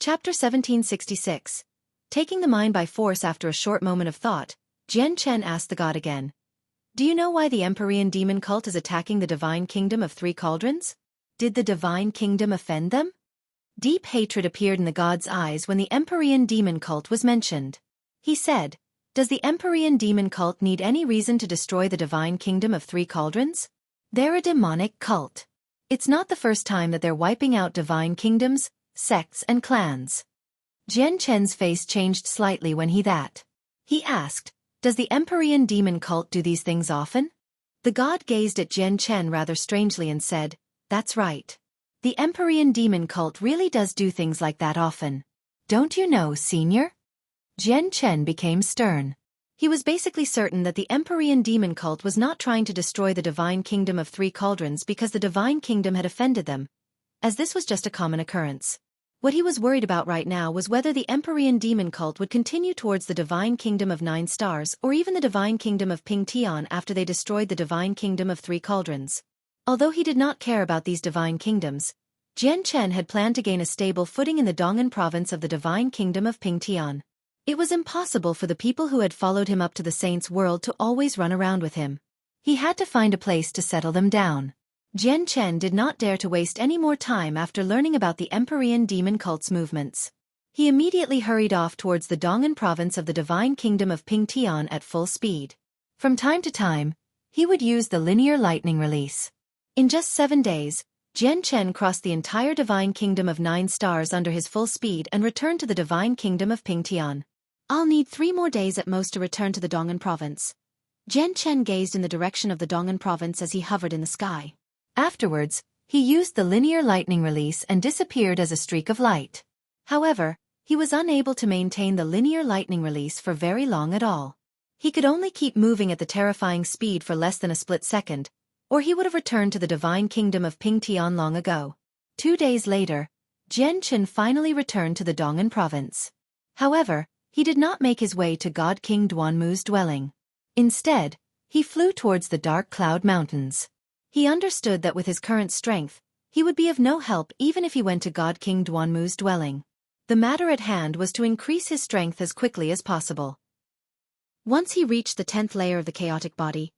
Chapter 1766. Taking the mind by force. After a short moment of thought, Jian Chen asked the god again. Do you know why the Empyrean demon cult is attacking the divine kingdom of three cauldrons? Did the divine kingdom offend them? Deep hatred appeared in the god's eyes when the Empyrean demon cult was mentioned. He said, does the Empyrean demon cult need any reason to destroy the divine kingdom of three cauldrons? They're a demonic cult. It's not the first time that they're wiping out divine kingdoms, sects and clans. Jian Chen's face changed slightly when he asked, does the Empyrean demon cult do these things often? The god gazed at Jian Chen rather strangely and said, that's right. The Empyrean demon cult really does do things like that often. Don't you know, senior? Jian Chen became stern. He was basically certain that the Empyrean demon cult was not trying to destroy the divine kingdom of three cauldrons because the divine kingdom had offended them, as this was just a common occurrence. What he was worried about right now was whether the Empyrean demon cult would continue towards the divine kingdom of 9 stars or even the divine kingdom of Ping Tian after they destroyed the divine kingdom of 3 cauldrons. Although he did not care about these divine kingdoms, Jian Chen had planned to gain a stable footing in the Dong'an province of the divine kingdom of Ping Tian. It was impossible for the people who had followed him up to the saints' world to always run around with him. He had to find a place to settle them down. Jian Chen did not dare to waste any more time after learning about the Empyrean demon cult's movements. He immediately hurried off towards the Dong'an province of the divine kingdom of Ping Tian at full speed. From time to time, he would use the linear lightning release. In just 7 days, Jian Chen crossed the entire divine kingdom of 9 stars under his full speed and returned to the divine kingdom of Ping Tian. I'll need 3 more days at most to return to the Dong'an province. Jian Chen gazed in the direction of the Dong'an province as he hovered in the sky. Afterwards, he used the linear lightning release and disappeared as a streak of light. However, he was unable to maintain the linear lightning release for very long at all. He could only keep moving at the terrifying speed for less than a split second, or he would have returned to the divine kingdom of Ping Tian long ago. 2 days later, Jian Chen finally returned to the Dong'an province. However, he did not make his way to God King Duanmu's dwelling. Instead, he flew towards the dark cloud mountains. He understood that with his current strength, he would be of no help even if he went to God King Duanmu's dwelling. The matter at hand was to increase his strength as quickly as possible. Once he reached the 10th layer of the chaotic body,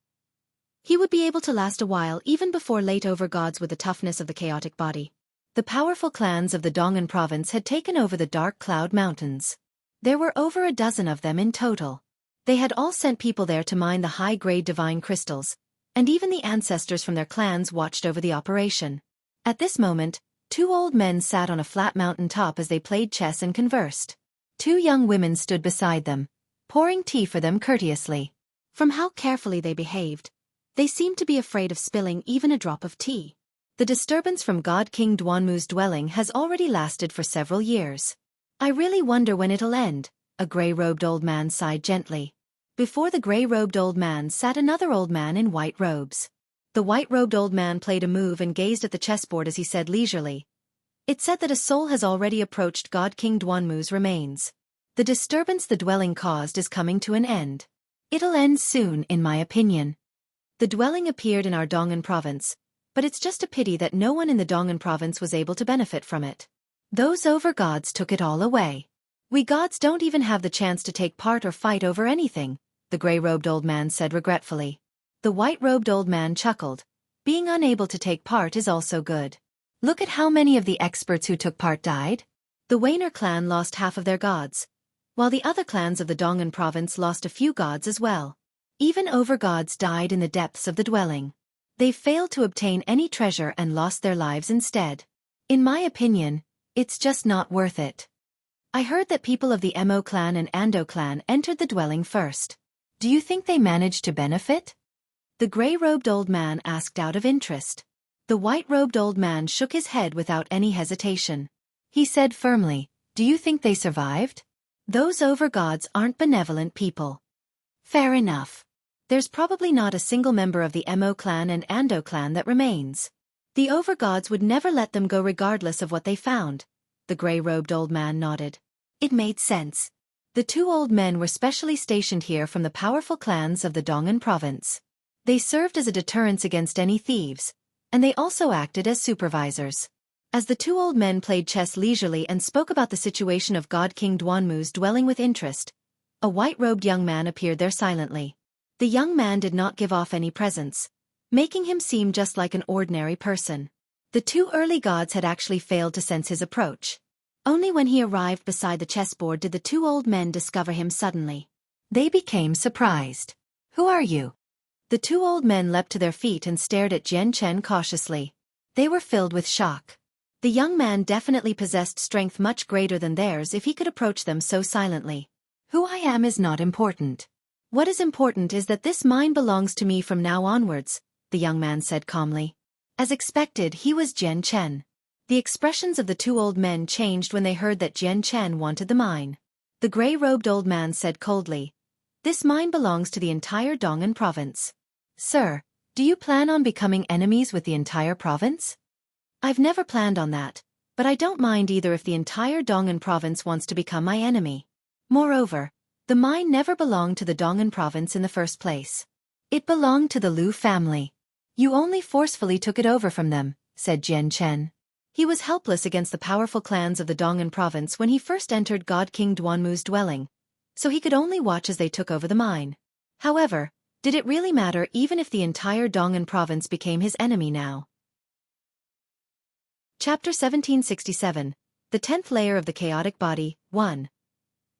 he would be able to last a while even before late overgods with the toughness of the chaotic body. The powerful clans of the Dong'an province had taken over the dark cloud mountains. There were over a dozen of them in total. They had all sent people there to mine the high-grade divine crystals, and even the ancestors from their clans watched over the operation. At this moment, 2 old men sat on a flat mountain top as they played chess and conversed. 2 young women stood beside them, pouring tea for them courteously. From how carefully they behaved, they seemed to be afraid of spilling even a drop of tea. The disturbance from God King Duanmu's dwelling has already lasted for several years. I really wonder when it'll end, a gray-robed old man sighed gently. Before the gray-robed old man sat another old man in white robes. The white-robed old man played a move and gazed at the chessboard as he said leisurely. It said that a soul has already approached God King Duanmu's remains. The disturbance the dwelling caused is coming to an end. It'll end soon, in my opinion. The dwelling appeared in our Dong'an province, but it's just a pity that no one in the Dong'an province was able to benefit from it. Those overgods took it all away. We gods don't even have the chance to take part or fight over anything, the gray-robed old man said regretfully. The white-robed old man chuckled. Being unable to take part is also good. Look at how many of the experts who took part died. The Wainer clan lost half of their gods, while the other clans of the Dong'an province lost a few gods as well. Even overgods died in the depths of the dwelling. They failed to obtain any treasure and lost their lives instead. In my opinion, it's just not worth it. I heard that people of the Mo clan and Ando clan entered the dwelling first. Do you think they managed to benefit? The gray-robed old man asked out of interest. The white-robed old man shook his head without any hesitation. He said firmly, do you think they survived? Those overgods aren't benevolent people. Fair enough. There's probably not a single member of the Mo clan and Ando clan that remains. The overgods would never let them go regardless of what they found. The gray-robed old man nodded. It made sense. The 2 old men were specially stationed here from the powerful clans of the Dong'an province. They served as a deterrence against any thieves, and they also acted as supervisors. As the two old men played chess leisurely and spoke about the situation of God King Duanmu's dwelling with interest, a white-robed young man appeared there silently. The young man did not give off any presence, making him seem just like an ordinary person. The two early gods had actually failed to sense his approach. Only when he arrived beside the chessboard did the two old men discover him suddenly. They became surprised. "Who are you?" The two old men leapt to their feet and stared at Jian Chen cautiously. They were filled with shock. The young man definitely possessed strength much greater than theirs if he could approach them so silently. "Who I am is not important. What is important is that this mine belongs to me from now onwards," the young man said calmly. As expected, he was Jian Chen. The expressions of the two old men changed when they heard that Jian Chen wanted the mine. The gray-robed old man said coldly, "This mine belongs to the entire Dong'an province. Sir, do you plan on becoming enemies with the entire province?" "I've never planned on that, but I don't mind either if the entire Dong'an province wants to become my enemy. Moreover, the mine never belonged to the Dong'an province in the first place. It belonged to the Liu family. You only forcefully took it over from them," said Jian Chen. He was helpless against the powerful clans of the Dong'an province when he first entered God King Duanmu's dwelling, so he could only watch as they took over the mine. However, did it really matter even if the entire Dong'an province became his enemy now? Chapter 1767, The 10th Layer of the Chaotic Body, 1.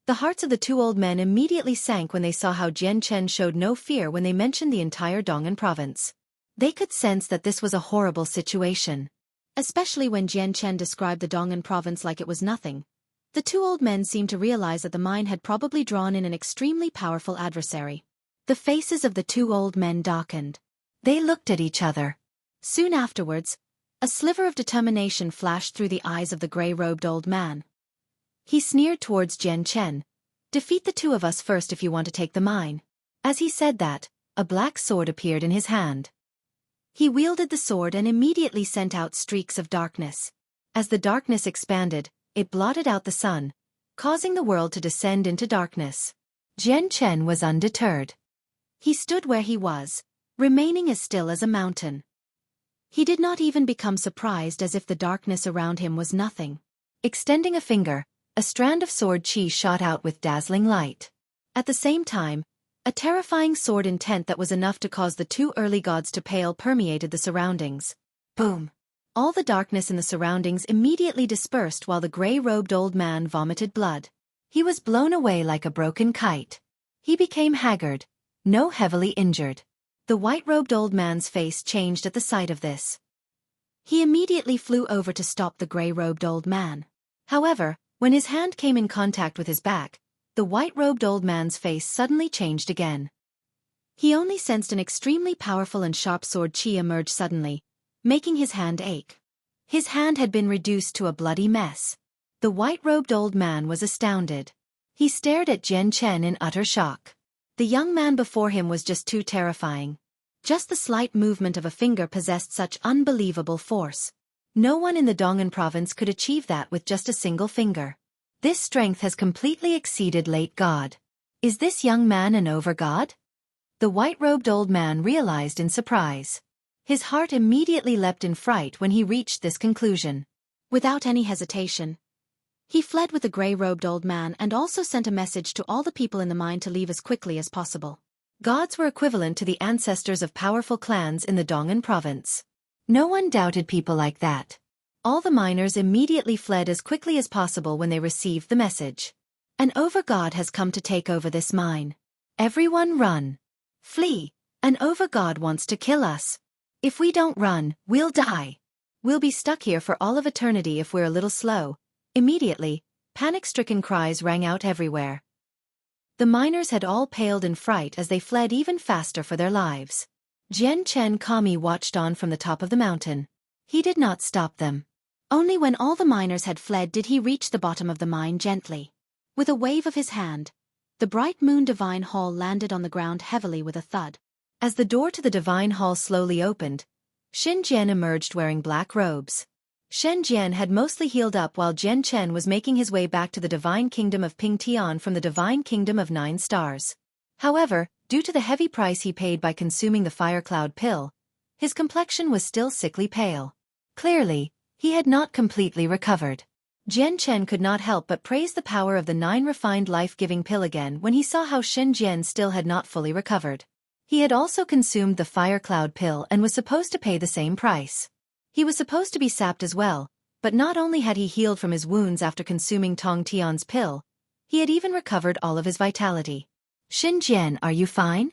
The hearts of the two old men immediately sank when they saw how Jian Chen showed no fear when they mentioned the entire Dong'an province. They could sense that this was a horrible situation. Especially when Jian Chen described the Dong'an province like it was nothing. The two old men seemed to realize that the mine had probably drawn in an extremely powerful adversary. The faces of the two old men darkened. They looked at each other. Soon afterwards, a sliver of determination flashed through the eyes of the gray-robed old man. He sneered towards Jian Chen. "Defeat the two of us first if you want to take the mine." As he said that, a black sword appeared in his hand. He wielded the sword and immediately sent out streaks of darkness. As the darkness expanded, it blotted out the sun, causing the world to descend into darkness. Jian Chen was undeterred. He stood where he was, remaining as still as a mountain. He did not even become surprised, as if the darkness around him was nothing. Extending a finger, a strand of sword qi shot out with dazzling light. At the same time, a terrifying sword intent that was enough to cause the two early gods to pale permeated the surroundings. Boom! All the darkness in the surroundings immediately dispersed while the gray-robed old man vomited blood. He was blown away like a broken kite. He became haggard, no heavily injured. The white-robed old man's face changed at the sight of this. He immediately flew over to stop the gray-robed old man. However, when his hand came in contact with his back, the white-robed old man's face suddenly changed again. He only sensed an extremely powerful and sharp sword qi emerge suddenly, making his hand ache. His hand had been reduced to a bloody mess. The white-robed old man was astounded. He stared at Jian Chen in utter shock. The young man before him was just too terrifying. Just the slight movement of a finger possessed such unbelievable force. No one in the Dong'an province could achieve that with just a single finger. This strength has completely exceeded late god. Is this young man an over-god? The white-robed old man realized in surprise. His heart immediately leapt in fright when he reached this conclusion. Without any hesitation, he fled with the gray-robed old man and also sent a message to all the people in the mine to leave as quickly as possible. Gods were equivalent to the ancestors of powerful clans in the Dong'an province. No one doubted people like that. All the miners immediately fled as quickly as possible when they received the message. An over-god has come to take over this mine. Everyone run. Flee. An over-god wants to kill us. If we don't run, we'll die. We'll be stuck here for all of eternity if we're a little slow. Immediately, panic-stricken cries rang out everywhere. The miners had all paled in fright as they fled even faster for their lives. Jian Chen calmly watched on from the top of the mountain. He did not stop them. Only when all the miners had fled did he reach the bottom of the mine gently. With a wave of his hand, the bright moon divine hall landed on the ground heavily with a thud. As the door to the divine hall slowly opened, Shen Jian emerged wearing black robes. Shen Jian had mostly healed up while Jian Chen was making his way back to the divine kingdom of Ping Tian from the divine kingdom of 9 stars. However, due to the heavy price he paid by consuming the fire cloud pill, his complexion was still sickly pale. Clearly, He had not completely recovered. Jian Chen could not help but praise the power of the 9 refined life-giving pill again when he saw how Shen Jian still had not fully recovered. He had also consumed the fire cloud pill and was supposed to pay the same price. He was supposed to be sapped as well, but not only had he healed from his wounds after consuming Tong Tian's pill, he had even recovered all of his vitality. Shen Jian, are you fine?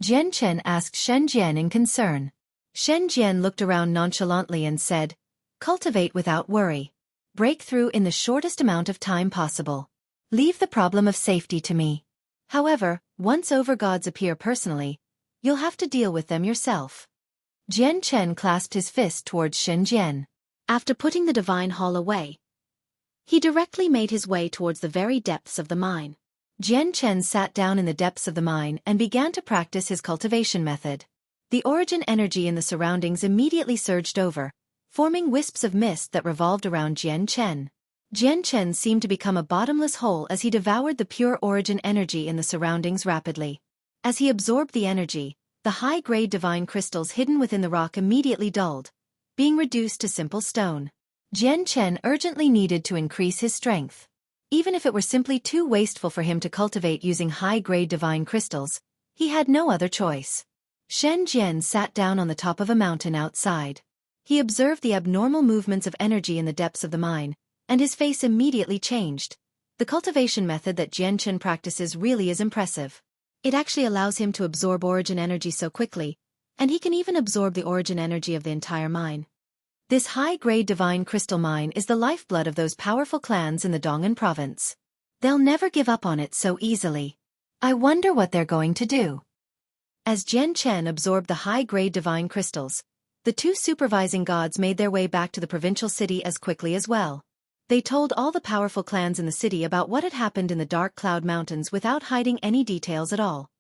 Jian Chen asked Shen Jian in concern. Shen Jian looked around nonchalantly and said, "Cultivate without worry. Break through in the shortest amount of time possible. Leave the problem of safety to me. However, once overgods appear personally, you'll have to deal with them yourself." Jian Chen clasped his fist towards Shen Jian. After putting the divine hall away, he directly made his way towards the very depths of the mine. Jian Chen sat down in the depths of the mine and began to practice his cultivation method. The origin energy in the surroundings immediately surged over, forming wisps of mist that revolved around Jian Chen. Jian Chen seemed to become a bottomless hole as he devoured the pure origin energy in the surroundings rapidly. As he absorbed the energy, the high-grade divine crystals hidden within the rock immediately dulled, being reduced to simple stone. Jian Chen urgently needed to increase his strength. Even if it were simply too wasteful for him to cultivate using high-grade divine crystals, he had no other choice. Shen Jian sat down on the top of a mountain outside. He observed the abnormal movements of energy in the depths of the mine, and his face immediately changed. The cultivation method that Jian Chen practices really is impressive. It actually allows him to absorb origin energy so quickly, and he can even absorb the origin energy of the entire mine. This high-grade divine crystal mine is the lifeblood of those powerful clans in the Dong'an province. They'll never give up on it so easily. I wonder what they're going to do. As Jian Chen absorbed the high-grade divine crystals, the 2 supervising gods made their way back to the provincial city as quickly as well. They told all the powerful clans in the city about what had happened in the Dark Cloud Mountains without hiding any details at all.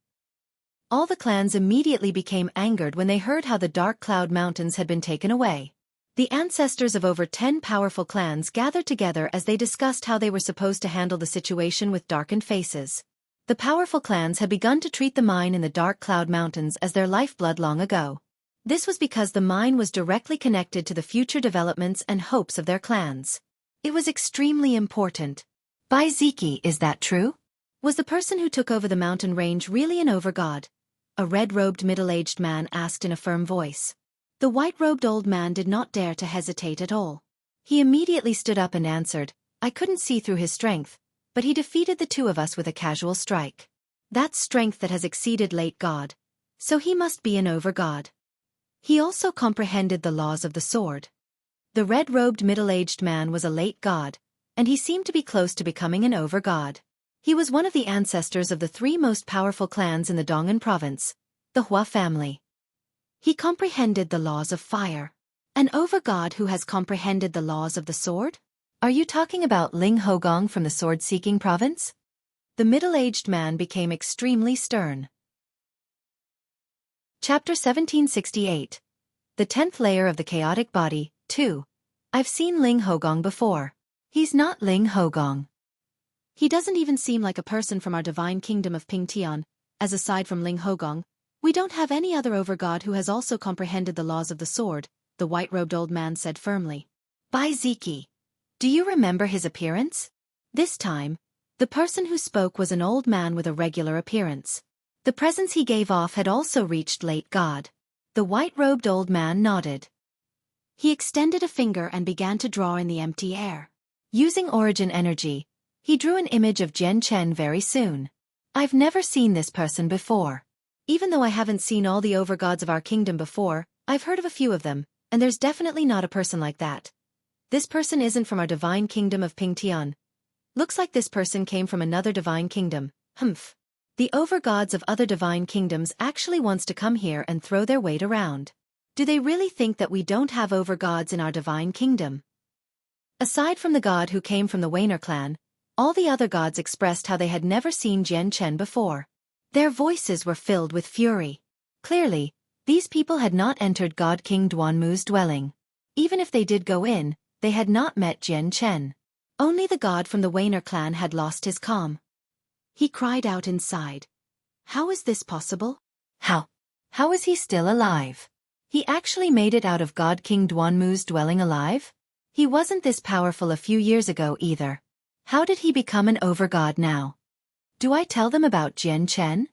All the clans immediately became angered when they heard how the Dark Cloud Mountains had been taken away. The ancestors of over 10 powerful clans gathered together as they discussed how they were supposed to handle the situation with darkened faces. The powerful clans had begun to treat the mine in the Dark Cloud Mountains as their lifeblood long ago. This was because the mine was directly connected to the future developments and hopes of their clans. It was extremely important. By Xueqi, is that true? Was the person who took over the mountain range really an overgod? A red-robed middle-aged man asked in a firm voice. The white-robed old man did not dare to hesitate at all. He immediately stood up and answered, "I couldn't see through his strength, but he defeated the 2 of us with a casual strike. That's strength that has exceeded late god, so he must be an overgod. He also comprehended the laws of the sword." The red-robed middle-aged man was a late god, and he seemed to be close to becoming an overgod. He was one of the ancestors of the 3 most powerful clans in the Dong'an province, the Hua family. He comprehended the laws of fire. An overgod who has comprehended the laws of the sword? Are you talking about Ling Hogong from the sword-seeking province? The middle-aged man became extremely stern. Chapter 1768. The 10th layer of the chaotic body, 2. I've seen Ling Hogong before. He's not Ling Hogong. He doesn't even seem like a person from our divine kingdom of Pingtian, as aside from Ling Hogong, we don't have any other overgod who has also comprehended the laws of the sword, the white-robed old man said firmly. By Xueqi. Do you remember his appearance? This time, the person who spoke was an old man with a regular appearance. The presence he gave off had also reached late god. The white-robed old man nodded. He extended a finger and began to draw in the empty air. Using origin energy, he drew an image of Jian Chen very soon. I've never seen this person before. Even though I haven't seen all the overgods of our kingdom before, I've heard of a few of them, and there's definitely not a person like that. This person isn't from our divine kingdom of Pingtian. Looks like this person came from another divine kingdom. Humph. The overgods of other divine kingdoms actually wants to come here and throw their weight around. Do they really think that we don't have overgods in our divine kingdom? Aside from the god who came from the Wainer clan, all the other gods expressed how they had never seen Jian Chen before. Their voices were filled with fury. Clearly, these people had not entered God King Duanmu's dwelling. Even if they did go in, they had not met Jian Chen. Only the god from the Wainer clan had lost his calm. He cried out inside. How is this possible? How is he still alive? He actually made it out of God King Duanmu's dwelling alive? He wasn't this powerful a few years ago either. How did he become an overgod now? Do I tell them about Jian Chen?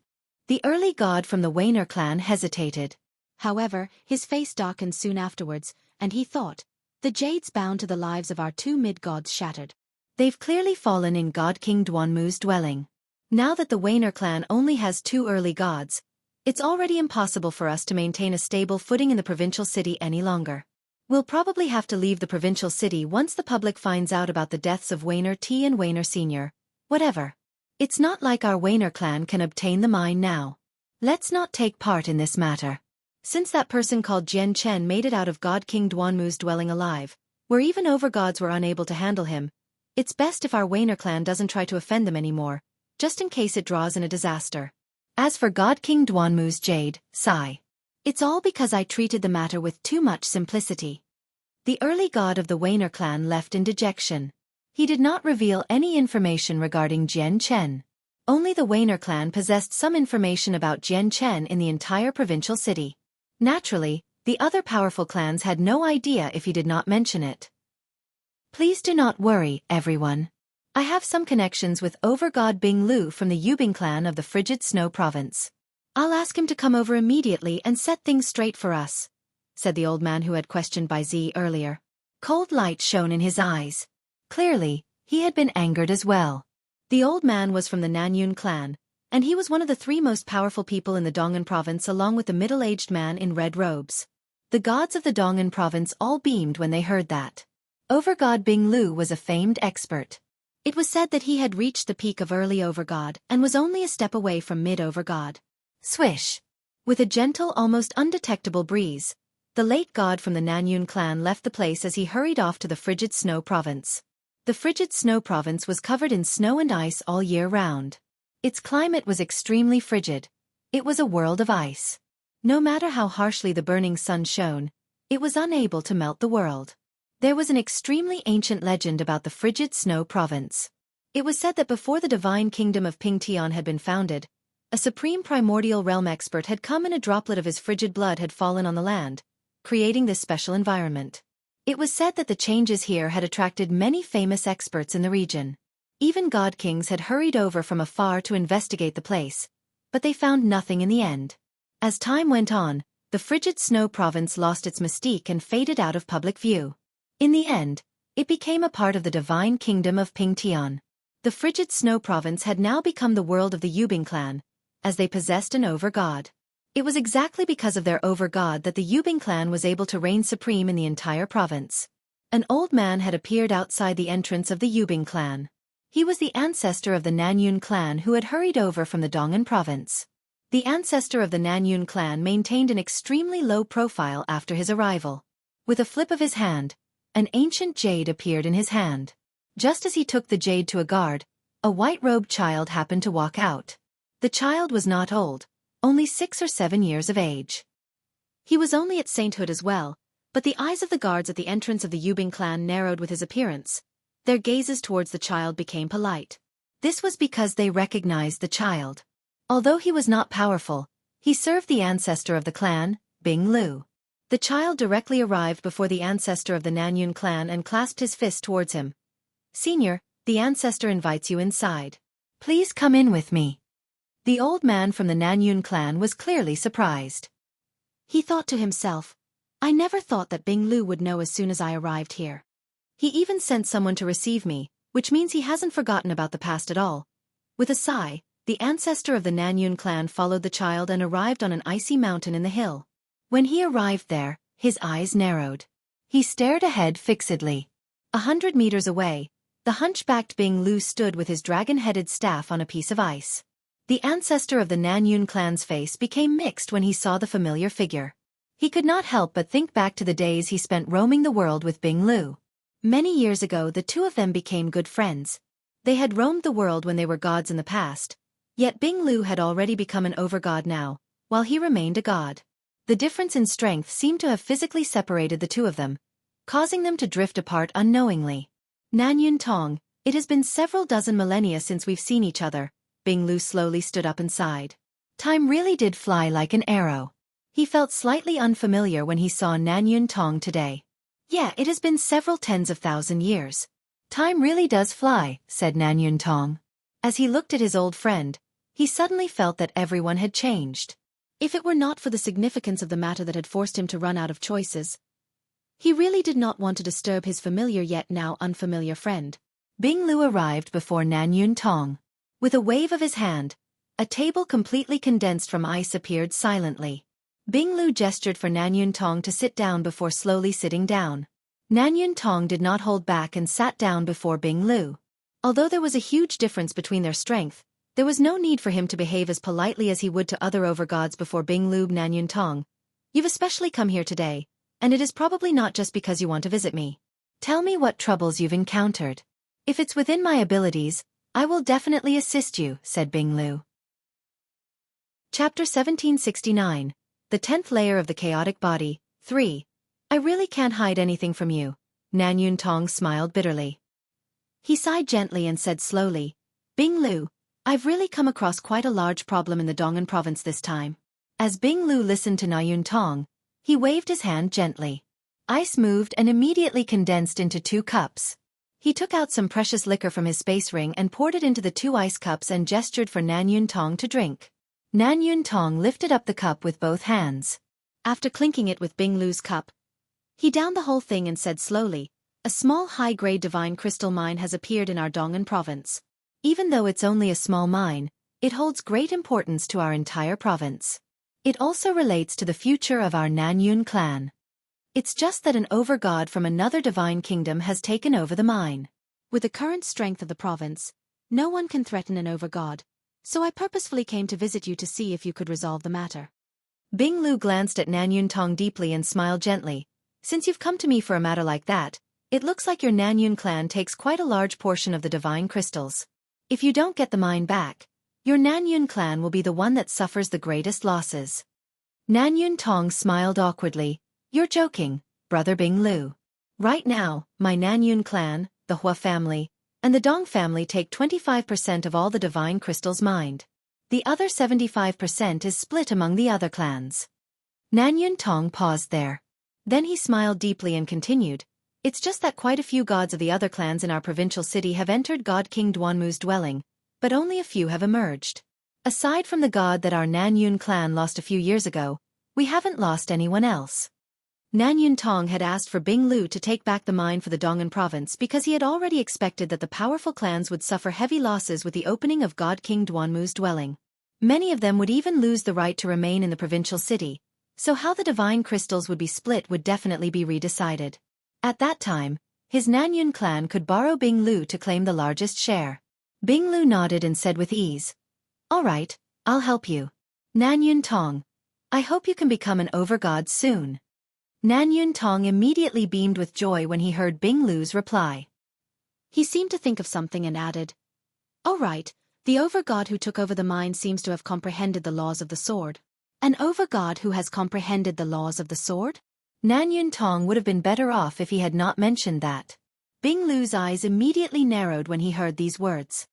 The early god from the Wainer clan hesitated. However, his face darkened soon afterwards, and he thought, the jades bound to the lives of our two mid-gods shattered. They've clearly fallen in God King Duanmu's dwelling. Now that the Wainer clan only has two early gods, it's already impossible for us to maintain a stable footing in the provincial city any longer. We'll probably have to leave the provincial city once the public finds out about the deaths of Wainer T and Wainer Sr. Whatever. It's not like our Wainer clan can obtain the mine now. Let's not take part in this matter. Since that person called Jian Chen made it out of God King Duanmu's dwelling alive, where even overgods were unable to handle him, it's best if our Wainer clan doesn't try to offend them anymore, just in case it draws in a disaster. As for God King Duanmu's jade, sigh. It's all because I treated the matter with too much simplicity. The early god of the Wainer clan left in dejection. He did not reveal any information regarding Jian Chen. Only the Wainer clan possessed some information about Jian Chen in the entire provincial city. Naturally, the other powerful clans had no idea if he did not mention it. Please do not worry, everyone. I have some connections with overgod Bing Lu from the Yubing clan of the Frigid Snow province. I'll ask him to come over immediately and set things straight for us, said the old man who had questioned Bai Zi earlier. Cold light shone in his eyes. Clearly, he had been angered as well. The old man was from the Nanyun clan, and he was one of the three most powerful people in the Dong'an province along with the middle-aged man in red robes. The gods of the Dong'an province all beamed when they heard that. Overgod Bing Lu was a famed expert. It was said that he had reached the peak of early overgod and was only a step away from mid-overgod. Swish! With a gentle, almost undetectable breeze, the late god from the Nanyun clan left the place as he hurried off to the Frigid Snow province. The Frigid Snow province was covered in snow and ice all year round. Its climate was extremely frigid. It was a world of ice. No matter how harshly the burning sun shone, it was unable to melt the world. There was an extremely ancient legend about the Frigid Snow province. It was said that before the divine kingdom of Pingtian had been founded, a supreme primordial realm expert had come and a droplet of his frigid blood had fallen on the land, creating this special environment. It was said that the changes here had attracted many famous experts in the region. Even god kings had hurried over from afar to investigate the place, but they found nothing in the end. As time went on, the Frigid Snow province lost its mystique and faded out of public view. In the end, it became a part of the divine kingdom of Pingtian. The Frigid Snow province had now become the world of the Yubing clan, as they possessed an overgod. It was exactly because of their overgod that the Yubing clan was able to reign supreme in the entire province. An old man had appeared outside the entrance of the Yubing clan. He was the ancestor of the Nanyun clan who had hurried over from the Dong'an province. The ancestor of the Nanyun clan maintained an extremely low profile after his arrival. With a flip of his hand, an ancient jade appeared in his hand. Just as he took the jade to a guard, a white-robed child happened to walk out. The child was not old, only 6 or 7 years of age. He was only at sainthood as well, but the eyes of the guards at the entrance of the Yubing clan narrowed with his appearance. Their gazes towards the child became polite. This was because they recognized the child. Although he was not powerful, he served the ancestor of the clan, Bing Lu. The child directly arrived before the ancestor of the Nanyun clan and clasped his fist towards him. "Senior, the ancestor invites you inside. Please come in with me." The old man from the Nanyun clan was clearly surprised. He thought to himself, I never thought that Bing Lu would know as soon as I arrived here. He even sent someone to receive me, which means he hasn't forgotten about the past at all. With a sigh, the ancestor of the Nanyun clan followed the child and arrived on an icy mountain in the hill. When he arrived there, his eyes narrowed. He stared ahead fixedly. 100 meters away, the hunchbacked Bing Lu stood with his dragon-headed staff on a piece of ice. The ancestor of the Nanyun clan's face became mixed when he saw the familiar figure. He could not help but think back to the days he spent roaming the world with Bing Lu. Many years ago the two of them became good friends. They had roamed the world when they were gods in the past, yet Bing Lu had already become an overgod now, while he remained a god. The difference in strength seemed to have physically separated the two of them, causing them to drift apart unknowingly. Nanyun Tong, it has been several dozen millennia since we've seen each other. Bing Lu slowly stood up and sighed. Time really did fly like an arrow. He felt slightly unfamiliar when he saw Nanyun Tong today. Yeah, it has been several tens of thousand years. Time really does fly, said Nan Yun Tong. As he looked at his old friend, he suddenly felt that everyone had changed. If it were not for the significance of the matter that had forced him to run out of choices, he really did not want to disturb his familiar yet now unfamiliar friend. Bing Lu arrived before Nan Yun Tong. With a wave of his hand, a table completely condensed from ice appeared silently. Bing Lu gestured for Nan Yun Tong to sit down before slowly sitting down. Nan Yun Tong did not hold back and sat down before Bing Lu. Although there was a huge difference between their strength, there was no need for him to behave as politely as he would to other overgods before Bing Lu. Nan Yun Tong, you've especially come here today, and it is probably not just because you want to visit me. Tell me what troubles you've encountered. If it's within my abilities, I will definitely assist you, said Bing Lu. Chapter 1769. The 10th Layer of the Chaotic Body, 3. I really can't hide anything from you. Nan Yun Tong smiled bitterly. He sighed gently and said slowly, Bing Lu, I've really come across quite a large problem in the Dong'an province this time. As Bing Lu listened to Nan Yun Tong, he waved his hand gently. Ice moved and immediately condensed into 2 cups. He took out some precious liquor from his space ring and poured it into the 2 ice cups and gestured for Nan Yun Tong to drink. Nan Yun Tong lifted up the cup with both hands. After clinking it with Bing Lu's cup, he downed the whole thing and said slowly, a small high-grade divine crystal mine has appeared in our Dong'an province. Even though it's only a small mine, it holds great importance to our entire province. It also relates to the future of our Nan Yun clan. It's just that an overgod from another divine kingdom has taken over the mine. With the current strength of the province, no one can threaten an overgod, so I purposefully came to visit you to see if you could resolve the matter. Bing Lu glanced at Nan Yun Tong deeply and smiled gently. Since you've come to me for a matter like that, it looks like your Nan Yun clan takes quite a large portion of the divine crystals. If you don't get the mine back, your Nan Yun clan will be the one that suffers the greatest losses. Nan Yun Tong smiled awkwardly. You're joking, brother Bing Lu. Right now, my Nan Yun clan, the Hua family, and the Dong family take 25% of all the divine crystals mined. The other 75% is split among the other clans. Nan Yun Tong paused there. Then he smiled deeply and continued, it's just that quite a few gods of the other clans in our provincial city have entered God King Duanmu's dwelling, but only a few have emerged. Aside from the god that our Nan Yun clan lost a few years ago, we haven't lost anyone else. Nan Yun Tong had asked for Bing Lu to take back the mine for the Dong'an province because he had already expected that the powerful clans would suffer heavy losses with the opening of God King Duanmu's dwelling. Many of them would even lose the right to remain in the provincial city, so how the divine crystals would be split would definitely be redecided. At that time, his Nan Yun clan could borrow Bing Lu to claim the largest share. Bing Lu nodded and said with ease, all right, I'll help you. Nan Yun Tong, I hope you can become an overgod soon. Nan Yun Tong immediately beamed with joy when he heard Bing Lu's reply. He seemed to think of something and added, all right, the overgod who took over the mine seems to have comprehended the laws of the sword. An overgod who has comprehended the laws of the sword? Nan Yun Tong would have been better off if he had not mentioned that. Bing Lu's eyes immediately narrowed when he heard these words.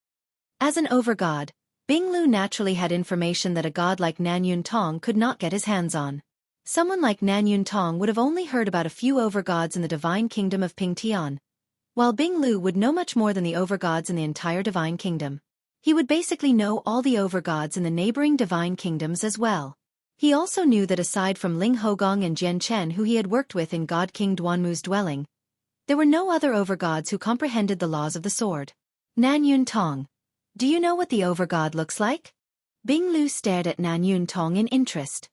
As an overgod, Bing Lu naturally had information that a god like Nan Yun Tong could not get his hands on. Someone like Nan Yun Tong would have only heard about a few overgods in the divine kingdom of Pingtian, while Bing Lu would know much more than the overgods in the entire divine kingdom. He would basically know all the overgods in the neighboring divine kingdoms as well. He also knew that aside from Ling Hogong and Jian Chen who he had worked with in God King Duanmu's dwelling, there were no other overgods who comprehended the laws of the sword. Nan Yun Tong, do you know what the overgod looks like? Bing Lu stared at Nan Yun Tong in interest.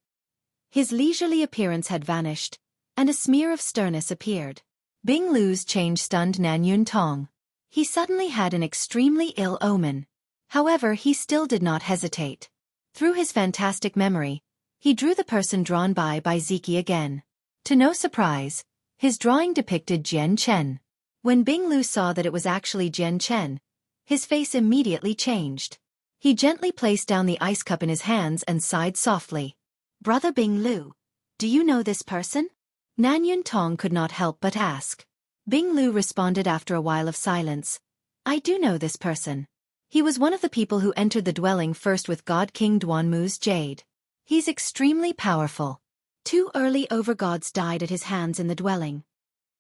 His leisurely appearance had vanished, and a smear of sternness appeared. Bing Lu's change stunned Nan Yun Tong. He suddenly had an extremely ill omen. However, he still did not hesitate. Through his fantastic memory, he drew the person drawn by Xueqi again. To no surprise, his drawing depicted Jian Chen. When Bing Lu saw that it was actually Jian Chen, his face immediately changed. He gently placed down the ice cup in his hands and sighed softly. Brother Bing Lu, do you know this person? Nan Yun Tong could not help but ask. Bing Lu responded after a while of silence. I do know this person. He was one of the people who entered the dwelling first with God King Duanmu's jade. He's extremely powerful. 2 early overgods died at his hands in the dwelling.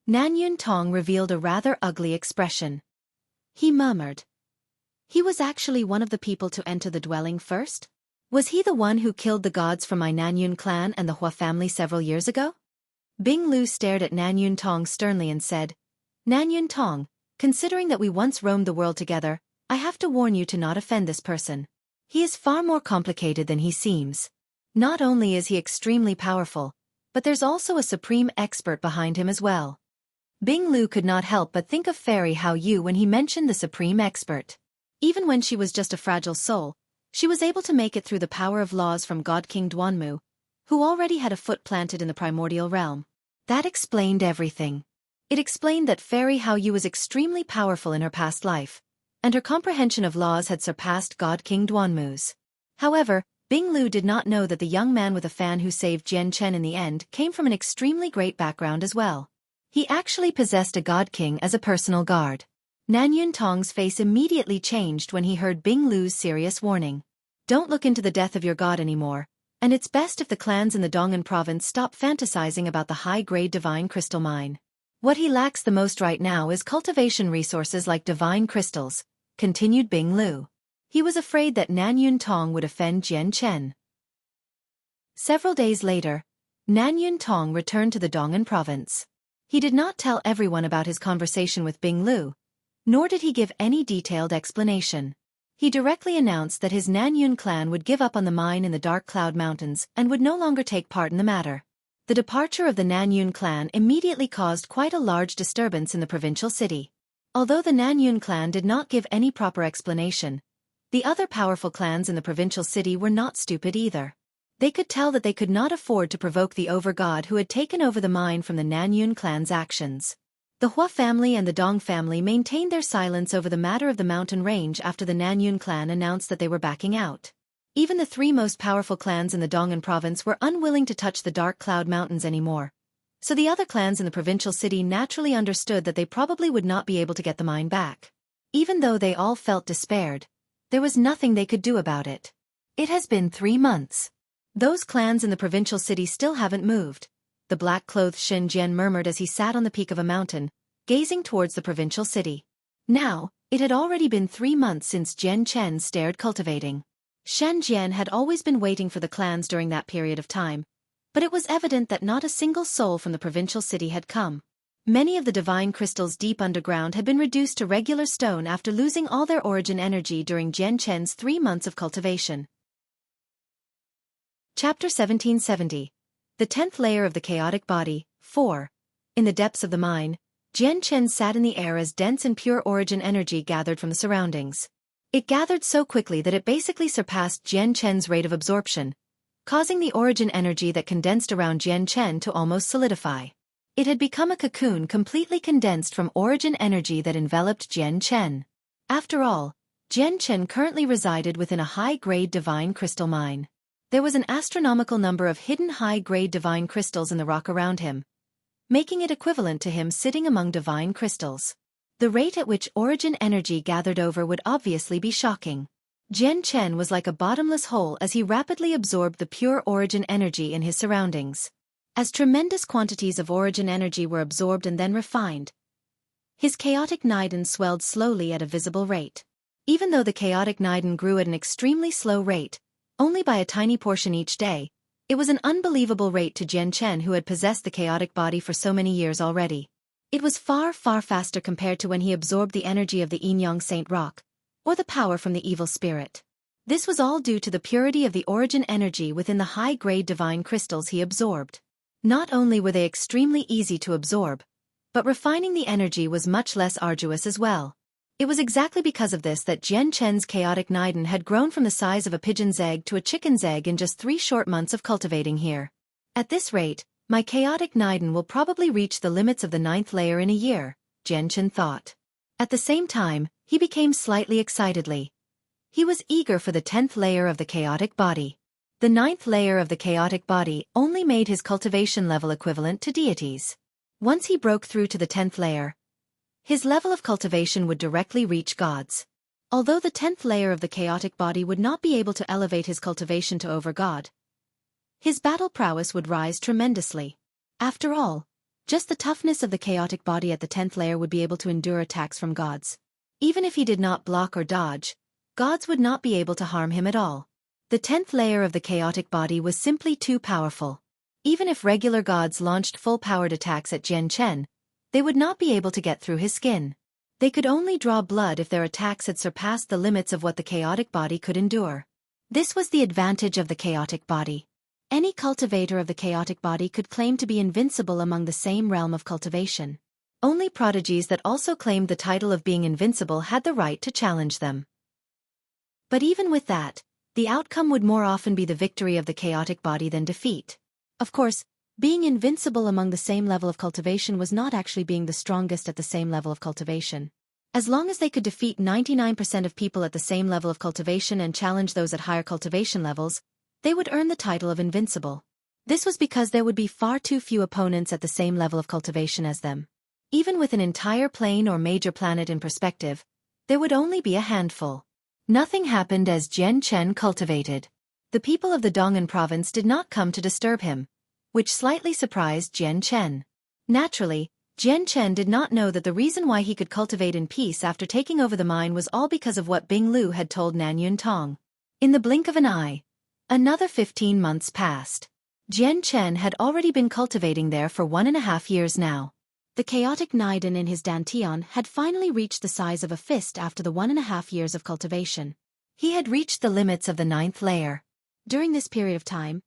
Nanyun Tong revealed a rather ugly expression. He murmured. He was actually one of the people to enter the dwelling first? Was he the one who killed the gods from my Nanyun clan and the Hua family several years ago? Bing Lu stared at Nanyun Tong sternly and said, Nanyun Tong, considering that we once roamed the world together, I have to warn you to not offend this person. He is far more complicated than he seems. Not only is he extremely powerful, but there's also a supreme expert behind him as well. Bing Lu could not help but think of Fairy Hao Yu when he mentioned the supreme expert. Even when she was just a fragile soul, she was able to make it through the power of laws from God King Duanmu, who already had a foot planted in the primordial realm. That explained everything. It explained that Fairy Hao Yu was extremely powerful in her past life, and her comprehension of laws had surpassed God King Duanmu's. However, Bing Lu did not know that the young man with a fan who saved Jian Chen in the end came from an extremely great background as well. He actually possessed a God King as a personal guard. Nanyun Tong's face immediately changed when he heard Bing Lu's serious warning. Don't look into the death of your god anymore, and it's best if the clans in the Dong'an province stop fantasizing about the high-grade divine crystal mine. What he lacks the most right now is cultivation resources like divine crystals, continued Bing Lu. He was afraid that Nanyun Tong would offend Jian Chen. Several days later, Nanyun Tong returned to the Dong'an province. He did not tell everyone about his conversation with Bing Lu, nor did he give any detailed explanation. He directly announced that his Nanyun clan would give up on the mine in the Dark Cloud Mountains and would no longer take part in the matter. The departure of the Nanyun clan immediately caused quite a large disturbance in the provincial city. Although the Nanyun clan did not give any proper explanation, the other powerful clans in the provincial city were not stupid either. They could tell that they could not afford to provoke the over-god who had taken over the mine from the Nanyun clan's actions. The Hua family and the Dong family maintained their silence over the matter of the mountain range after the Nanyun clan announced that they were backing out. Even the three most powerful clans in the Dong'an province were unwilling to touch the Dark Cloud Mountains anymore, so the other clans in the provincial city naturally understood that they probably would not be able to get the mine back. Even though they all felt despaired, there was nothing they could do about it. It has been 3 months. Those clans in the provincial city still haven't moved, the black-clothed Shen Jian murmured as he sat on the peak of a mountain, gazing towards the provincial city. Now, it had already been 3 months since Jian Chen started cultivating. Shen Jian had always been waiting for the clans during that period of time, but it was evident that not a single soul from the provincial city had come. Many of the divine crystals deep underground had been reduced to regular stone after losing all their origin energy during Jian Chen's 3 months of cultivation. Chapter 1770. The 10th layer of the chaotic body, 4. In the depths of the mine, Jian Chen sat in the air as dense and pure origin energy gathered from the surroundings. It gathered so quickly that it basically surpassed Jian Chen's rate of absorption, causing the origin energy that condensed around Jian Chen to almost solidify. It had become a cocoon completely condensed from origin energy that enveloped Jian Chen. After all, Jian Chen currently resided within a high-grade divine crystal mine. There was an astronomical number of hidden high-grade divine crystals in the rock around him, making it equivalent to him sitting among divine crystals. The rate at which origin energy gathered over would obviously be shocking. Jian Chen was like a bottomless hole as he rapidly absorbed the pure origin energy in his surroundings. As tremendous quantities of origin energy were absorbed and then refined, his chaotic Niden swelled slowly at a visible rate. Even though the chaotic Niden grew at an extremely slow rate, only by a tiny portion each day, it was an unbelievable rate to Jian Chen who had possessed the chaotic body for so many years already. It was far, far faster compared to when he absorbed the energy of the Yin-Yang Saint Rock, or the power from the evil spirit. This was all due to the purity of the origin energy within the high-grade divine crystals he absorbed. Not only were they extremely easy to absorb, but refining the energy was much less arduous as well. It was exactly because of this that Jian Chen's chaotic Niden had grown from the size of a pigeon's egg to a chicken's egg in just 3 short months of cultivating here. At this rate, my chaotic Niden will probably reach the limits of the 9th layer in a year, Jian Chen thought. At the same time, he became slightly excitedly. He was eager for the 10th layer of the chaotic body. The 9th layer of the chaotic body only made his cultivation level equivalent to deities. Once he broke through to the 10th layer, his level of cultivation would directly reach gods. Although the 10th layer of the chaotic body would not be able to elevate his cultivation to over god, his battle prowess would rise tremendously. After all, Just the toughness of the chaotic body at the 10th layer would be able to endure attacks from gods. Even if he did not block or dodge, gods would not be able to harm him at all. The 10th layer of the chaotic body was simply too powerful. Even if regular gods launched full-powered attacks at Jian Chen, they would not be able to get through his skin. They could only draw blood if their attacks had surpassed the limits of what the chaotic body could endure. This was the advantage of the chaotic body. Any cultivator of the chaotic body could claim to be invincible among the same realm of cultivation. Only prodigies that also claimed the title of being invincible had the right to challenge them. But even with that, the outcome would more often be the victory of the chaotic body than defeat. Of course, being invincible among the same level of cultivation was not actually being the strongest at the same level of cultivation. As long as they could defeat 99% of people at the same level of cultivation and challenge those at higher cultivation levels, they would earn the title of invincible. This was because there would be far too few opponents at the same level of cultivation as them. Even with an entire plane or major planet in perspective, there would only be a handful. Nothing happened as Jian Chen cultivated. The people of the Dong'an province did not come to disturb him, which slightly surprised Jian Chen. Naturally, Jian Chen did not know that the reason why he could cultivate in peace after taking over the mine was all because of what Bing Lu had told Nan Yun Tong. In the blink of an eye, another 15 months passed. Jian Chen had already been cultivating there for 1.5 years now. The chaotic Niden in his dantian had finally reached the size of a fist after the 1.5 years of cultivation. He had reached the limits of the 9th layer. During this period of time,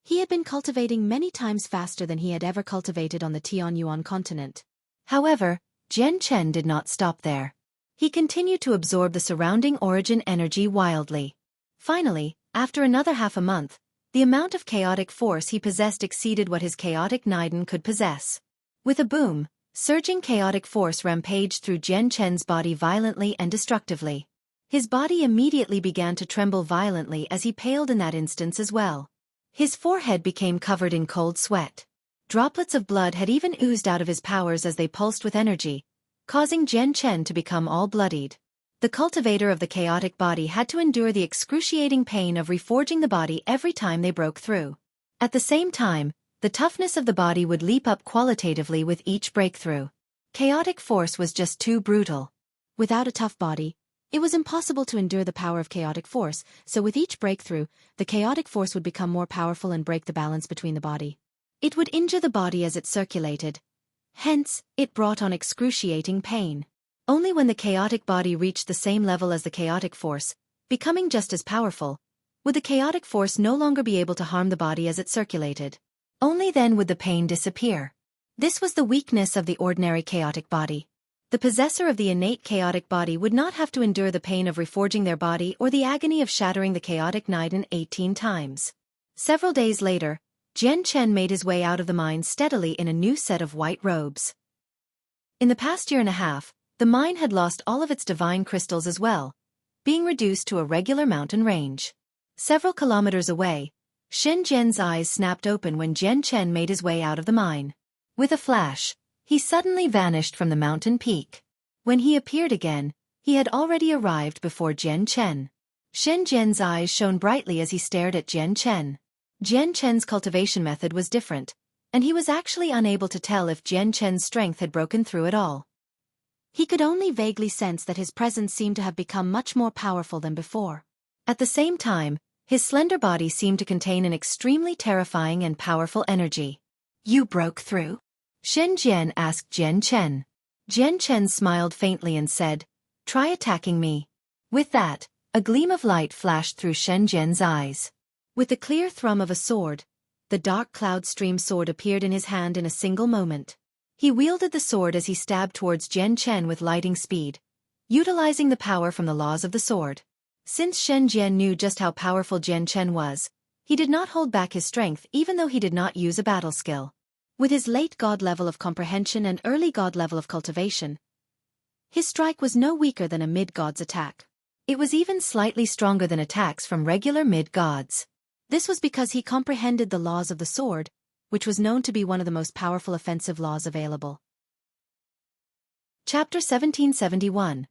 he had been cultivating many times faster than he had ever cultivated on the Tianyuan continent. However, Jian Chen did not stop there. He continued to absorb the surrounding origin energy wildly. Finally, after another half a month, the amount of chaotic force he possessed exceeded what his chaotic Niden could possess. With a boom, surging chaotic force rampaged through Jian Chen's body violently and destructively. His body immediately began to tremble violently as he paled in that instance as well. His forehead became covered in cold sweat. Droplets of blood had even oozed out of his powers as they pulsed with energy, causing Jian Chen to become all bloodied. The cultivator of the chaotic body had to endure the excruciating pain of reforging the body every time they broke through. At the same time, the toughness of the body would leap up qualitatively with each breakthrough. Chaotic force was just too brutal. Without a tough body, it was impossible to endure the power of chaotic force, so with each breakthrough, the chaotic force would become more powerful and break the balance between the body. It would injure the body as it circulated. Hence, it brought on excruciating pain. Only when the chaotic body reached the same level as the chaotic force, becoming just as powerful, would the chaotic force no longer be able to harm the body as it circulated. Only then would the pain disappear. This was the weakness of the ordinary chaotic body. The possessor of the innate chaotic body would not have to endure the pain of reforging their body or the agony of shattering the chaotic Niden 18 times. Several days later, Jian Chen made his way out of the mine steadily in a new set of white robes. In the past year and a half, the mine had lost all of its divine crystals as well, being reduced to a regular mountain range. Several kilometers away, Shen Jian's eyes snapped open when Jian Chen made his way out of the mine. With a flash, he suddenly vanished from the mountain peak. When he appeared again, he had already arrived before Jian Chen. Shen Jian's eyes shone brightly as he stared at Jian Chen. Jian Chen's cultivation method was different, and he was actually unable to tell if Jian Chen's strength had broken through at all. He could only vaguely sense that his presence seemed to have become much more powerful than before. At the same time, his slender body seemed to contain an extremely terrifying and powerful energy. "You broke through?" Shen Jian asked Jian Chen. Jian Chen smiled faintly and said, "Try attacking me." With that, a gleam of light flashed through Shen Jian's eyes. With the clear thrum of a sword, the dark cloud stream sword appeared in his hand in a single moment. He wielded the sword as he stabbed towards Jian Chen with lightning speed, utilizing the power from the laws of the sword. Since Shen Jian knew just how powerful Jian Chen was, he did not hold back his strength even though he did not use a battle skill. With his late god level of comprehension and early god level of cultivation, his strike was no weaker than a mid-god's attack. It was even slightly stronger than attacks from regular mid-gods. This was because he comprehended the laws of the sword, which was known to be one of the most powerful offensive laws available. Chapter 1771.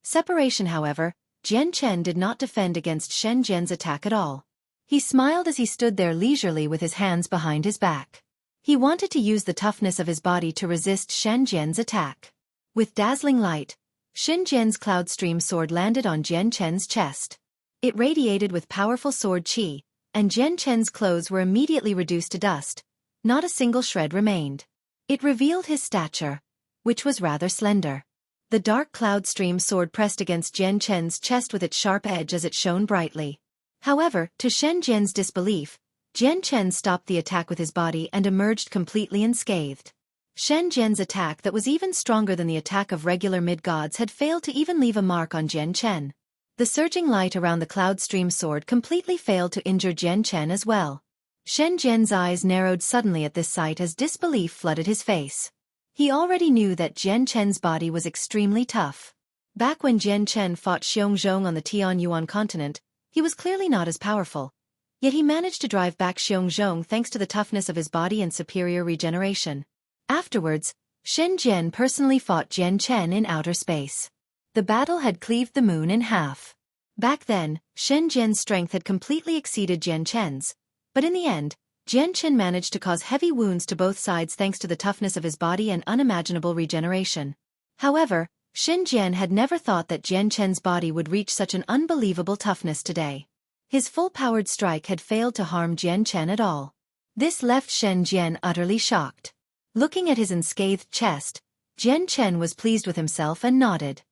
Separation. However, Jian Chen did not defend against Shen Jian's attack at all. He smiled as he stood there leisurely with his hands behind his back. He wanted to use the toughness of his body to resist Shen Jian's attack. With dazzling light, Shen Jian's cloud stream sword landed on Jian Chen's chest. It radiated with powerful sword qi, and Jian Chen's clothes were immediately reduced to dust. Not a single shred remained. It revealed his stature, which was rather slender. The dark cloud stream sword pressed against Jian Chen's chest with its sharp edge as it shone brightly. However, to Shen Jian's disbelief, Jian Chen stopped the attack with his body and emerged completely unscathed. Shen Jian's attack that was even stronger than the attack of regular mid-gods had failed to even leave a mark on Jian Chen. The surging light around the cloud stream sword completely failed to injure Jian Chen as well. Shen Jian's eyes narrowed suddenly at this sight as disbelief flooded his face. He already knew that Jian Chen's body was extremely tough. Back when Jian Chen fought Xiongzhong on the Tianyuan continent, he was clearly not as powerful. Yet he managed to drive back Xueqi thanks to the toughness of his body and superior regeneration. Afterwards, Shen Jian personally fought Jian Chen in outer space. The battle had cleaved the moon in half. Back then, Shen Jian's strength had completely exceeded Jian Chen's, but in the end, Jian Chen managed to cause heavy wounds to both sides thanks to the toughness of his body and unimaginable regeneration. However, Shen Jian had never thought that Jian Chen's body would reach such an unbelievable toughness today. His full-powered strike had failed to harm Jian Chen at all. This left Shen Jian utterly shocked. Looking at his unscathed chest, Jian Chen was pleased with himself and nodded.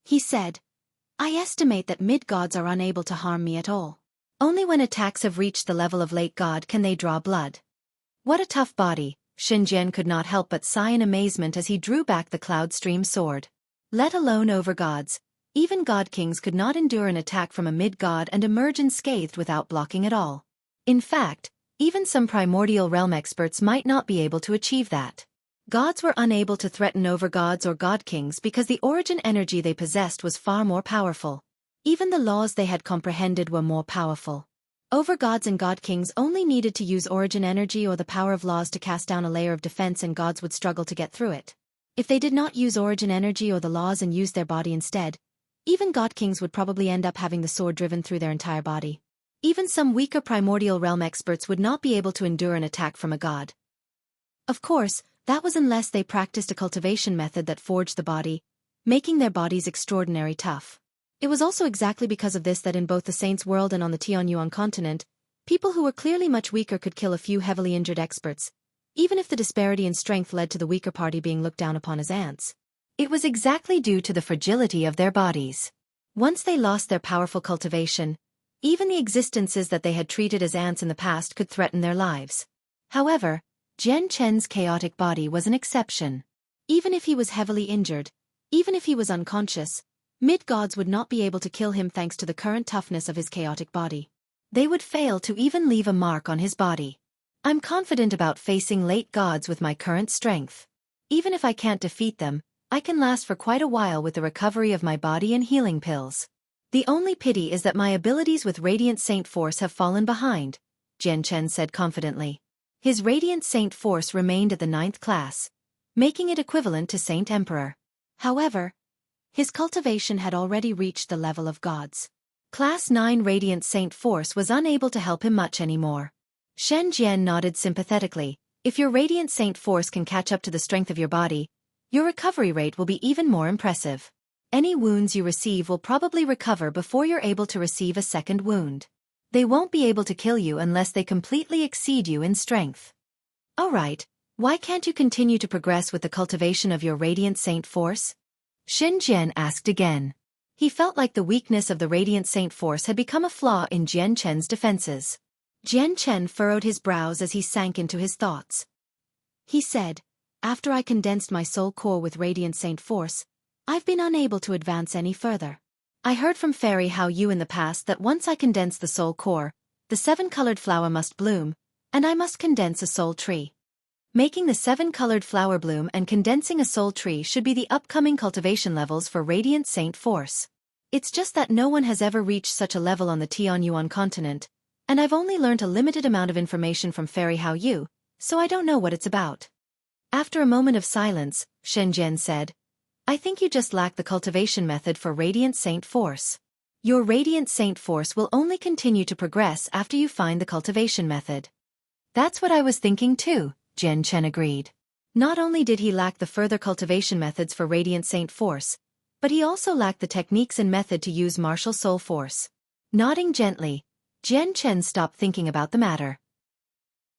He said, "I estimate that mid-gods are unable to harm me at all. Only when attacks have reached the level of late god can they draw blood." What a tough body, Shen Jian could not help but sigh in amazement as he drew back the cloud stream sword. Let alone over gods, even god kings could not endure an attack from a mid-god and emerge unscathed without blocking at all. In fact, even some primordial realm experts might not be able to achieve that. Gods were unable to threaten overgods or god kings because the origin energy they possessed was far more powerful. Even the laws they had comprehended were more powerful. Overgods and god kings only needed to use origin energy or the power of laws to cast down a layer of defense, and gods would struggle to get through it. If they did not use origin energy or the laws and used their body instead, even god kings would probably end up having the sword driven through their entire body. Even some weaker primordial realm experts would not be able to endure an attack from a god. Of course, that was unless they practiced a cultivation method that forged the body, making their bodies extraordinarily tough. It was also exactly because of this that in both the Saints' world and on the Tianyuan continent, people who were clearly much weaker could kill a few heavily injured experts, even if the disparity in strength led to the weaker party being looked down upon as ants. It was exactly due to the fragility of their bodies. Once they lost their powerful cultivation, even the existences that they had treated as ants in the past could threaten their lives. However, Jian Chen's chaotic body was an exception. Even if he was heavily injured, even if he was unconscious, mid-gods would not be able to kill him thanks to the current toughness of his chaotic body. They would fail to even leave a mark on his body. I'm confident about facing late gods with my current strength. Even if I can't defeat them, I can last for quite a while with the recovery of my body and healing pills. The only pity is that my abilities with Radiant Saint Force have fallen behind, Jian Chen said confidently. His Radiant Saint Force remained at the 9th class, making it equivalent to Saint Emperor. However, his cultivation had already reached the level of gods. Class 9 Radiant Saint Force was unable to help him much anymore. Shen Jian nodded sympathetically. If your Radiant Saint Force can catch up to the strength of your body, your recovery rate will be even more impressive. Any wounds you receive will probably recover before you're able to receive a second wound. They won't be able to kill you unless they completely exceed you in strength. Alright, why can't you continue to progress with the cultivation of your Radiant Saint Force? Shen Jian asked again. He felt like the weakness of the Radiant Saint Force had become a flaw in Jian Chen's defenses. Jian Chen furrowed his brows as he sank into his thoughts. He said, "After I condensed my soul core with Radiant Saint Force, I've been unable to advance any further. I heard from Fairy Hao Yu in the past that once I condense the soul core, the 7-colored flower must bloom, and I must condense a soul tree. Making the 7-colored flower bloom and condensing a soul tree should be the upcoming cultivation levels for Radiant Saint Force. It's just that no one has ever reached such a level on the Tianyuan continent, and I've only learned a limited amount of information from Fairy Hao Yu, so I don't know what it's about." After a moment of silence, Shen Jian said, "I think you just lack the cultivation method for Radiant Saint Force. Your Radiant Saint Force will only continue to progress after you find the cultivation method." "That's what I was thinking too," Jian Chen agreed. Not only did he lack the further cultivation methods for Radiant Saint Force, but he also lacked the techniques and method to use Martial Soul Force. Nodding gently, Jian Chen stopped thinking about the matter.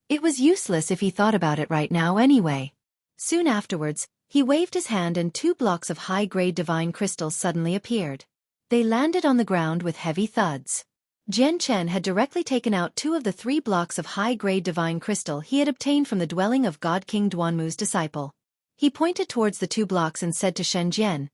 It was useless if he thought about it right now anyway. Soon afterwards, he waved his hand and 2 blocks of high-grade divine crystals suddenly appeared. They landed on the ground with heavy thuds. Jian Chen had directly taken out 2 of the 3 blocks of high-grade divine crystal he had obtained from the dwelling of God King Duanmu's disciple. He pointed towards the 2 blocks and said to Shen Jian,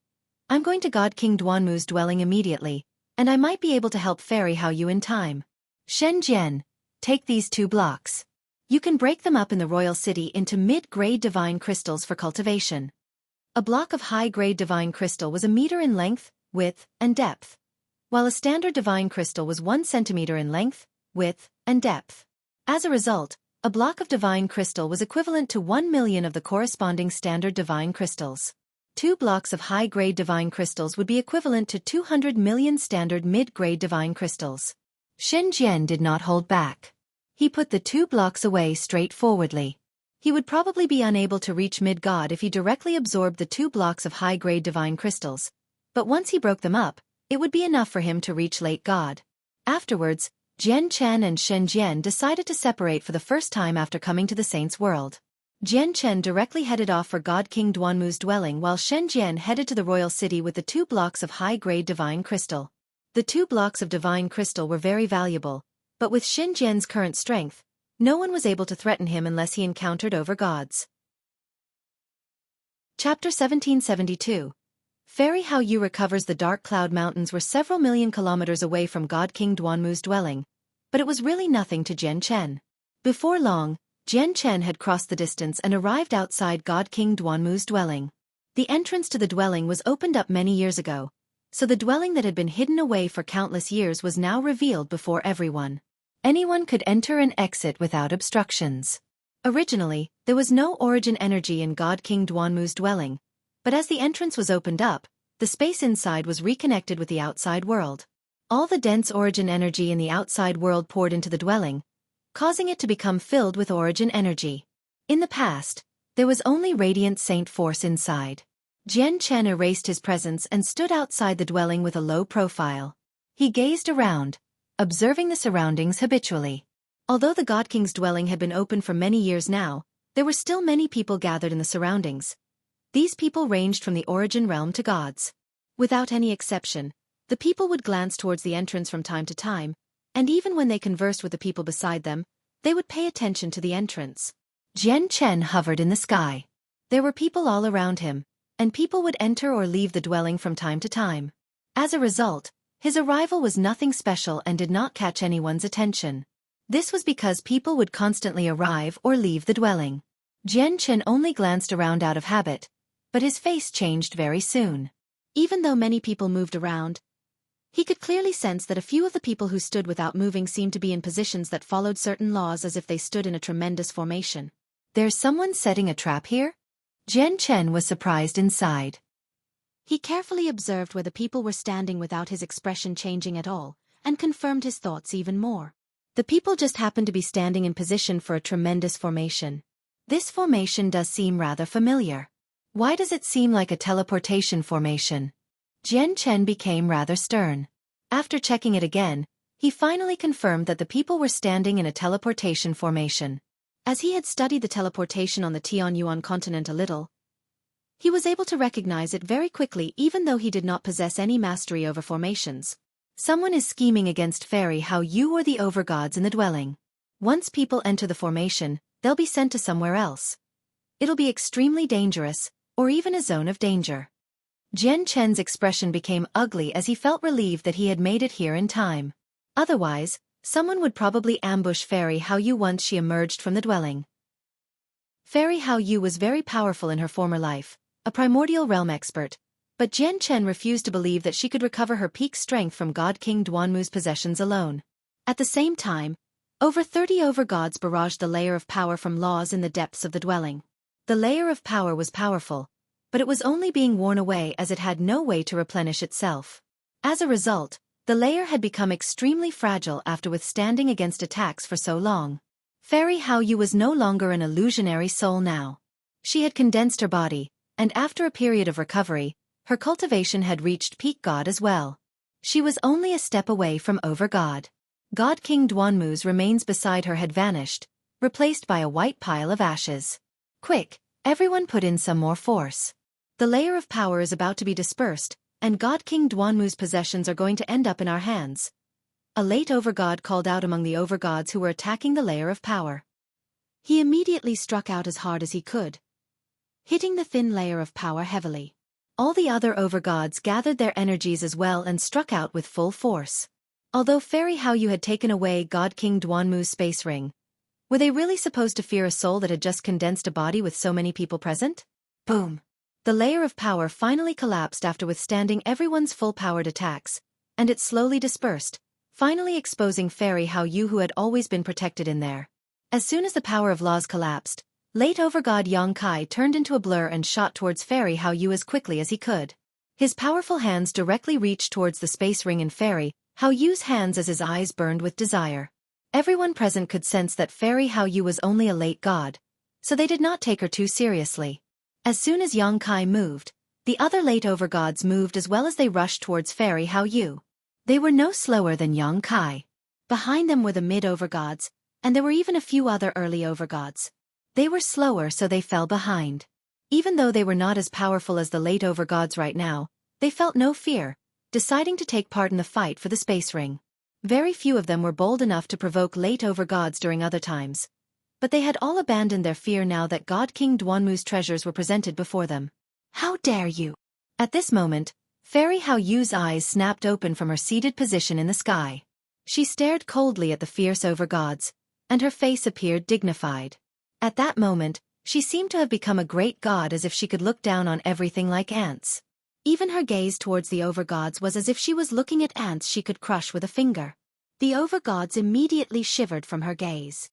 "I'm going to God King Duanmu's dwelling immediately, and I might be able to help Fairy Hao Yu in time. Shen Jian, take these 2 blocks. You can break them up in the royal city into mid-grade divine crystals for cultivation." A block of high-grade divine crystal was a meter in length, width, and depth, while a standard divine crystal was 1 centimeter in length, width, and depth. As a result, a block of divine crystal was equivalent to 1 million of the corresponding standard divine crystals. 2 blocks of high-grade divine crystals would be equivalent to 200 million standard mid-grade divine crystals. Shen Jian did not hold back. He put the 2 blocks away straightforwardly. He would probably be unable to reach mid-god if he directly absorbed the 2 blocks of high-grade divine crystals, but once he broke them up, it would be enough for him to reach late god. Afterwards, Jian Chen and Shen Jian decided to separate for the first time after coming to the Saints' World. Jian Chen directly headed off for God King Duanmu's dwelling while Shen Jian headed to the royal city with the 2 blocks of high-grade divine crystal. The 2 blocks of divine crystal were very valuable, but with Shen Jian's current strength, no one was able to threaten him unless he encountered overgods. Chapter 1772. Fairy Hao Yu recovers. The Dark Cloud Mountains were several million kilometers away from God King Duanmu's dwelling, but it was really nothing to Jian Chen. Before long, Jian Chen had crossed the distance and arrived outside God King Duanmu's dwelling. The entrance to the dwelling was opened up many years ago, so the dwelling that had been hidden away for countless years was now revealed before everyone. Anyone could enter and exit without obstructions. Originally, there was no origin energy in God King Duanmu's dwelling, but as the entrance was opened up, the space inside was reconnected with the outside world. All the dense origin energy in the outside world poured into the dwelling, causing it to become filled with origin energy. In the past, there was only radiant saint force inside. Jian Chen erased his presence and stood outside the dwelling with a low profile. He gazed around, observing the surroundings habitually. Although the God King's dwelling had been open for many years now, there were still many people gathered in the surroundings. These people ranged from the origin realm to gods. Without any exception, the people would glance towards the entrance from time to time, and even when they conversed with the people beside them, they would pay attention to the entrance. Jian Chen hovered in the sky. There were people all around him, and people would enter or leave the dwelling from time to time. As a result, his arrival was nothing special and did not catch anyone's attention. This was because people would constantly arrive or leave the dwelling. Jian Chen only glanced around out of habit, but his face changed very soon. Even though many people moved around, he could clearly sense that a few of the people who stood without moving seemed to be in positions that followed certain laws as if they stood in a tremendous formation. There's someone setting a trap here? Jian Chen was surprised inside. He carefully observed where the people were standing without his expression changing at all, and confirmed his thoughts even more. The people just happened to be standing in position for a tremendous formation. This formation does seem rather familiar. Why does it seem like a teleportation formation? Jian Chen became rather stern. After checking it again, he finally confirmed that the people were standing in a teleportation formation. As he had studied the teleportation on the Tianyuan continent a little, he was able to recognize it very quickly even though he did not possess any mastery over formations. Someone is scheming against Fairy Hao Yu or the overgods in the dwelling. Once people enter the formation, they'll be sent to somewhere else. It'll be extremely dangerous, or even a zone of danger. Jian Chen's expression became ugly as he felt relieved that he had made it here in time. Otherwise, someone would probably ambush Fairy Hao Yu once she emerged from the dwelling. Fairy Hao Yu was very powerful in her former life, a primordial realm expert, but Jian Chen refused to believe that she could recover her peak strength from God King Duanmu's possessions alone. At the same time, over 30 overgods barraged the layer of power from laws in the depths of the dwelling. The layer of power was powerful, but it was only being worn away as it had no way to replenish itself. As a result, the layer had become extremely fragile after withstanding against attacks for so long. Fairy Haoyu was no longer an illusionary soul now. She had condensed her body, and after a period of recovery, her cultivation had reached peak God as well. She was only a step away from over-God. God King Duanmu's remains beside her had vanished, replaced by a white pile of ashes. Quick, everyone put in some more force. The layer of power is about to be dispersed, and God King Duanmu's possessions are going to end up in our hands. A late over-God called out among the over-gods who were attacking the layer of power. He immediately struck out as hard as he could, hitting the thin layer of power heavily. All the other over-gods gathered their energies as well and struck out with full force. Although Fairy Haoyu had taken away God King Duanmu's space ring, were they really supposed to fear a soul that had just condensed a body with so many people present? Boom! The layer of power finally collapsed after withstanding everyone's full-powered attacks, and it slowly dispersed, finally exposing Fairy Haoyu who had always been protected in there. As soon as the power of laws collapsed, late over-God Yang Kai turned into a blur and shot towards Fairy Haoyu as quickly as he could. His powerful hands directly reached towards the space ring in Fairy Haoyu's hands as his eyes burned with desire. Everyone present could sense that Fairy Haoyu was only a late god, so they did not take her too seriously. As soon as Yang Kai moved, the other late over-gods moved as well as they rushed towards Fairy Haoyu. They were no slower than Yang Kai. Behind them were the mid-over-gods, and there were even a few other early over-gods. They were slower so they fell behind. Even though they were not as powerful as the late over-gods right now, they felt no fear, deciding to take part in the fight for the space ring. Very few of them were bold enough to provoke late over-gods during other times, but they had all abandoned their fear now that God King Duanmu's treasures were presented before them. How dare you! At this moment, Fairy Haoyu's eyes snapped open from her seated position in the sky. She stared coldly at the fierce over-gods, and her face appeared dignified. At that moment, she seemed to have become a great god as if she could look down on everything like ants. Even her gaze towards the over-gods was as if she was looking at ants she could crush with a finger. The over-gods immediately shivered from her gaze.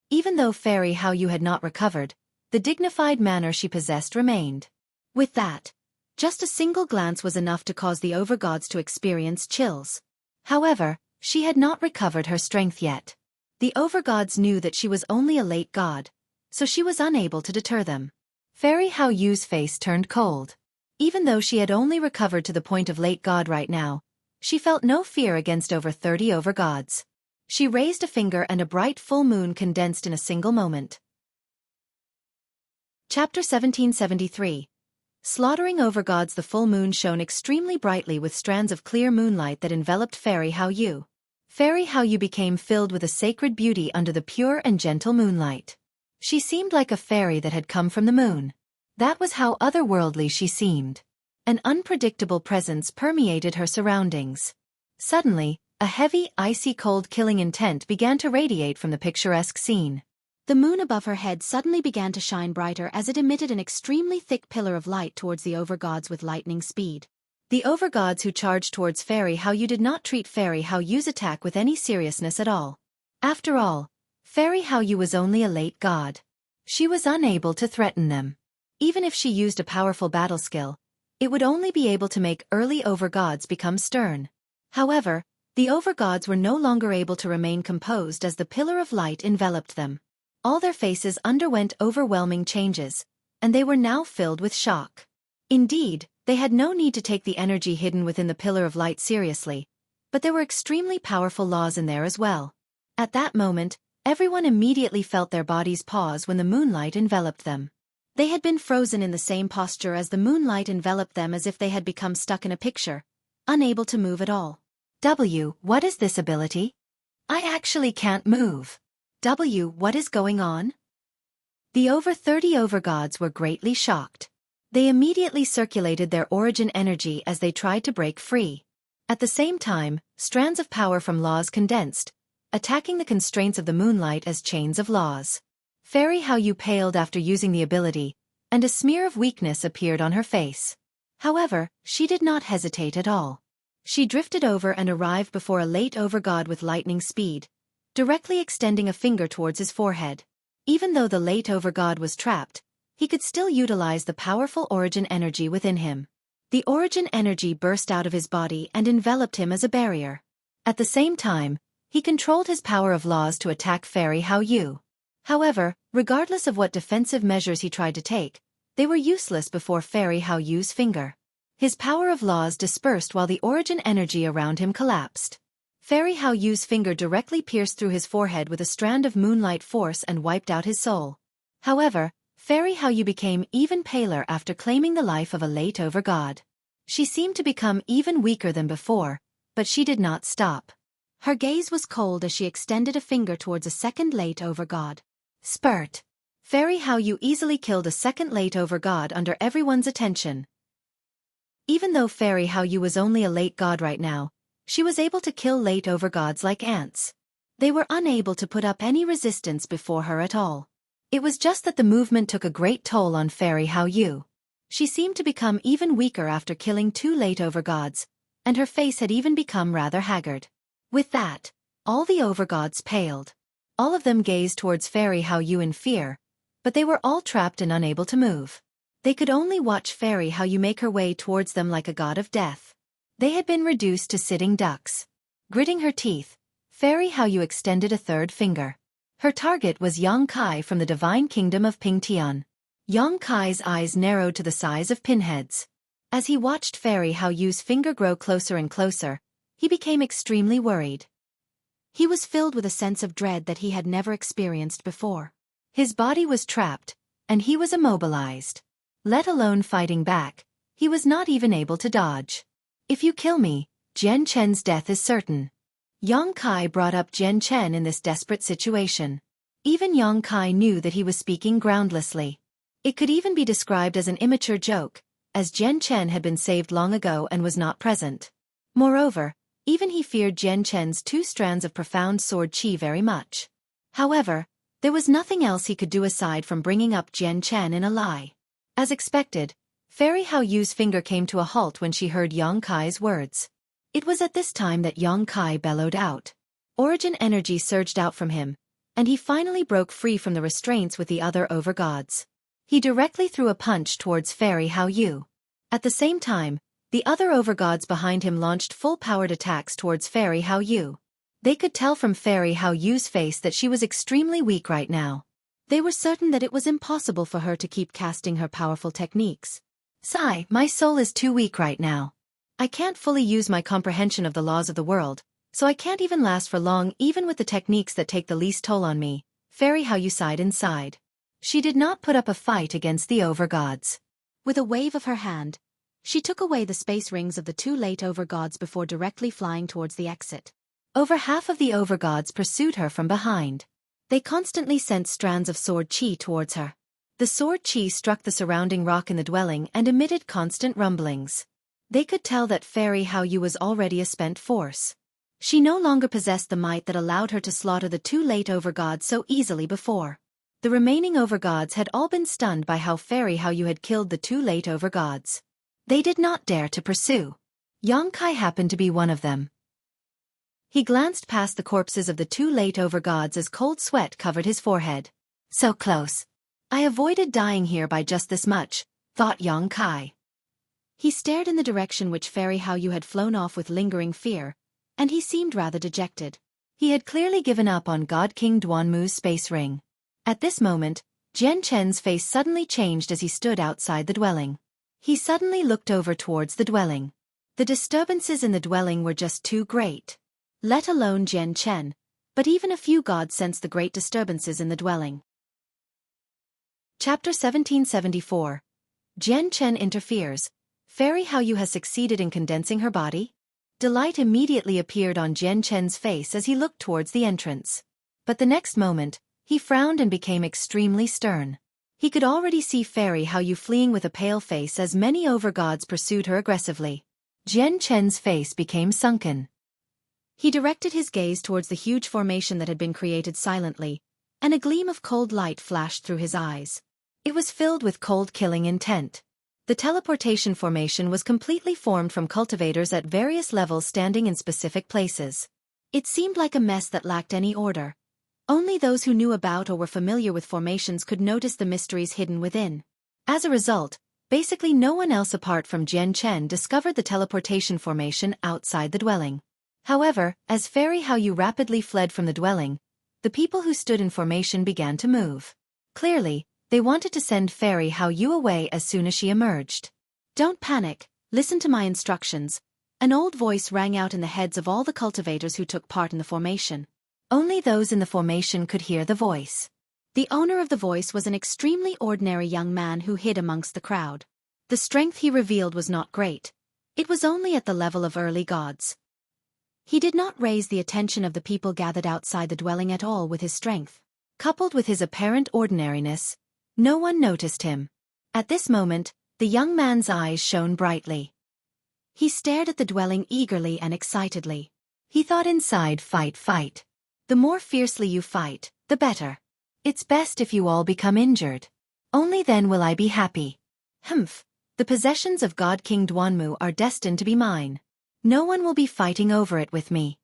Even though Fairy Haoyu had not recovered, the dignified manner she possessed remained. With that, just a single glance was enough to cause the over-gods to experience chills. However, she had not recovered her strength yet. The over-gods knew that she was only a late god, so she was unable to deter them. Fairy Haoyu's face turned cold. Even though she had only recovered to the point of late god right now, she felt no fear against over 30 over-gods. She raised a finger and a bright full moon condensed in a single moment. Chapter 1773. Slaughtering over-gods. The full moon shone extremely brightly with strands of clear moonlight that enveloped Fairy Haoyu. Fairy Haoyu became filled with a sacred beauty under the pure and gentle moonlight. She seemed like a fairy that had come from the moon. That was how otherworldly she seemed. An unpredictable presence permeated her surroundings. Suddenly, a heavy, icy cold killing intent began to radiate from the picturesque scene. The moon above her head suddenly began to shine brighter as it emitted an extremely thick pillar of light towards the over-gods with lightning speed. The over-gods who charged towards Fairy Haoyu did not treat Fairy Haoyu's attack with any seriousness at all. After all, Fairy Haoyu was only a late god. She was unable to threaten them. Even if she used a powerful battle skill, it would only be able to make early over-gods become stern. However, the over-gods were no longer able to remain composed as the pillar of light enveloped them. All their faces underwent overwhelming changes, and they were now filled with shock. Indeed, they had no need to take the energy hidden within the pillar of light seriously, but there were extremely powerful laws in there as well. At that moment, everyone immediately felt their bodies pause when the moonlight enveloped them. They had been frozen in the same posture as the moonlight enveloped them, as if they had become stuck in a picture, unable to move at all. What is this ability? I actually can't move. What is going on? The over 30 over-gods were greatly shocked. They immediately circulated their origin energy as they tried to break free. At the same time, strands of power from laws condensed, attacking the constraints of the moonlight as chains of laws. Fairy Haoyu paled after using the ability, and a smear of weakness appeared on her face. However, she did not hesitate at all. She drifted over and arrived before a late over-god with lightning speed, directly extending a finger towards his forehead. Even though the late over-god was trapped, he could still utilize the powerful origin energy within him. The origin energy burst out of his body and enveloped him as a barrier. At the same time, He controlled his power of laws to attack Fairy Hao Yu. However, regardless of what defensive measures he tried to take, they were useless before Fairy Hao Yu's finger. His power of laws dispersed while the origin energy around him collapsed. Fairy Hao Yu's finger directly pierced through his forehead with a strand of moonlight force and wiped out his soul. However, Fairy Hao Yu became even paler after claiming the life of a late over-god. She seemed to become even weaker than before, but she did not stop. Her gaze was cold as she extended a finger towards a second late over-god. Spurt. Fairy Hao Yu easily killed a second late over-god under everyone's attention. Even though Fairy Hao Yu was only a late god right now, she was able to kill late over-gods like ants. They were unable to put up any resistance before her at all. It was just that the movement took a great toll on Fairy Hao Yu. She seemed to become even weaker after killing 2 late over-gods, and her face had even become rather haggard. With that, all the over-gods paled. All of them gazed towards Fairy Hao Yu in fear, but they were all trapped and unable to move. They could only watch Fairy Hao Yu make her way towards them like a god of death. They had been reduced to sitting ducks. Gritting her teeth, Fairy Hao Yu extended a third finger. Her target was Yang Kai from the divine kingdom of Pingtian. Yang Kai's eyes narrowed to the size of pinheads. As he watched Fairy Hao Yu's finger grow closer and closer, he became extremely worried. He was filled with a sense of dread that he had never experienced before. His body was trapped, and he was immobilized. Let alone fighting back, he was not even able to dodge. If you kill me, Jian Chen's death is certain. Yang Kai brought up Jian Chen in this desperate situation. Even Yang Kai knew that he was speaking groundlessly. It could even be described as an immature joke, as Jian Chen had been saved long ago and was not present. Moreover, even he feared Jian Chen's 2 strands of profound sword qi very much. However, there was nothing else he could do aside from bringing up Jian Chen in a lie. As expected, Fairy Hao Yu's finger came to a halt when she heard Yang Kai's words. It was at this time that Yang Kai bellowed out. Origin energy surged out from him, and he finally broke free from the restraints with the other over-gods. He directly threw a punch towards Fairy Hao Yu. At the same time, the other over-gods behind him launched full-powered attacks towards Fairy Hao Yu. They could tell from Fairy Hao Yu's face that she was extremely weak right now. They were certain that it was impossible for her to keep casting her powerful techniques. Sigh, my soul is too weak right now. I can't fully use my comprehension of the laws of the world, so I can't even last for long even with the techniques that take the least toll on me. Fairy Hao Yu sighed inside. She did not put up a fight against the over-gods. With a wave of her hand, she took away the space rings of the 2 late over-gods before directly flying towards the exit. Over half of the over-gods pursued her from behind. They constantly sent strands of sword qi towards her. The sword qi struck the surrounding rock in the dwelling and emitted constant rumblings. They could tell that Fairy Hao Yu was already a spent force. She no longer possessed the might that allowed her to slaughter the 2 late over-gods so easily before. The remaining over-gods had all been stunned by how Fairy Hao Yu had killed the 2 late over-gods. They did not dare to pursue. Yang Kai happened to be one of them. He glanced past the corpses of the 2 late over-gods as cold sweat covered his forehead. So close. I avoided dying here by just this much, thought Yang Kai. He stared in the direction which Fairy Hao Yu had flown off with lingering fear, and he seemed rather dejected. He had clearly given up on God King Duanmu's space ring. At this moment, Jian Chen's face suddenly changed as he stood outside the dwelling. He suddenly looked over towards the dwelling. The disturbances in the dwelling were just too great. Let alone Jian Chen, but even a few gods sensed the great disturbances in the dwelling. Chapter 1774. Jian Chen interferes. Fairy Hao Yu has succeeded in condensing her body? Delight immediately appeared on Jian Chen's face as he looked towards the entrance. But the next moment, he frowned and became extremely stern. He could already see Fairy Hao Yu fleeing with a pale face as many over-gods pursued her aggressively. Jian Chen's face became sunken. He directed his gaze towards the huge formation that had been created silently, and a gleam of cold light flashed through his eyes. It was filled with cold killing intent. The teleportation formation was completely formed from cultivators at various levels standing in specific places. It seemed like a mess that lacked any order. Only those who knew about or were familiar with formations could notice the mysteries hidden within. As a result, basically no one else apart from Jian Chen discovered the teleportation formation outside the dwelling. However, as Fairy Hao Yu rapidly fled from the dwelling, the people who stood in formation began to move. Clearly, they wanted to send Fairy Hao Yu away as soon as she emerged. "Don't panic, listen to my instructions," an old voice rang out in the heads of all the cultivators who took part in the formation. Only those in the formation could hear the voice. The owner of the voice was an extremely ordinary young man who hid amongst the crowd. The strength he revealed was not great. It was only at the level of early gods. He did not raise the attention of the people gathered outside the dwelling at all with his strength. Coupled with his apparent ordinariness, no one noticed him. At this moment, the young man's eyes shone brightly. He stared at the dwelling eagerly and excitedly. He thought inside, fight, fight. The more fiercely you fight, the better. It's best if you all become injured. Only then will I be happy. Humph, the possessions of God King Duanmu are destined to be mine. No one will be fighting over it with me.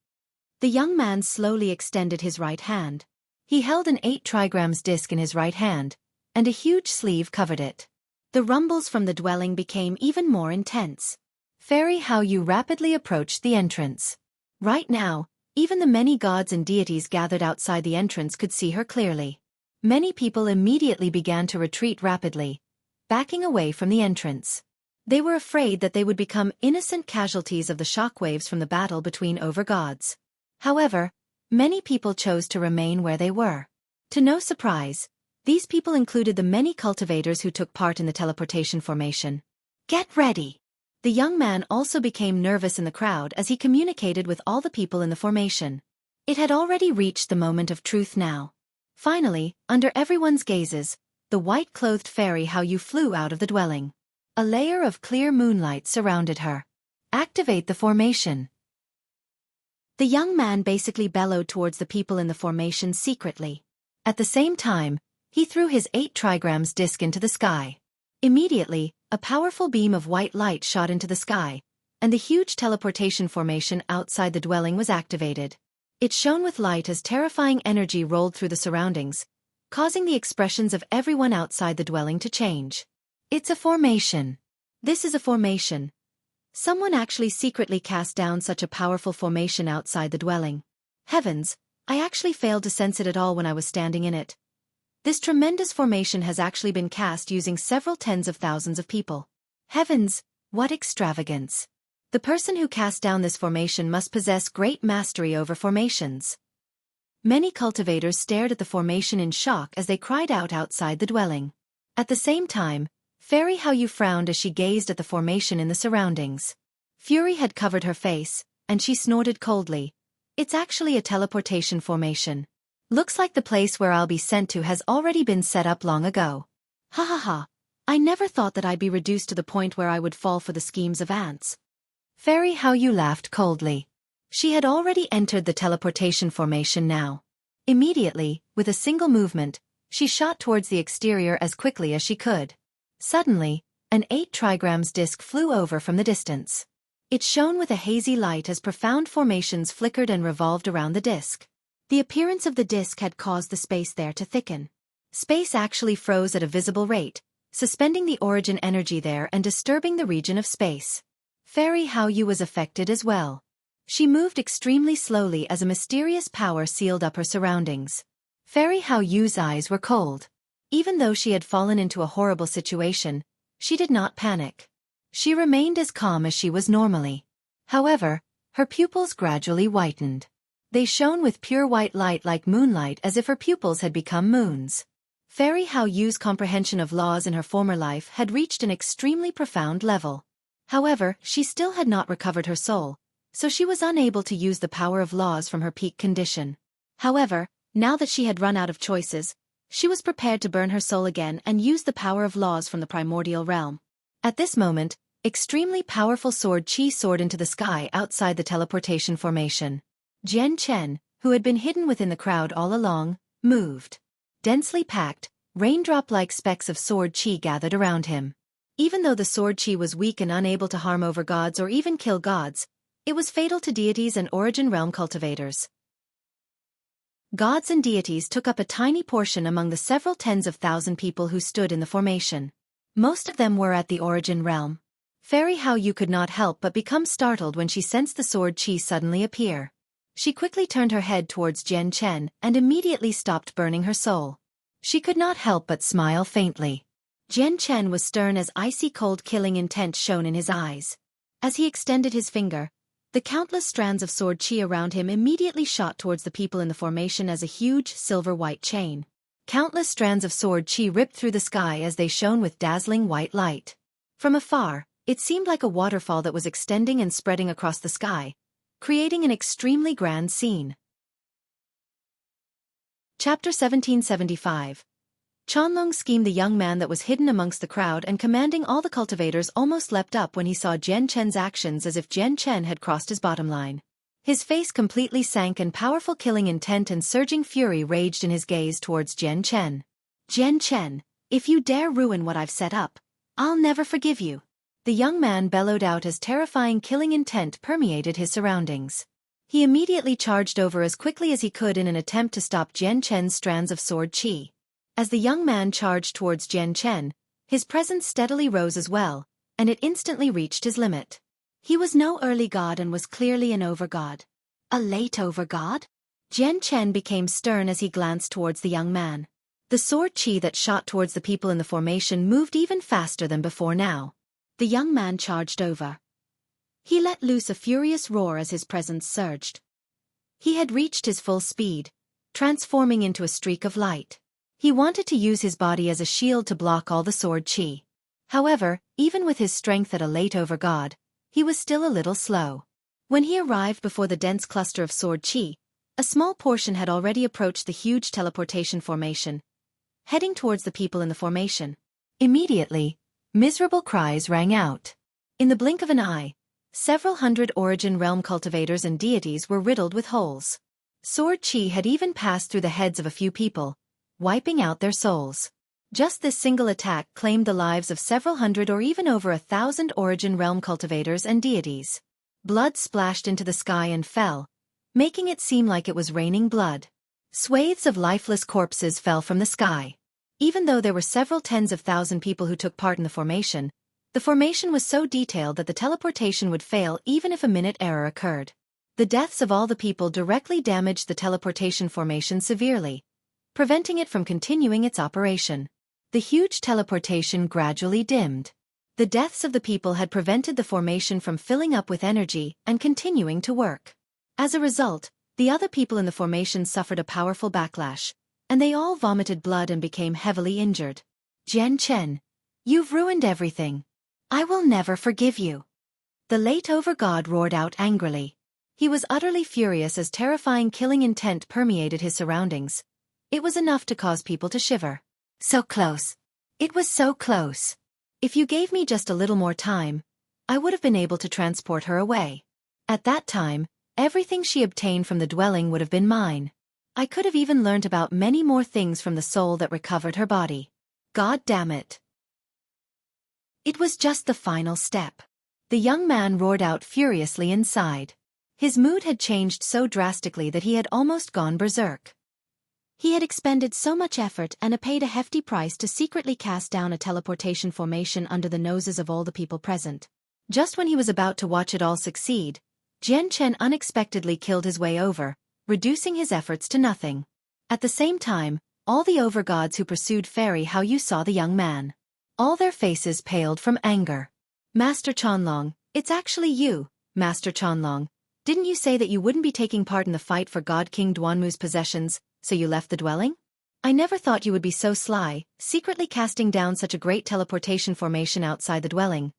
The young man slowly extended his right hand. He held an 8 trigrams disc in his right hand, and a huge sleeve covered it. The rumbles from the dwelling became even more intense. Fairy Hao Yu rapidly approached the entrance. Right now, even the many gods and deities gathered outside the entrance could see her clearly. Many people immediately began to retreat rapidly, backing away from the entrance. They were afraid that they would become innocent casualties of the shockwaves from the battle between over-gods. However, many people chose to remain where they were. To no surprise, these people included the many cultivators who took part in the teleportation formation. "Get ready!" The young man also became nervous in the crowd as he communicated with all the people in the formation. It had already reached the moment of truth now. Finally, under everyone's gazes, the white-clothed Fairy Hao Yu flew out of the dwelling. A layer of clear moonlight surrounded her. "Activate the formation." The young man basically bellowed towards the people in the formation secretly. At the same time, he threw his 8 trigrams disc into the sky. Immediately, a powerful beam of white light shot into the sky, and the huge teleportation formation outside the dwelling was activated. It shone with light as terrifying energy rolled through the surroundings, causing the expressions of everyone outside the dwelling to change. "It's a formation. This is a formation." Someone actually secretly cast down such a powerful formation outside the dwelling. Heavens, I actually failed to sense it at all when I was standing in it. This tremendous formation has actually been cast using several tens of thousands of people. Heavens, what extravagance. The person who cast down this formation must possess great mastery over formations. Many cultivators stared at the formation in shock as they cried out outside the dwelling. At the same time, Fairy Hao Yu frowned as she gazed at the formation in the surroundings. Fury had covered her face, and she snorted coldly. "It's actually a teleportation formation. Looks like the place where I'll be sent to has already been set up long ago. Ha ha ha, I never thought that I'd be reduced to the point where I would fall for the schemes of ants." Fairy Hao Yu laughed coldly. She had already entered the teleportation formation now. Immediately, with a single movement, she shot towards the exterior as quickly as she could. Suddenly, an 8 trigrams disc flew over from the distance. It shone with a hazy light as profound formations flickered and revolved around the disc. The appearance of the disc had caused the space there to thicken. Space actually froze at a visible rate, suspending the origin energy there and disturbing the region of space. Fairy Hao Yu was affected as well. She moved extremely slowly as a mysterious power sealed up her surroundings. Fairy Hao Yu's eyes were cold. Even though she had fallen into a horrible situation, she did not panic. She remained as calm as she was normally. However, her pupils gradually whitened. They shone with pure white light like moonlight as if her pupils had become moons. Fairy Hao Yu's comprehension of laws in her former life had reached an extremely profound level. However, she still had not recovered her soul, so she was unable to use the power of laws from her peak condition. However, now that she had run out of choices, she was prepared to burn her soul again and use the power of laws from the primordial realm. At this moment, extremely powerful sword Qi soared into the sky outside the teleportation formation. Jian Chen, who had been hidden within the crowd all along, moved. Densely packed, raindrop-like specks of sword Qi gathered around him. Even though the sword Qi was weak and unable to harm over gods or even kill gods, it was fatal to deities and origin realm cultivators. Gods and deities took up a tiny portion among the several tens of thousand people who stood in the formation. Most of them were at the origin realm. Fairy Hao Yu could not help but become startled when she sensed the sword Qi suddenly appear. She quickly turned her head towards Jian Chen and immediately stopped burning her soul. She could not help but smile faintly. Jian Chen was stern as icy cold killing intent shone in his eyes. As he extended his finger, the countless strands of sword Qi around him immediately shot towards the people in the formation as a huge silver-white chain. Countless strands of sword Qi ripped through the sky as they shone with dazzling white light. From afar, it seemed like a waterfall that was extending and spreading across the sky, creating an extremely grand scene. Chapter 1775. Qianlong schemed. The young man that was hidden amongst the crowd and commanding all the cultivators almost leapt up when he saw Jian Chen's actions, as if Jian Chen had crossed his bottom line. His face completely sank and powerful killing intent and surging fury raged in his gaze towards Jian Chen. Jian Chen, if you dare ruin what I've set up, I'll never forgive you. The young man bellowed out as terrifying killing intent permeated his surroundings. He immediately charged over as quickly as he could in an attempt to stop Jian Chen's strands of sword Qi. As the young man charged towards Jian Chen, his presence steadily rose as well, and it instantly reached his limit. He was no early god and was clearly an overgod. A late overgod? Jian Chen became stern as he glanced towards the young man. The sword Qi that shot towards the people in the formation moved even faster than before now. The young man charged over. He let loose a furious roar as his presence surged. He had reached his full speed, transforming into a streak of light. He wanted to use his body as a shield to block all the sword Qi. However, even with his strength at a late overgod, he was still a little slow. When he arrived before the dense cluster of sword Qi, a small portion had already approached the huge teleportation formation, heading towards the people in the formation. Immediately, miserable cries rang out. In the blink of an eye, several hundred origin realm cultivators and deities were riddled with holes. Sword Qi had even passed through the heads of a few people, wiping out their souls. Just this single attack claimed the lives of several hundred or even over 1,000 origin realm cultivators and deities. Blood splashed into the sky and fell, making it seem like it was raining blood. Swathes of lifeless corpses fell from the sky. Even though there were several tens of thousand people who took part in the formation was so detailed that the teleportation would fail even if a minute error occurred. The deaths of all the people directly damaged the teleportation formation severely, preventing it from continuing its operation. The huge teleportation gradually dimmed. The deaths of the people had prevented the formation from filling up with energy and continuing to work. As a result, the other people in the formation suffered a powerful backlash, and they all vomited blood and became heavily injured. Jian Chen, you've ruined everything. I will never forgive you. The late overgod roared out angrily. He was utterly furious as terrifying killing intent permeated his surroundings. It was enough to cause people to shiver. So close. It was so close. If you gave me just a little more time, I would have been able to transport her away. At that time, everything she obtained from the dwelling would have been mine. I could have even learnt about many more things from the soul that recovered her body. God damn it. It was just the final step. The young man roared out furiously inside. His mood had changed so drastically that he had almost gone berserk. He had expended so much effort and paid a hefty price to secretly cast down a teleportation formation under the noses of all the people present. Just when he was about to watch it all succeed, Jian Chen unexpectedly killed his way over, reducing his efforts to nothing. At the same time, all the overgods who pursued Fairy Hao Yu saw the young man. All their faces paled from anger. Master Qianlong, it's actually you, Master Qianlong. Didn't you say that you wouldn't be taking part in the fight for God King Duanmu's possessions, so you left the dwelling? I never thought you would be so sly, secretly casting down such a great teleportation formation outside the dwelling.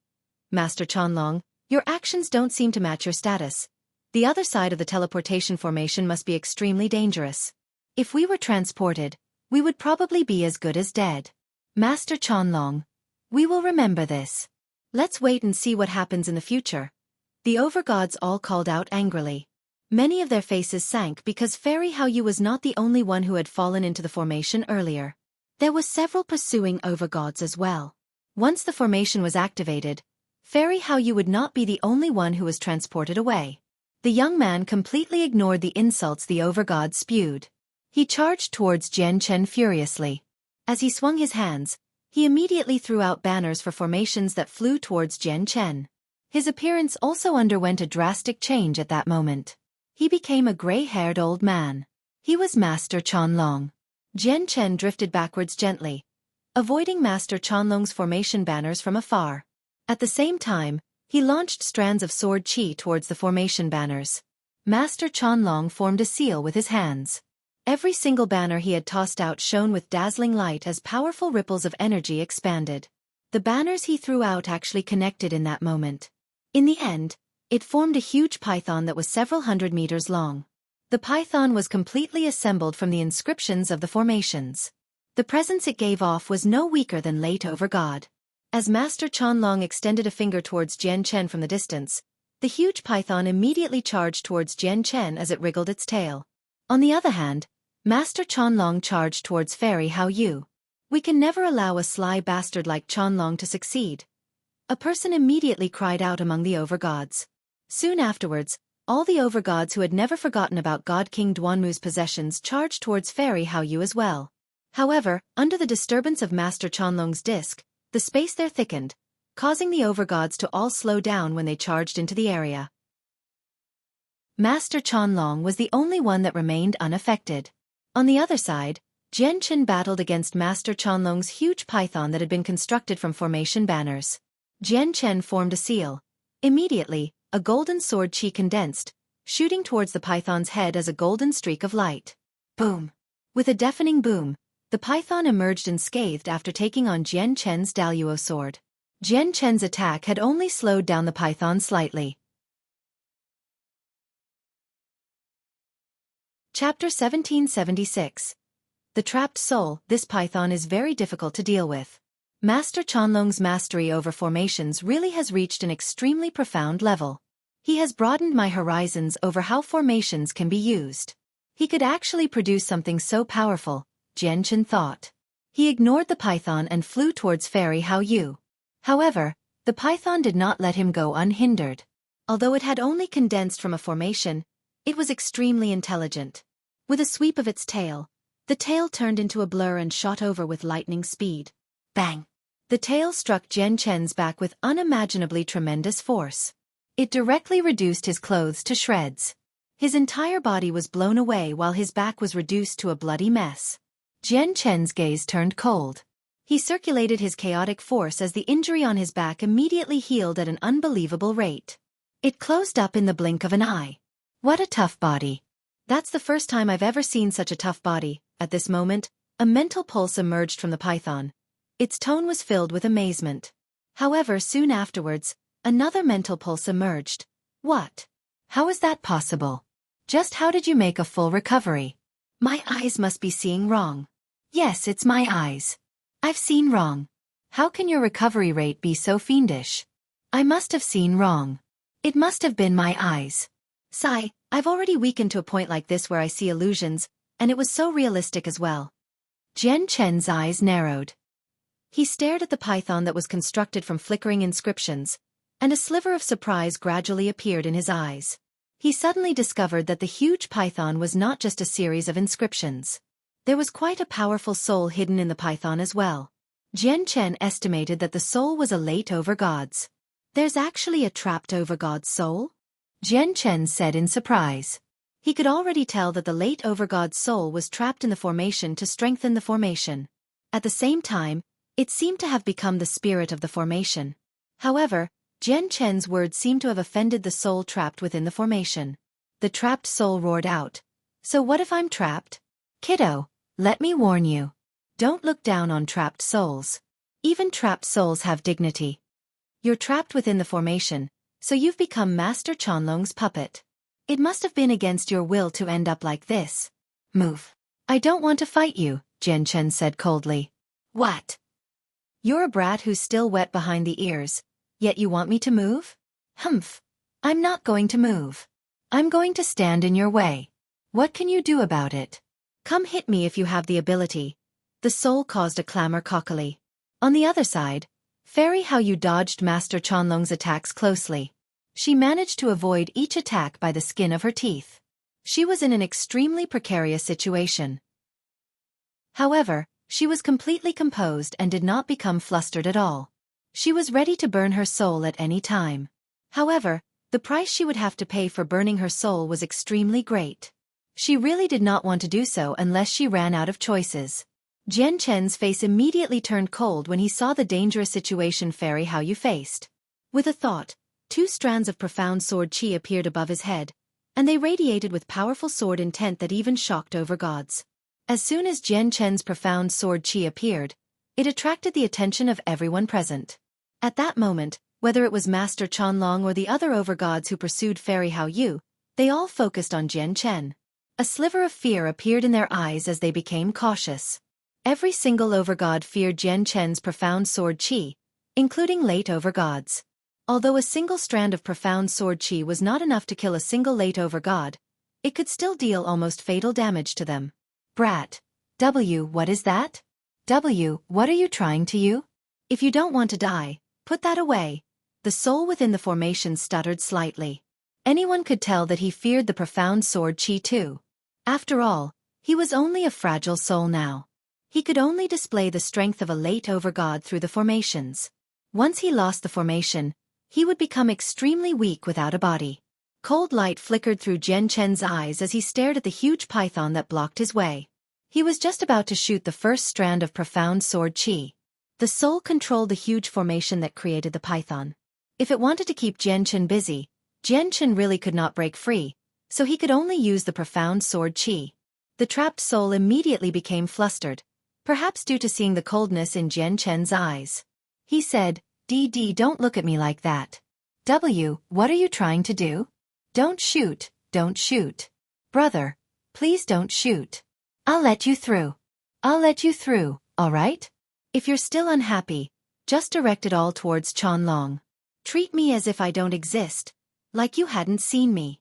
Master Qianlong, your actions don't seem to match your status. The other side of the teleportation formation must be extremely dangerous. If we were transported, we would probably be as good as dead. Master Qianlong, we will remember this. Let's wait and see what happens in the future. The overgods all called out angrily. Many of their faces sank because Fairy Hao Yu was not the only one who had fallen into the formation earlier. There were several pursuing overgods as well. Once the formation was activated, Fairy Hao Yu would not be the only one who was transported away. The young man completely ignored the insults the overgod spewed. He charged towards Jian Chen furiously. As he swung his hands, He immediately threw out banners for formations that flew towards Jian Chen. His appearance also underwent a drastic change at that moment. He became a gray-haired old man. He was Master Qianlong. Jian Chen drifted backwards gently, avoiding Master Qianlong's formation banners from afar. At the same time, he launched strands of sword qi towards the formation banners. Master Qianlong formed a seal with his hands. Every single banner he had tossed out shone with dazzling light as powerful ripples of energy expanded. The banners he threw out actually connected in that moment. In the end, it formed a huge python that was several hundred meters long. The python was completely assembled from the inscriptions of the formations. The presence it gave off was no weaker than late over God. As Master Qianlong extended a finger towards Jian Chen from the distance, the huge python immediately charged towards Jian Chen as it wriggled its tail. On the other hand, Master Qianlong charged towards Fairy Hao Yu. We can never allow a sly bastard like Qianlong to succeed. A person immediately cried out among the overgods. Soon afterwards, all the overgods who had never forgotten about God King Duanmu's possessions charged towards Fairy Hao Yu as well. However, under the disturbance of Master Qianlong's disc, the space there thickened, causing the overgods to all slow down when they charged into the area. Master Qianlong was the only one that remained unaffected. On the other side, Jian Chen battled against Master Qianlong's huge python that had been constructed from formation banners. Jian Chen formed a seal. Immediately, a golden sword qi condensed, shooting towards the python's head as a golden streak of light. Boom! With a deafening boom, the python emerged unscathed after taking on Jian Chen's Daluo sword. Jian Chen's attack had only slowed down the python slightly. Chapter 1776. The Trapped Soul. This python is very difficult to deal with. Master Qianlong's mastery over formations really has reached an extremely profound level. He has broadened my horizons over how formations can be used. He could actually produce something so powerful, Jian Chen thought. He ignored the python and flew towards Fairy Hao Yu. However, the python did not let him go unhindered. Although it had only condensed from a formation, it was extremely intelligent. With a sweep of its tail, the tail turned into a blur and shot over with lightning speed. Bang! The tail struck Jian Chen's back with unimaginably tremendous force. It directly reduced his clothes to shreds. His entire body was blown away while his back was reduced to a bloody mess. Jian Chen's gaze turned cold. He circulated his chaotic force as the injury on his back immediately healed at an unbelievable rate. It closed up in the blink of an eye. What a tough body. That's the first time I've ever seen such a tough body. At this moment, a mental pulse emerged from the python. Its tone was filled with amazement. However, soon afterwards, another mental pulse emerged. What? How is that possible? Just how did you make a full recovery? My eyes must be seeing wrong. Yes, it's my eyes. I've seen wrong. How can your recovery rate be so fiendish? I must have seen wrong. It must have been my eyes. Sigh, I've already weakened to a point like this where I see illusions, and it was so realistic as well. Jian Chen's eyes narrowed. He stared at the python that was constructed from flickering inscriptions, and a sliver of surprise gradually appeared in his eyes. He suddenly discovered that the huge python was not just a series of inscriptions. There was quite a powerful soul hidden in the python as well. Jian Chen estimated that the soul was a late overgod's. There's actually a trapped overgod's soul? Jian Chen said in surprise. He could already tell that the late overgod's soul was trapped in the formation to strengthen the formation. At the same time, it seemed to have become the spirit of the formation. However, Jian Chen's words seemed to have offended the soul trapped within the formation. The trapped soul roared out. So what if I'm trapped? Kiddo, let me warn you. Don't look down on trapped souls. Even trapped souls have dignity. You're trapped within the formation, so you've become Master Qianlong's puppet. It must have been against your will to end up like this. Move. I don't want to fight you, Jian Chen said coldly. What? You're a brat who's still wet behind the ears, yet you want me to move? Humph. I'm not going to move. I'm going to stand in your way. What can you do about it? Come hit me if you have the ability. The soul caused a clamor cockily. On the other side, Fairy Hao Yu dodged Master Qianlong's attacks closely. She managed to avoid each attack by the skin of her teeth. She was in an extremely precarious situation. However, She was completely composed and did not become flustered at all. She was ready to burn her soul at any time. However, the price she would have to pay for burning her soul was extremely great. She really did not want to do so unless she ran out of choices. Jian Chen's face immediately turned cold when he saw the dangerous situation Fairy Hao Yu faced. With a thought, 2 strands of profound sword qi appeared above his head, and they radiated with powerful sword intent that even shocked overgods. As soon as Jian Chen's profound sword qi appeared, it attracted the attention of everyone present. At that moment, whether it was Master Chanlong or the other overgods who pursued Fairy Hao Yu, they all focused on Jian Chen. A sliver of fear appeared in their eyes as they became cautious. Every single overgod feared Jian Chen's profound sword qi, including late overgods. Although a single strand of profound sword qi was not enough to kill a single late overgod, it could still deal almost fatal damage to them. Brat. W, what is that? W, what are you trying to you? If you don't want to die, put that away. The soul within the formation stuttered slightly. Anyone could tell that he feared the profound sword qi too. After all, he was only a fragile soul now. He could only display the strength of a late overgod through the formations. Once he lost the formation, he would become extremely weak without a body. Cold light flickered through Jian Chen's eyes as he stared at the huge python that blocked his way. He was just about to shoot the first strand of profound sword qi. The soul controlled the huge formation that created the python. If it wanted to keep Jian Chen busy, Jian Chen really could not break free, so he could only use the profound sword qi. The trapped soul immediately became flustered, perhaps due to seeing the coldness in Jian Chen's eyes. He said, "DD, don't look at me like that. W, what are you trying to do? Don't shoot, don't shoot. Brother, please don't shoot. I'll let you through. I'll let you through, all right? If you're still unhappy, just direct it all towards Chanlong. Treat me as if I don't exist, like you hadn't seen me."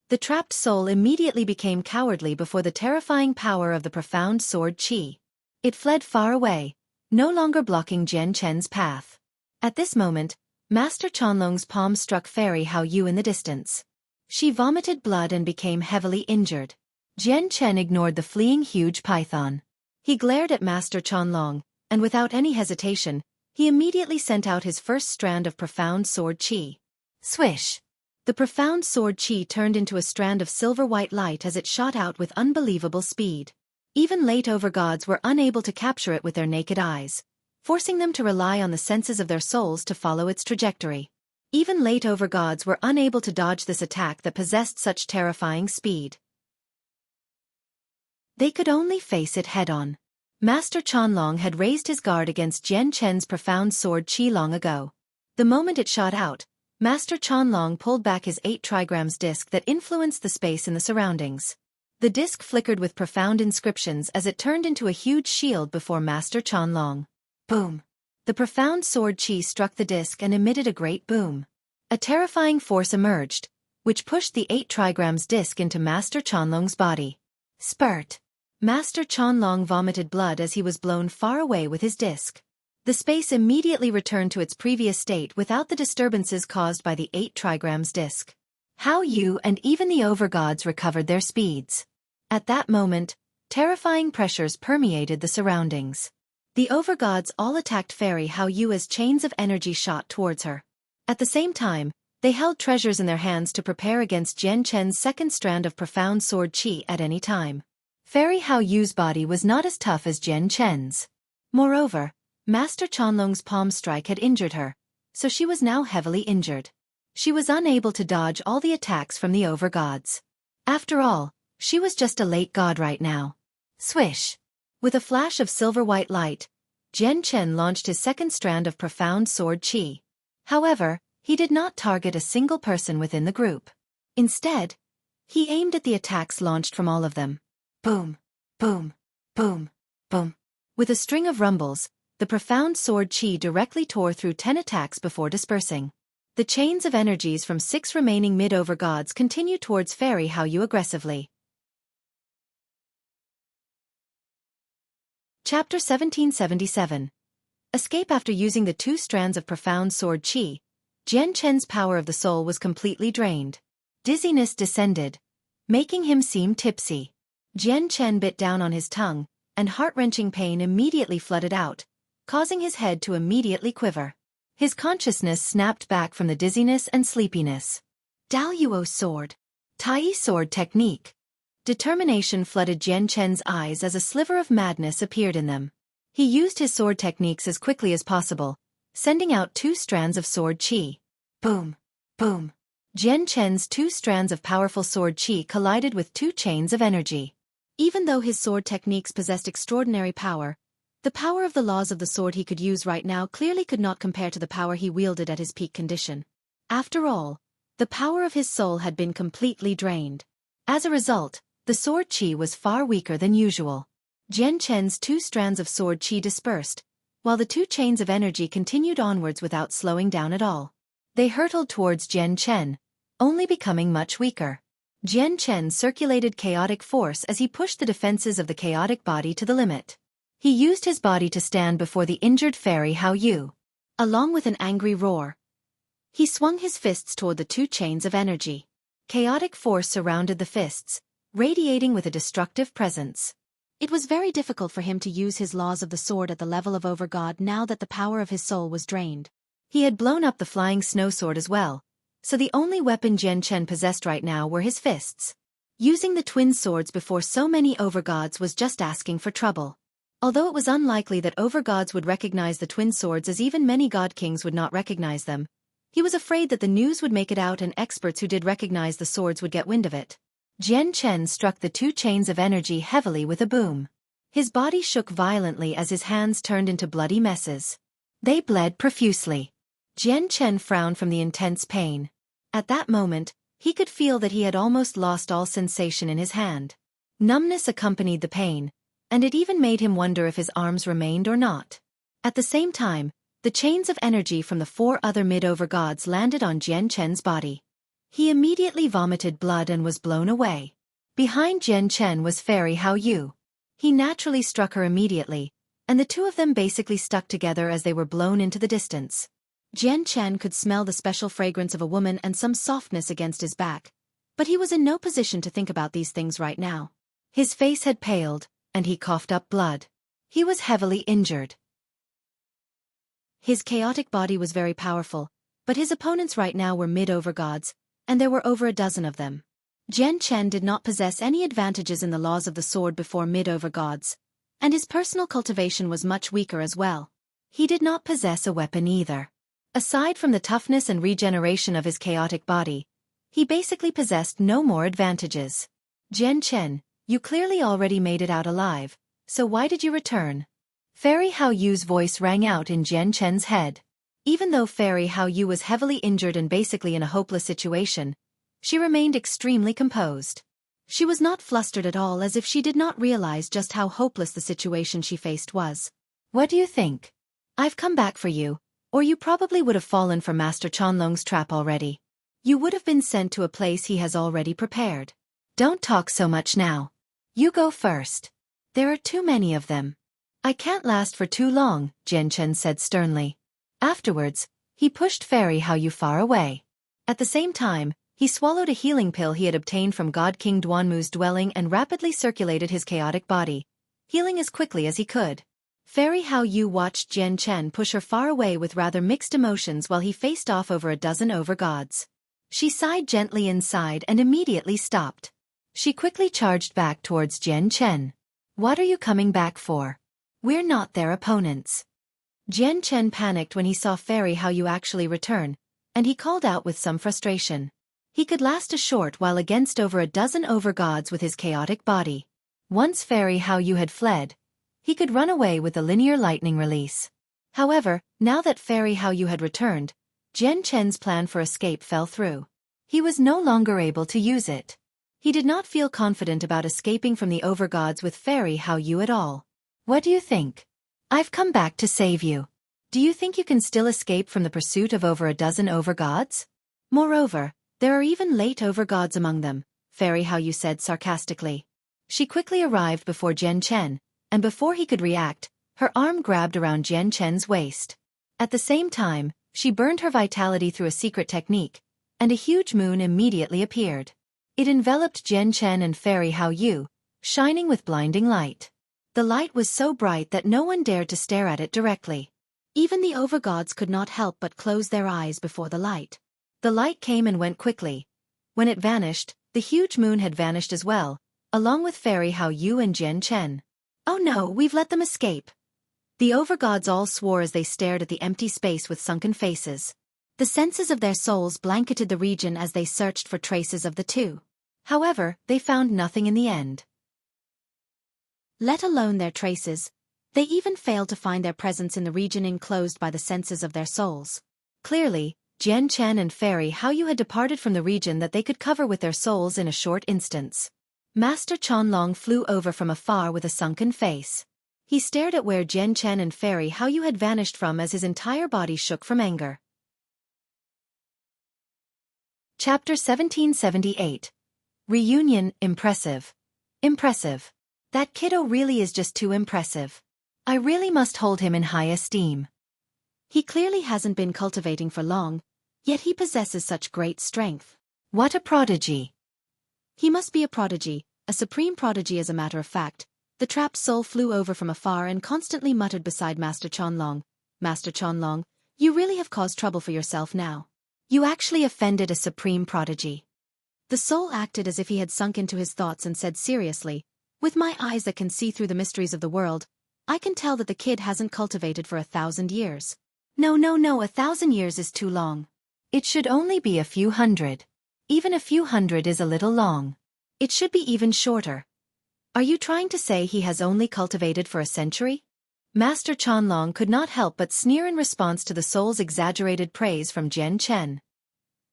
The trapped soul immediately became cowardly before the terrifying power of the profound sword qi. It fled far away, no longer blocking Jian Chen's path. At this moment, Master Chanlong's palm struck Fairy Hao Yu in the distance. She vomited blood and became heavily injured. Jian Chen ignored the fleeing huge python. He glared at Master Chanlong, and without any hesitation, he immediately sent out his first strand of profound sword qi. Swish! The profound sword qi turned into a strand of silver-white light as it shot out with unbelievable speed. Even late overgods were unable to capture it with their naked eyes, forcing them to rely on the senses of their souls to follow its trajectory. Even late overgods were unable to dodge this attack that possessed such terrifying speed. They could only face it head-on. Master Chanlong had raised his guard against Jian Chen's profound sword qi long ago. The moment it shot out, Master Chanlong pulled back his 8 trigrams disc that influenced the space in the surroundings. The disc flickered with profound inscriptions as it turned into a huge shield before Master Chanlong. Boom! The profound sword qi struck the disc and emitted a great boom. A terrifying force emerged, which pushed the 8 trigrams disc into Master Chanlong's body. Spurt! Master Chanlong vomited blood as he was blown far away with his disc. The space immediately returned to its previous state without the disturbances caused by the 8 trigrams disc. Hao Yu and even the overgods recovered their speeds. At that moment, terrifying pressures permeated the surroundings. The overgods all attacked Fairy Hao Yu as chains of energy shot towards her. At the same time, they held treasures in their hands to prepare against Jian Chen's second strand of profound sword qi at any time. Fairy Hao Yu's body was not as tough as Jian Chen's. Moreover, Master Chanlong's palm strike had injured her, so she was now heavily injured. She was unable to dodge all the attacks from the overgods. After all, she was just a late god right now. Swish! With a flash of silver-white light, Jian Chen launched his second strand of profound sword qi. However, he did not target a single person within the group. Instead, he aimed at the attacks launched from all of them. Boom! Boom! Boom! Boom! With a string of rumbles, the profound sword qi directly tore through 10 attacks before dispersing. The chains of energies from 6 remaining mid-overgods continued towards Fairy Hao Yu aggressively. Chapter 1777. Escape. After using the 2 strands of profound sword qi, Jian Chen's power of the soul was completely drained. Dizziness descended, making him seem tipsy. Jian Chen bit down on his tongue, and heart-wrenching pain immediately flooded out, causing his head to immediately quiver. His consciousness snapped back from the dizziness and sleepiness. Daluo sword. Tai sword technique. Determination flooded Jian Chen's eyes as a sliver of madness appeared in them. He used his sword techniques as quickly as possible, sending out 2 strands of sword qi. Boom! Boom! Jian Chen's 2 strands of powerful sword qi collided with 2 chains of energy. Even though his sword techniques possessed extraordinary power, the power of the laws of the sword he could use right now clearly could not compare to the power he wielded at his peak condition. After all, the power of his soul had been completely drained. As a result, the sword qi was far weaker than usual. Jian Chen's 2 strands of sword qi dispersed, while the 2 chains of energy continued onwards without slowing down at all. They hurtled towards Jian Chen, only becoming much weaker. Jian Chen circulated chaotic force as he pushed the defenses of the chaotic body to the limit. He used his body to stand before the injured fairy Hao Yu. Along with an angry roar, he swung his fists toward the 2 chains of energy. Chaotic force surrounded the fists, radiating with a destructive presence. It was very difficult for him to use his laws of the sword at the level of Overgod now that the power of his soul was drained. He had blown up the flying snow sword as well, so the only weapon Jian Chen possessed right now were his fists. Using the twin swords before so many overgods was just asking for trouble. Although it was unlikely that overgods would recognize the twin swords, as even many god kings would not recognize them, he was afraid that the news would make it out and experts who did recognize the swords would get wind of it. Jian Chen struck the 2 chains of energy heavily with a boom. His body shook violently as his hands turned into bloody messes. They bled profusely. Jian Chen frowned from the intense pain. At that moment, he could feel that he had almost lost all sensation in his hand. Numbness accompanied the pain, and it even made him wonder if his arms remained or not. At the same time, the chains of energy from the 4 other mid-overgods landed on Jian Chen's body. He immediately vomited blood and was blown away. Behind Jian Chen was Fairy Hao Yu. He naturally struck her immediately, and the 2 of them basically stuck together as they were blown into the distance. Jian Chen could smell the special fragrance of a woman and some softness against his back, but he was in no position to think about these things right now. His face had paled, and he coughed up blood. He was heavily injured. His chaotic body was very powerful, but his opponents right now were mid-overgods, and there were over a dozen of them. Jian Chen did not possess any advantages in the laws of the sword before mid-overgods, and his personal cultivation was much weaker as well. He did not possess a weapon either. Aside from the toughness and regeneration of his chaotic body, he basically possessed no more advantages. Jian Chen, you clearly already made it out alive, so why did you return? Fairy Hao Yu's voice rang out in Jian Chen's head. Even though Fairy Hao Yu was heavily injured and basically in a hopeless situation, she remained extremely composed. She was not flustered at all, as if she did not realize just how hopeless the situation she faced was. What do you think? I've come back for you, or you probably would have fallen for Master Chanlong's trap already. You would have been sent to a place he has already prepared. Don't talk so much now. You go first. There are too many of them. I can't last for too long, Jian Chen said sternly. Afterwards, he pushed Fairy Hao Yu far away. At the same time, he swallowed a healing pill he had obtained from God King Duanmu's dwelling and rapidly circulated his chaotic body, healing as quickly as he could. Fairy Hao Yu watched Jian Chen push her far away with rather mixed emotions while he faced off over a dozen overgods. She sighed gently inside and immediately stopped. She quickly charged back towards Jian Chen. What are you coming back for? We're not their opponents. Jian Chen panicked when he saw Fairy Hao Yu actually return, and he called out with some frustration. He could last a short while against over a dozen overgods with his chaotic body. Once Fairy Hao Yu had fled, he could run away with the linear lightning release. However, now that Fairy Hao Yu had returned, Jian Chen's plan for escape fell through. He was no longer able to use it. He did not feel confident about escaping from the overgods with Fairy Hao Yu at all. What do you think? I've come back to save you. Do you think you can still escape from the pursuit of over a dozen overgods? Moreover, there are even late overgods among them, Fairy Hao Yu said sarcastically. She quickly arrived before Jian Chen, and before he could react, her arm grabbed around Jian Chen's waist. At the same time, she burned her vitality through a secret technique, and a huge moon immediately appeared. It enveloped Jian Chen and Fairy Hao Yu, shining with blinding light. The light was so bright that no one dared to stare at it directly. Even the overgods could not help but close their eyes before the light. The light came and went quickly. When it vanished, the huge moon had vanished as well, along with Fairy Hao Yu and Jian Chen. "Oh no, we've let them escape." The overgods all swore as they stared at the empty space with sunken faces. The senses of their souls blanketed the region as they searched for traces of the two. However, they found nothing in the end. Let alone their traces, they even failed to find their presence in the region enclosed by the senses of their souls. Clearly, Jian Chen and Fairy Hao Yu had departed from the region that they could cover with their souls in a short instance. Master Qianlong flew over from afar with a sunken face. He stared at where Jian Chen and Fairy Hao Yu had vanished from as his entire body shook from anger. Chapter 1778. Reunion, impressive. Impressive. That kiddo really is just too impressive. I really must hold him in high esteem. He clearly hasn't been cultivating for long, yet he possesses such great strength. What a prodigy. He must be a prodigy, a supreme prodigy as a matter of fact. The trapped soul flew over from afar and constantly muttered beside Master Qianlong. "Master Qianlong, you really have caused trouble for yourself now. You actually offended a supreme prodigy." The soul acted as if he had sunk into his thoughts and said seriously, "With my eyes that can see through the mysteries of the world, I can tell that the kid hasn't cultivated for 1,000 years. No, 1,000 years is too long. It should only be a few hundred. Even a few hundred is a little long. It should be even shorter. Are you trying to say he has only cultivated for a century?" Master Qianlong could not help but sneer in response to the soul's exaggerated praise from Jian Chen.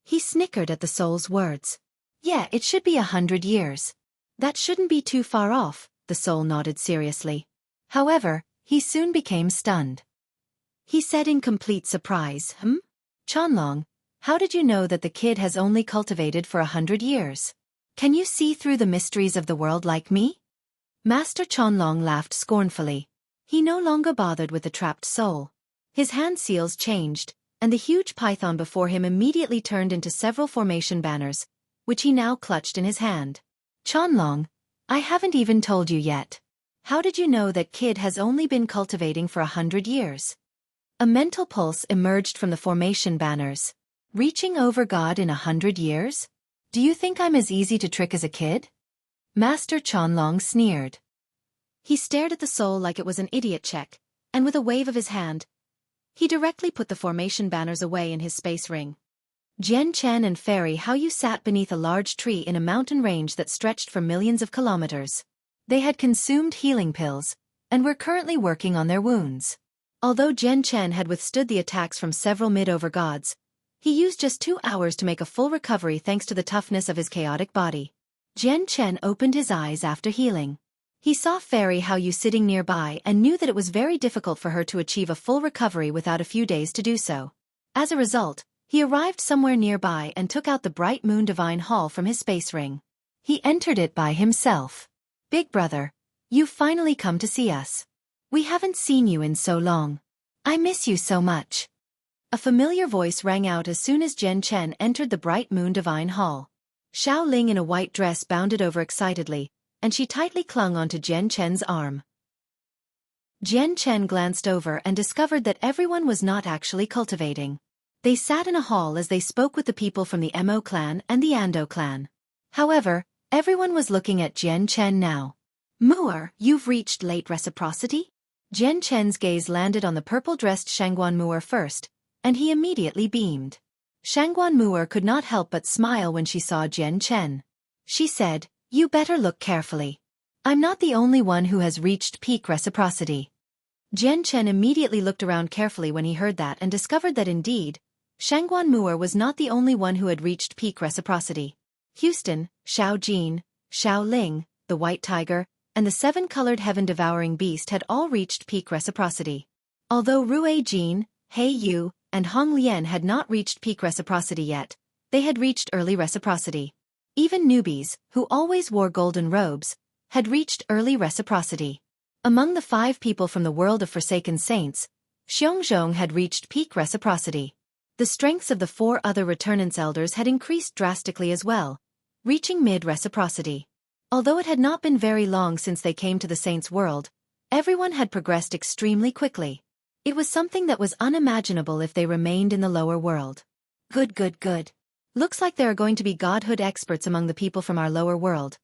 He snickered at the soul's words. "Yeah, it should be 100 years. That shouldn't be too far off," the soul nodded seriously. However, he soon became stunned. He said in complete surprise, Qianlong, how did you know that the kid has only cultivated for 100 years? Can you see through the mysteries of the world like me?" Master Qianlong laughed scornfully. He no longer bothered with the trapped soul. His hand seals changed, and the huge python before him immediately turned into several formation banners, which he now clutched in his hand. "Qianlong, I haven't even told you yet. How did you know that kid has only been cultivating for 100 years? A mental pulse emerged from the formation banners. "Reaching over God in 100 years? Do you think I'm as easy to trick as a kid?" Master Qianlong sneered. He stared at the soul like it was an idiot check, and with a wave of his hand, he directly put the formation banners away in his space ring. Jian Chen and Fairy Hao Yu sat beneath a large tree in a mountain range that stretched for millions of kilometers. They had consumed healing pills, and were currently working on their wounds. Although Jian Chen had withstood the attacks from several mid-overgods, he used just 2 hours to make a full recovery thanks to the toughness of his chaotic body. Jian Chen opened his eyes after healing. He saw Fairy Hao Yu sitting nearby and knew that it was very difficult for her to achieve a full recovery without a few days to do so. As a result, he arrived somewhere nearby and took out the bright moon divine hall from his space ring. He entered it by himself. "Big brother, you've finally come to see us. We haven't seen you in so long. I miss you so much." A familiar voice rang out as soon as Jian Chen entered the bright moon divine hall. Xiao Ling in a white dress bounded over excitedly, and she tightly clung onto Jian Chen's arm. Jian Chen glanced over and discovered that everyone was not actually cultivating. They sat in a hall as they spoke with the people from the Mo clan and the Ando clan. However, everyone was looking at Jian Chen now. "Mu'er, you've reached late reciprocity?" Jian Chen's gaze landed on the purple-dressed Shangguan Mu'er first, and he immediately beamed. Shangguan Mu'er could not help but smile when she saw Jian Chen. She said, "You better look carefully. I'm not the only one who has reached peak reciprocity." Jian Chen immediately looked around carefully when he heard that and discovered that indeed, Shangguan Mu'er was not the only one who had reached peak reciprocity. Houston, Xiao Jin, Xiao Ling, the White Tiger, and the 7-colored heaven-devouring beast had all reached peak reciprocity. Although Rue Jin, He Yu, and Hong Lian had not reached peak reciprocity yet, they had reached early reciprocity. Even newbies, who always wore golden robes, had reached early reciprocity. Among the 5 people from the world of Forsaken Saints, Xiongzhong had reached peak reciprocity. The strengths of the 4 other returnants elders had increased drastically as well, reaching mid-reciprocity. Although it had not been very long since they came to the Saints' world, Everyone had progressed extremely quickly. It was something that was unimaginable if they remained in the lower world. Good, good, good. Looks like there are going to be godhood experts among the people from our lower world.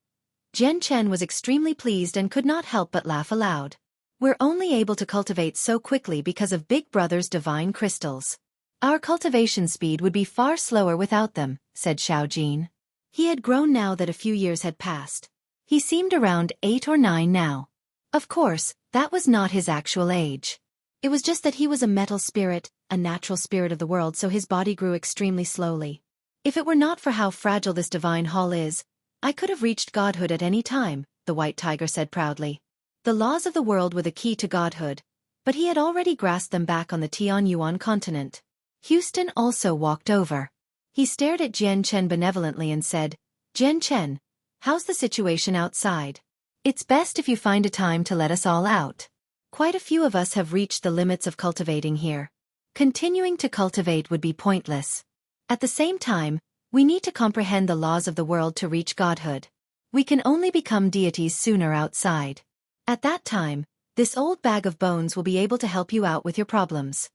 Jian Chen was extremely pleased and could not help but laugh aloud. We're only able to cultivate so quickly because of Big Brother's divine crystals. Our cultivation speed would be far slower without them, said Xiao Jin. He had grown now that a few years had passed. He seemed around 8 or 9 now. Of course, that was not his actual age. It was just that he was a metal spirit, a natural spirit of the world, so his body grew extremely slowly. If it were not for how fragile this divine hall is, I could have reached godhood at any time, the white tiger said proudly. The laws of the world were the key to godhood, but he had already grasped them back on the Tianyuan continent. Houston also walked over. He stared at Jian Chen benevolently and said, Jian Chen, how's the situation outside? It's best if you find a time to let us all out. Quite a few of us have reached the limits of cultivating here. Continuing to cultivate would be pointless. At the same time, we need to comprehend the laws of the world to reach godhood. We can only become deities sooner outside. At that time, this old bag of bones will be able to help you out with your problems.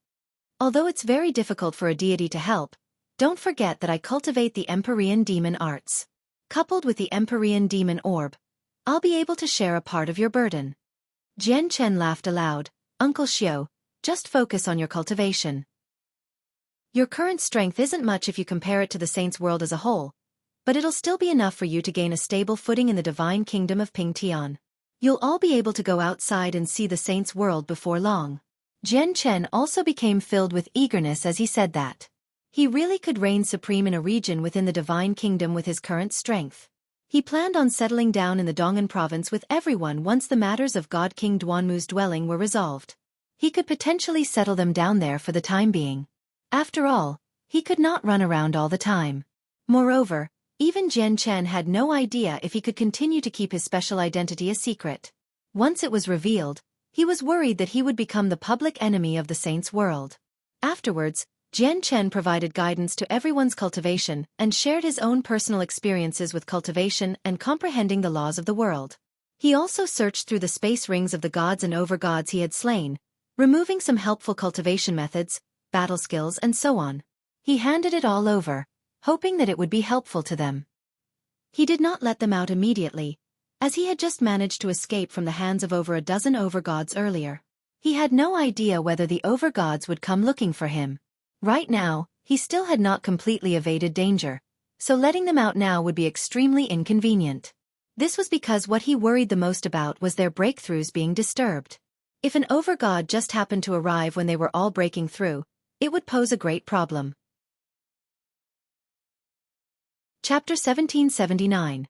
Although it's very difficult for a deity to help, don't forget that I cultivate the Empyrean demon arts. Coupled with the Empyrean demon orb, I'll be able to share a part of your burden. Jian Chen laughed aloud. Uncle Xiao, just focus on your cultivation. Your current strength isn't much if you compare it to the saints' world as a whole, but it'll still be enough for you to gain a stable footing in the divine kingdom of Pingtian. You'll all be able to go outside and see the saints' world before long. Jian Chen also became filled with eagerness as he said that. He really could reign supreme in a region within the divine kingdom with his current strength. He planned on settling down in the Dong'an province with everyone once the matters of God King Duanmu's dwelling were resolved. He could potentially settle them down there for the time being. After all, he could not run around all the time. Moreover, even Jian Chen had no idea if he could continue to keep his special identity a secret. Once it was revealed, he was worried that he would become the public enemy of the saints' world. Afterwards, Jian Chen provided guidance to everyone's cultivation and shared his own personal experiences with cultivation and comprehending the laws of the world. He also searched through the space rings of the gods and overgods he had slain, removing some helpful cultivation methods, battle skills and so on. He handed it all over, hoping that it would be helpful to them. He did not let them out immediately, as he had just managed to escape from the hands of over a dozen overgods earlier. He had no idea whether the overgods would come looking for him. Right now, he still had not completely evaded danger, so letting them out now would be extremely inconvenient. This was because what he worried the most about was their breakthroughs being disturbed. If an overgod just happened to arrive when they were all breaking through, it would pose a great problem. Chapter 1779.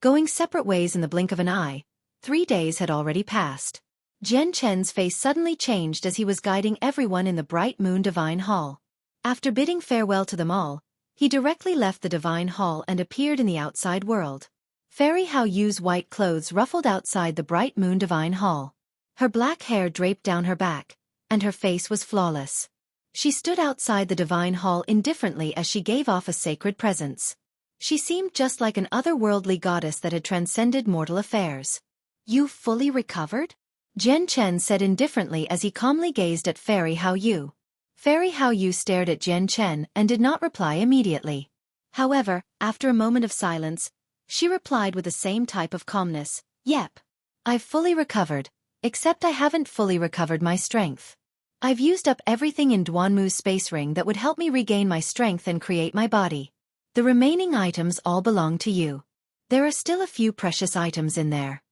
Going separate ways in the blink of an eye, 3 days had already passed. Jian Chen's face suddenly changed as he was guiding everyone in the bright moon divine hall. After bidding farewell to them all, he directly left the divine hall and appeared in the outside world. Fairy Hao Yu's white clothes ruffled outside the bright moon divine hall. Her black hair draped down her back, and her face was flawless. She stood outside the divine hall indifferently as she gave off a sacred presence. She seemed just like an otherworldly goddess that had transcended mortal affairs. "You've fully recovered?" Jian Chen said indifferently as he calmly gazed at Fairy Hao Yu. Fairy Hao Yu stared at Jian Chen and did not reply immediately. However, after a moment of silence, she replied with the same type of calmness, "Yep. I've fully recovered, except I haven't fully recovered my strength. I've used up everything in Duanmu's space ring that would help me regain my strength and create my body. The remaining items all belong to you. There are still a few precious items in there."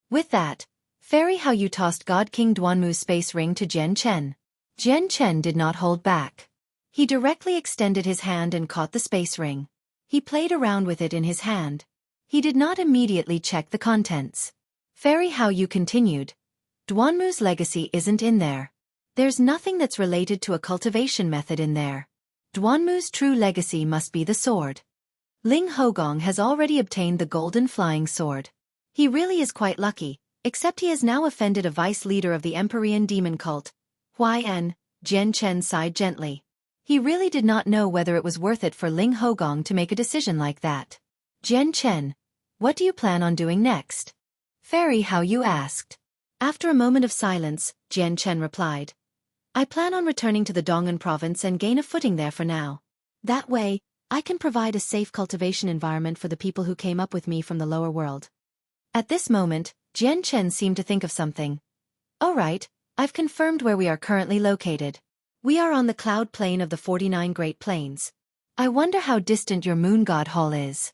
With that, Fairy Hao Yu tossed God King Duanmu's space ring to Jian Chen. Jian Chen did not hold back. He directly extended his hand and caught the space ring. He played around with it in his hand. He did not immediately check the contents. Fairy Hao Yu continued, "Duanmu's legacy isn't in there. There's nothing that's related to a cultivation method in there. Duanmu's true legacy must be the sword. Ling Hogong has already obtained the golden flying sword. He really is quite lucky, except he has now offended a vice leader of the Empyrean demon cult, Huayan." Jian Chen sighed gently. He really did not know whether it was worth it for Ling Hogong to make a decision like that. "Jian Chen, what do you plan on doing next?" Fairy Hao Yu asked. After a moment of silence, Jian Chen replied. I plan on returning to the Dong'an province and gain a footing there for now. That way, I can provide a safe cultivation environment for the people who came up with me from the lower world. At this moment, Jian Chen seemed to think of something. All right, I've confirmed where we are currently located. We are on the cloud plain of the 49 Great Plains. I wonder how distant your moon god hall is.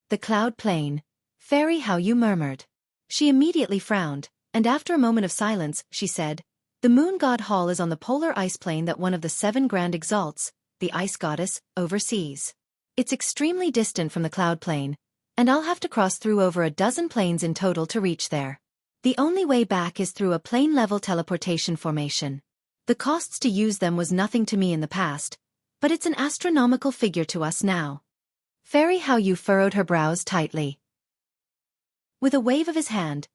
The cloud plain. Fairy Hao Yu murmured. She immediately frowned, and after a moment of silence, she said, the moon god hall is on the polar ice plain that one of the 7 grand exalts, the ice goddess, oversees. It's extremely distant from the cloud plain, and I'll have to cross through over a dozen planes in total to reach there. The only way back is through a plane-level teleportation formation. The costs to use them was nothing to me in the past, but it's an astronomical figure to us now. Fairy Hao Yu furrowed her brows tightly. With a wave of his hand,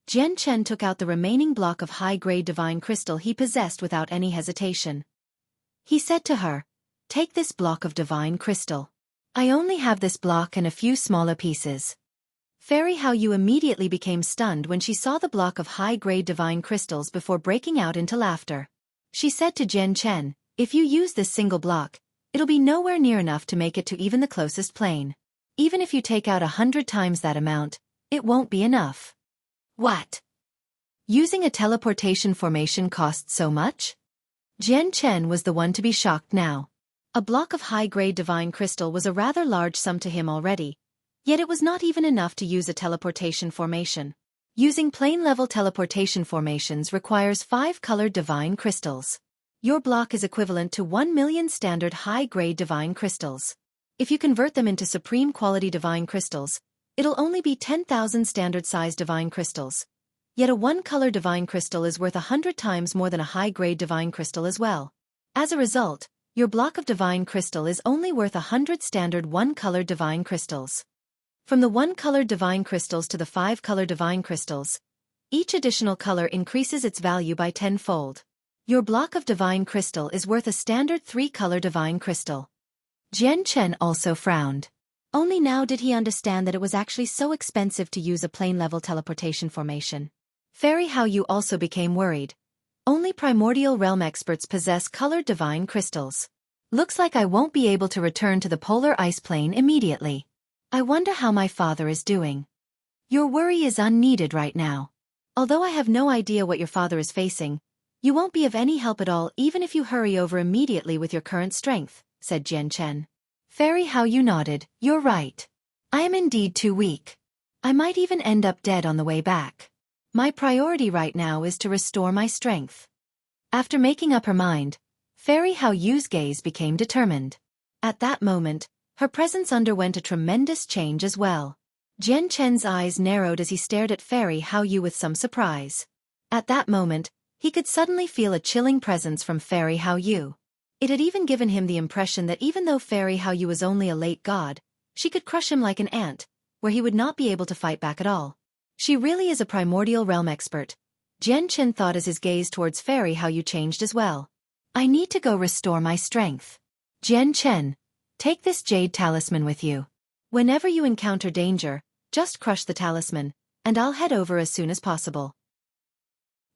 Jian Chen took out the remaining block of high-grade divine crystal he possessed without any hesitation. He said to her, take this block of divine crystal. I only have this block and a few smaller pieces. Fairy Hao Yu immediately became stunned when she saw the block of high-grade divine crystals before breaking out into laughter. She said to Jian Chen, if you use this single block, it'll be nowhere near enough to make it to even the closest plane. Even if you take out 100 times that amount, it won't be enough. What? Using a teleportation formation costs so much? Jian Chen was the one to be shocked now. A block of high-grade divine crystal was a rather large sum to him already, yet it was not even enough to use a teleportation formation. Using plane-level teleportation formations requires 5 colored divine crystals. Your block is equivalent to 1 million standard high-grade divine crystals. If you convert them into supreme-quality divine crystals, it'll only be 10,000 standard-sized divine crystals. Yet a 1-color divine crystal is worth 100 times more than a high-grade divine crystal as well. As a result, your block of divine crystal is only worth 100 standard 1-colored divine crystals. From the 1-colored divine crystals to the 5-color divine crystals, each additional color increases its value by 10-fold. Your block of divine crystal is worth a standard 3-color divine crystal. Jian Chen also frowned. Only now did he understand that it was actually so expensive to use a plane-level teleportation formation. Fairy Hao Yu also became worried. Only primordial realm experts possess colored divine crystals. Looks like I won't be able to return to the polar ice plane immediately. I wonder how my father is doing. Your worry is unneeded right now. Although I have no idea what your father is facing, you won't be of any help at all even if you hurry over immediately with your current strength, said Jian Chen. Fairy Hao Yu nodded. You're right. I am indeed too weak. I might even end up dead on the way back. My priority right now is to restore my strength. After making up her mind, Fairy Hao Yu's gaze became determined. At that moment, her presence underwent a tremendous change as well. Jian Chen's eyes narrowed as he stared at Fairy Hao Yu with some surprise. At that moment, he could suddenly feel a chilling presence from Fairy Hao Yu. It had even given him the impression that even though Fairy Hao Yu was only a late god, she could crush him like an ant, where he would not be able to fight back at all. She really is a primordial realm expert, Jian Chen thought as his gaze towards Fairy Hao Yu changed as well. I need to go restore my strength. Jian Chen, take this jade talisman with you. Whenever you encounter danger, just crush the talisman, and I'll head over as soon as possible.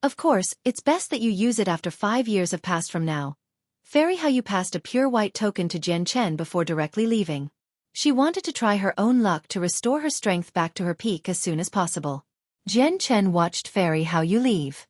Of course, it's best that you use it after 5 years have passed from now. Fairy Hao Yu passed a pure white token to Jian Chen before directly leaving. She wanted to try her own luck to restore her strength back to her peak as soon as possible. Jian Chen watched Fairy Hao Yu leave.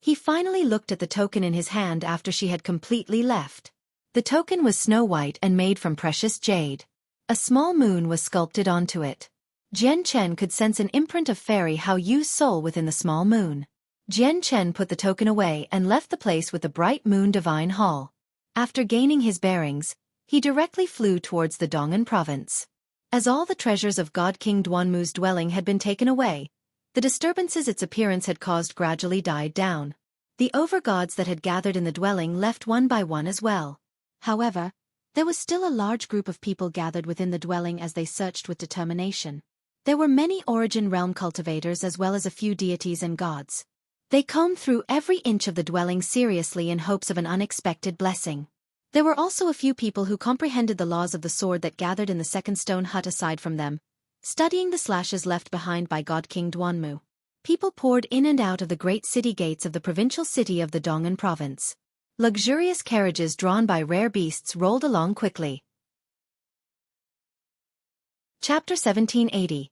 He finally looked at the token in his hand after she had completely left. The token was snow white and made from precious jade. A small moon was sculpted onto it. Jian Chen could sense an imprint of Fairy Hao Yu's soul within the small moon. Jian Chen put the token away and left the place with the bright moon divine hall. After gaining his bearings, he directly flew towards the Dong'an province. As all the treasures of God King Duanmu's dwelling had been taken away, the disturbances its appearance had caused gradually died down. The overgods that had gathered in the dwelling left one by one as well. However, there was still a large group of people gathered within the dwelling as they searched with determination. There were many origin realm cultivators as well as a few deities and gods. They combed through every inch of the dwelling seriously in hopes of an unexpected blessing. There were also a few people who comprehended the laws of the sword that gathered in the second stone hut aside from them, studying the slashes left behind by God King Duanmu. People poured in and out of the great city gates of the provincial city of the Dong'an province. Luxurious carriages drawn by rare beasts rolled along quickly. Chapter 1780.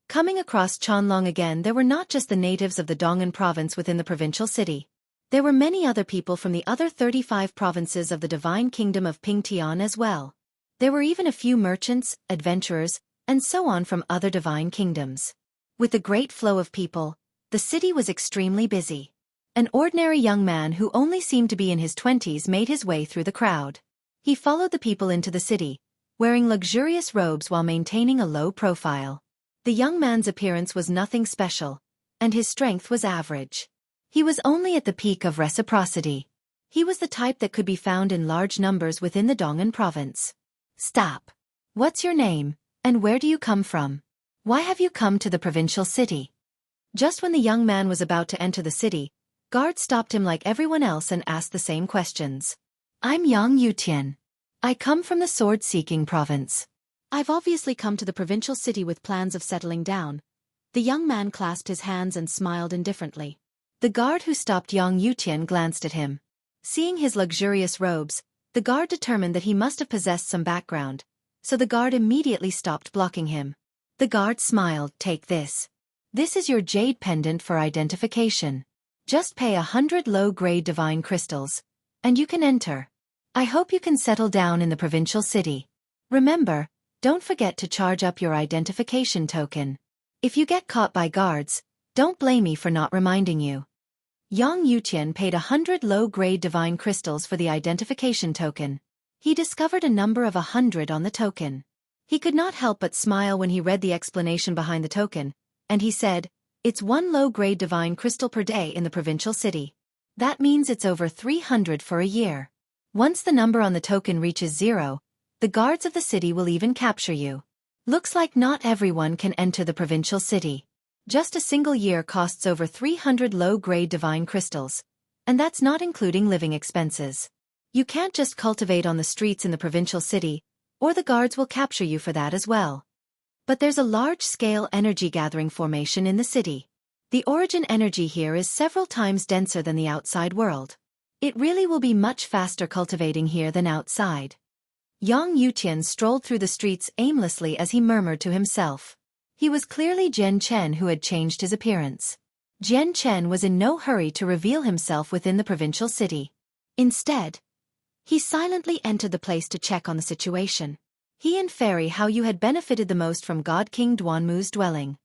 Coming across Qianlong again, there were not just the natives of the Dong'an province within the provincial city. There were many other people from the other 35 provinces of the divine kingdom of Pingtian as well. There were even a few merchants, adventurers, and so on from other divine kingdoms. With the great flow of people, the city was extremely busy. An ordinary young man who only seemed to be in his 20s made his way through the crowd. He followed the people into the city, wearing luxurious robes while maintaining a low profile. The young man's appearance was nothing special, and his strength was average. He was only at the peak of reciprocity. He was the type that could be found in large numbers within the Dong'an province. Stop. What's your name, and where do you come from? Why have you come to the provincial city? Just when the young man was about to enter the city, guards stopped him like everyone else and asked the same questions. I'm Yang Yutian. I come from the sword-seeking province. I've obviously come to the provincial city with plans of settling down. The young man clasped his hands and smiled indifferently. The guard who stopped Yang Yutian glanced at him. Seeing his luxurious robes, the guard determined that he must have possessed some background, so the guard immediately stopped blocking him. The guard smiled. Take this. This is your jade pendant for identification. Just pay 100 low-grade divine crystals, and you can enter. I hope you can settle down in the provincial city. Remember, don't forget to charge up your identification token. If you get caught by guards, don't blame me for not reminding you. Yang Yutian paid 100 low-grade divine crystals for the identification token. He discovered a number of 100 on the token. He could not help but smile when he read the explanation behind the token, and he said, it's 1 low-grade divine crystal per day in the provincial city. That means it's over 300 for a year. Once the number on the token reaches 0, the guards of the city will even capture you. Looks like not everyone can enter the provincial city. Just a single year costs over 300 low-grade divine crystals, and that's not including living expenses. You can't just cultivate on the streets in the provincial city, or the guards will capture you for that as well. But there's a large-scale energy-gathering formation in the city. The origin energy here is several times denser than the outside world. It really will be much faster cultivating here than outside. Yang Yutian strolled through the streets aimlessly as he murmured to himself. He was clearly Jian Chen who had changed his appearance. Jian Chen was in no hurry to reveal himself within the provincial city. Instead, he silently entered the place to check on the situation. He and Fairy Hao Yu had benefited the most from God King Duanmu's dwelling.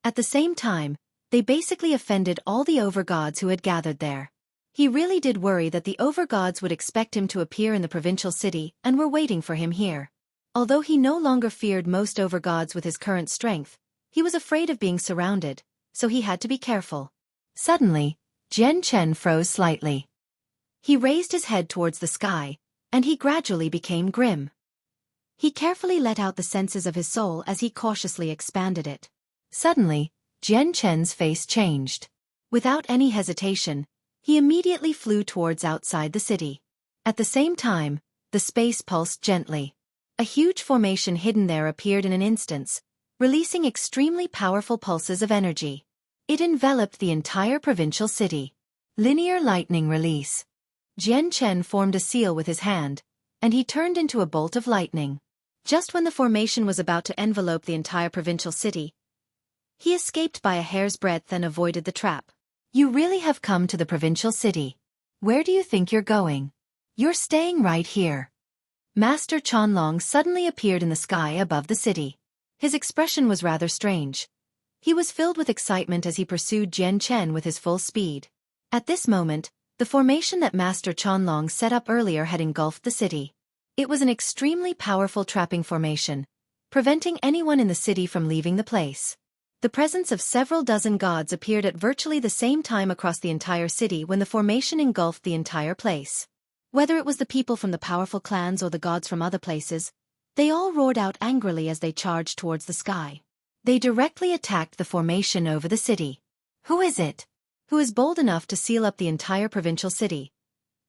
At the same time, they basically offended all the overgods who had gathered there. He really did worry that the overgods would expect him to appear in the provincial city and were waiting for him here. Although he no longer feared most overgods with his current strength, he was afraid of being surrounded, so he had to be careful. Suddenly, Jian Chen froze slightly. He raised his head towards the sky, and he gradually became grim. He carefully let out the senses of his soul as he cautiously expanded it. Suddenly, Jian Chen's face changed. Without any hesitation, he immediately flew towards outside the city. At the same time, the space pulsed gently. A huge formation hidden there appeared in an instant, releasing extremely powerful pulses of energy. It enveloped the entire provincial city. Linear lightning release. Jian Chen formed a seal with his hand, and he turned into a bolt of lightning. Just when the formation was about to envelope the entire provincial city, he escaped by a hair's breadth and avoided the trap. You really have come to the provincial city. Where do you think you're going? You're staying right here. Master Qianlong suddenly appeared in the sky above the city. His expression was rather strange. He was filled with excitement as he pursued Jian Chen with his full speed. At this moment, the formation that Master Qianlong set up earlier had engulfed the city. It was an extremely powerful trapping formation, preventing anyone in the city from leaving the place. The presence of several dozen gods appeared at virtually the same time across the entire city when the formation engulfed the entire place. Whether it was the people from the powerful clans or the gods from other places, they all roared out angrily as they charged towards the sky. They directly attacked the formation over the city. Who is it? Who is bold enough to seal up the entire provincial city?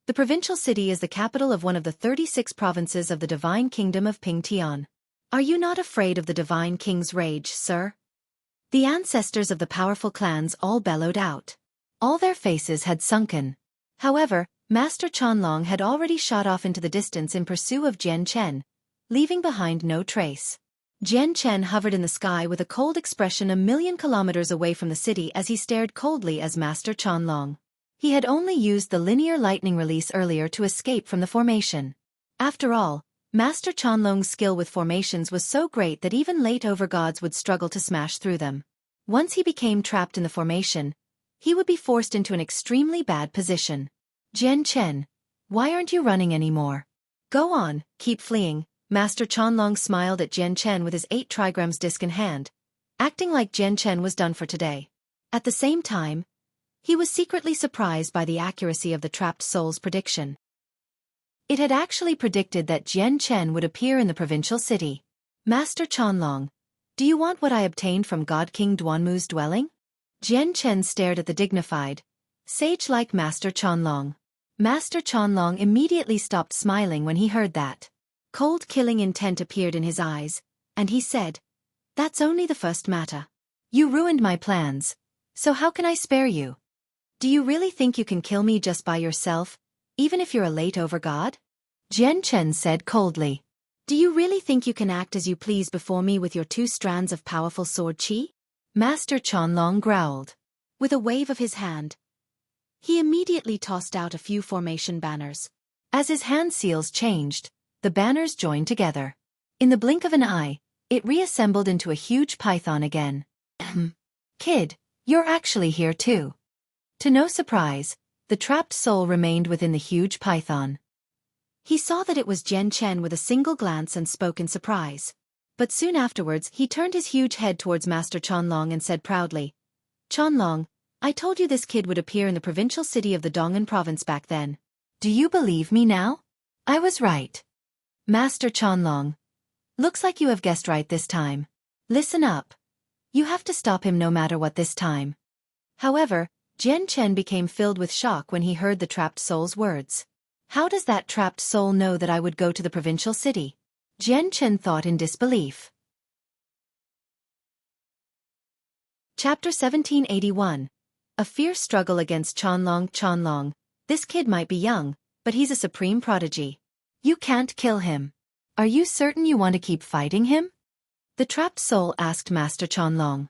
The provincial city is the capital of one of the 36 provinces of the divine kingdom of Pingtian. Are you not afraid of the divine king's rage, sir? The ancestors of the powerful clans all bellowed out. All their faces had sunken. However, Master Chanlong had already shot off into the distance in pursuit of Jian Chen, leaving behind no trace. Jian Chen hovered in the sky with a cold expression 1,000,000 kilometers away from the city as he stared coldly as Master Chanlong. He had only used the linear lightning release earlier to escape from the formation. After all, Master Chanlong's skill with formations was so great that even late overgods would struggle to smash through them. Once he became trapped in the formation, he would be forced into an extremely bad position. Jian Chen, why aren't you running anymore? Go on, keep fleeing. Master Chanlong smiled at Jian Chen with his 8 trigrams disc in hand, acting like Jian Chen was done for today. At the same time, he was secretly surprised by the accuracy of the trapped soul's prediction. It had actually predicted that Jian Chen would appear in the provincial city. Master Chanlong, do you want what I obtained from God King Duanmu's dwelling? Jian Chen stared at the dignified, sage-like Master Chanlong. Master Chanlong immediately stopped smiling when he heard that. Cold killing intent appeared in his eyes, and he said, "That's only the first matter. You ruined my plans, so how can I spare you? Do you really think you can kill me just by yourself, even if you're a late overgod?" Jian Chen said coldly. "Do you really think you can act as you please before me with your 2 strands of powerful sword qi?" Master Chanlong growled. With a wave of his hand, he immediately tossed out a few formation banners. As his hand seals changed, the banners joined together. In the blink of an eye, it reassembled into a huge python again. Kid, you're actually here too. To no surprise, the trapped soul remained within the huge python. He saw that it was Jian Chen with a single glance and spoke in surprise. But soon afterwards he turned his huge head towards Master Chanlong and said proudly, "Chanlong, I told you this kid would appear in the provincial city of the Dong'an province back then. Do you believe me now? I was right." Master Chanlong, looks like you have guessed right this time. Listen up. You have to stop him no matter what this time. However, Jian Chen became filled with shock when he heard the trapped soul's words. How does that trapped soul know that I would go to the provincial city? Jian Chen thought in disbelief. Chapter 1781. A fierce struggle against Chanlong. Chanlong, this kid might be young, but he's a supreme prodigy. You can't kill him. Are you certain you want to keep fighting him? The trapped soul asked Master Chanlong.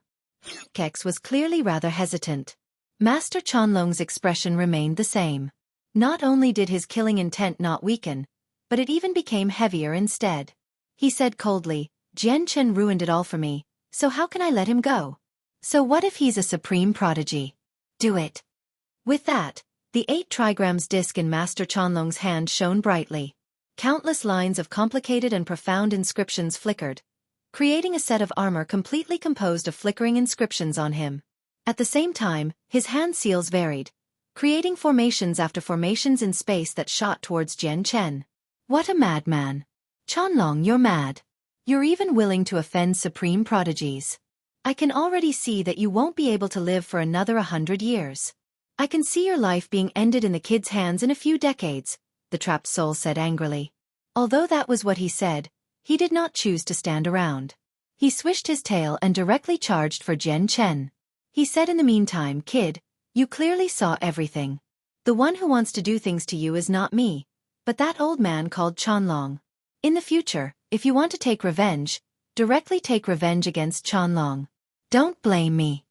Kex was clearly rather hesitant. Master Chanlong's expression remained the same. Not only did his killing intent not weaken, but it even became heavier instead. He said coldly, "Jian Chen ruined it all for me, so how can I let him go? So what if he's a supreme prodigy? Do it." With that, the 8 trigrams disc in Master Chanlong's hand shone brightly. Countless lines of complicated and profound inscriptions flickered, creating a set of armor completely composed of flickering inscriptions on him. At the same time, his hand seals varied, creating formations after formations in space that shot towards Jian Chen. What a madman! Chanlong, you're mad. You're even willing to offend supreme prodigies. I can already see that you won't be able to live for another 100 years. I can see your life being ended in the kid's hands in a few decades, the trapped soul said angrily. Although that was what he said, he did not choose to stand around. He swished his tail and directly charged for Jian Chen. He said in the meantime, "Kid, you clearly saw everything. The one who wants to do things to you is not me, but that old man called Chanlong. In the future, if you want to take revenge, directly take revenge against Chanlong. Don't blame me."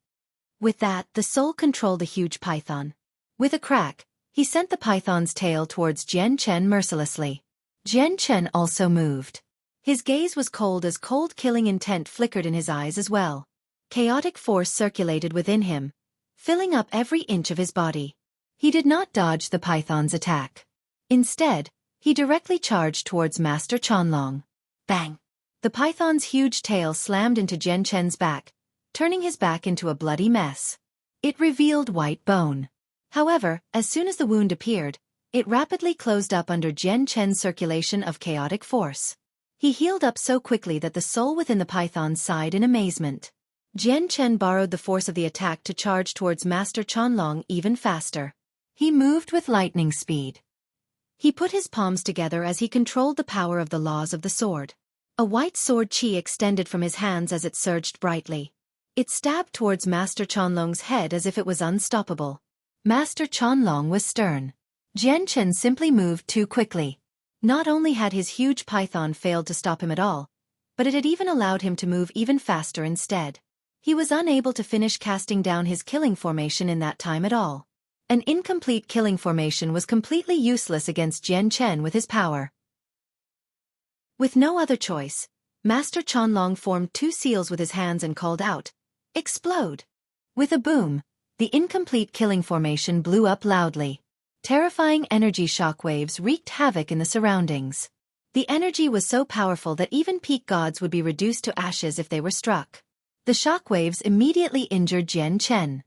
With that, the soul controlled a huge python. With a crack, he sent the python's tail towards Jian Chen mercilessly. Jian Chen also moved. His gaze was cold as cold killing intent flickered in his eyes as well. Chaotic force circulated within him, filling up every inch of his body. He did not dodge the python's attack. Instead, he directly charged towards Master Chanlong. Bang! The python's huge tail slammed into Jian Chen's back, turning his back into a bloody mess. It revealed white bone. However, as soon as the wound appeared, it rapidly closed up under Jian Chen's circulation of chaotic force. He healed up so quickly that the soul within the python sighed in amazement. Jian Chen borrowed the force of the attack to charge towards Master Chanlong even faster. He moved with lightning speed. He put his palms together as he controlled the power of the laws of the sword. A white sword qi extended from his hands as it surged brightly. It stabbed towards Master Chanlong's head as if it was unstoppable. Master Chanlong was stern. Jian Chen simply moved too quickly. Not only had his huge python failed to stop him at all, but it had even allowed him to move even faster instead. He was unable to finish casting down his killing formation in that time at all. An incomplete killing formation was completely useless against Jian Chen with his power. With no other choice, Master Chanlong formed 2 seals with his hands and called out, "Explode!" With a boom, the incomplete killing formation blew up loudly. Terrifying energy shockwaves wreaked havoc in the surroundings. The energy was so powerful that even peak gods would be reduced to ashes if they were struck. The shockwaves immediately injured Jian Chen.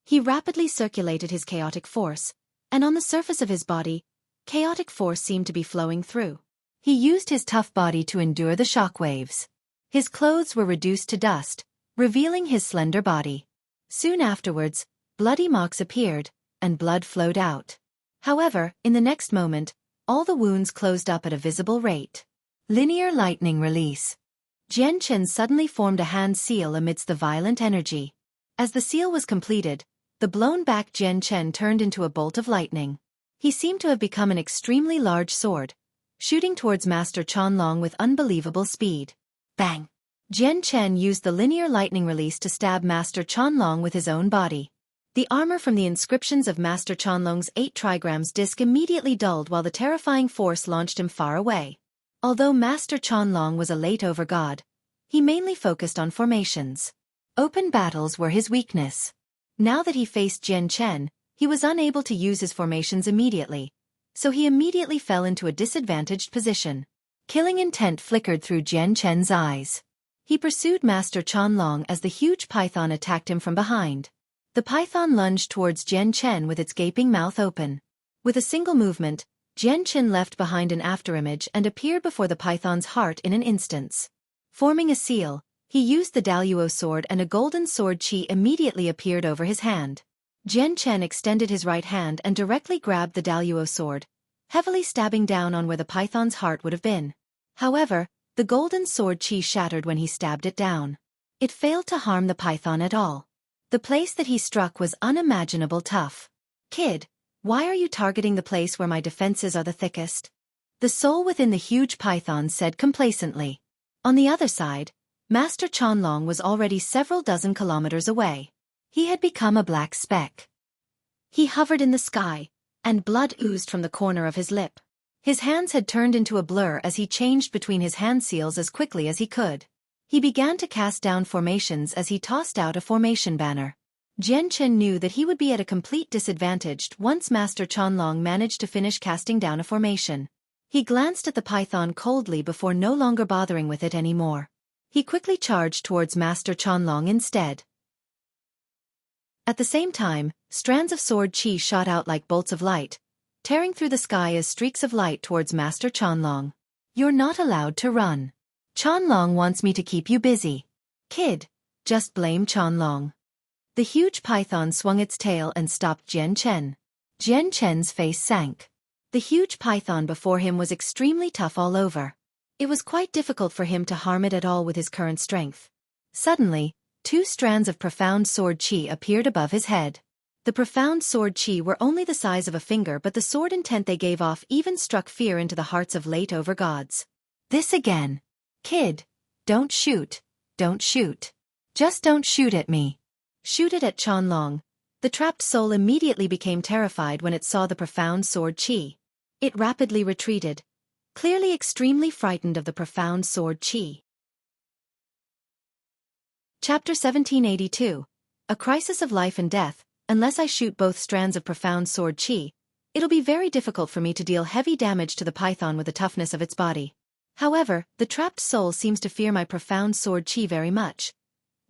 He rapidly circulated his chaotic force, and on the surface of his body, chaotic force seemed to be flowing through. He used his tough body to endure the shockwaves. His clothes were reduced to dust, revealing his slender body. Soon afterwards, bloody marks appeared, and blood flowed out. However, in the next moment, all the wounds closed up at a visible rate. Linear lightning release. Jian Chen suddenly formed a hand seal amidst the violent energy. As the seal was completed, the blown-back Jian Chen turned into a bolt of lightning. He seemed to have become an extremely large sword, shooting towards Master Chanlong with unbelievable speed. Bang! Jian Chen used the linear lightning release to stab Master Chanlong with his own body. The armor from the inscriptions of Master Chanlong's 8 trigrams disc immediately dulled while the terrifying force launched him far away. Although Master Chanlong was a late-over god, he mainly focused on formations. Open battles were his weakness. Now that he faced Jian Chen, he was unable to use his formations immediately, so he immediately fell into a disadvantaged position. Killing intent flickered through Jian Chen's eyes. He pursued Master Chanlong as the huge python attacked him from behind. The python lunged towards Jian Chen with its gaping mouth open. With a single movement, Jian Chen left behind an afterimage and appeared before the python's heart in an instant. Forming a seal, he used the Daluo sword and a golden sword chi immediately appeared over his hand. Jian Chen extended his right hand and directly grabbed the Daluo sword, heavily stabbing down on where the python's heart would have been. However, the golden sword chi shattered when he stabbed it down. It failed to harm the python at all. The place that he struck was unimaginable tough. "Kid, why are you targeting the place where my defenses are the thickest?" The soul within the huge python said complacently. On the other side, Master Chanlong was already several dozen kilometers away. He had become a black speck. He hovered in the sky, and blood oozed from the corner of his lip. His hands had turned into a blur as he changed between his hand seals as quickly as he could. He began to cast down formations as he tossed out a formation banner. Jian Chen knew that he would be at a complete disadvantage once Master Chanlong managed to finish casting down a formation. He glanced at the python coldly before no longer bothering with it anymore. He quickly charged towards Master Chanlong instead. At the same time, strands of sword chi shot out like bolts of light, tearing through the sky as streaks of light towards Master Chanlong. "You're not allowed to run. Chanlong wants me to keep you busy. Kid, just blame Chanlong." The huge python swung its tail and stopped Jian Chen. Jian Chen's face sank. The huge python before him was extremely tough all over. It was quite difficult for him to harm it at all with his current strength. Suddenly, 2 strands of profound sword chi appeared above his head. The profound sword chi were only the size of a finger, but the sword intent they gave off even struck fear into the hearts of late-over gods. "This again. Kid, don't shoot, don't shoot. Just don't shoot at me." Shoot it at Chanlong. The trapped soul immediately became terrified when it saw the profound sword chi. It rapidly retreated, clearly extremely frightened of the profound sword chi. Chapter 1782. A crisis of life and death. Unless I shoot both strands of profound sword chi, it'll be very difficult for me to deal heavy damage to the python with the toughness of its body. However, the trapped soul seems to fear my profound sword chi very much.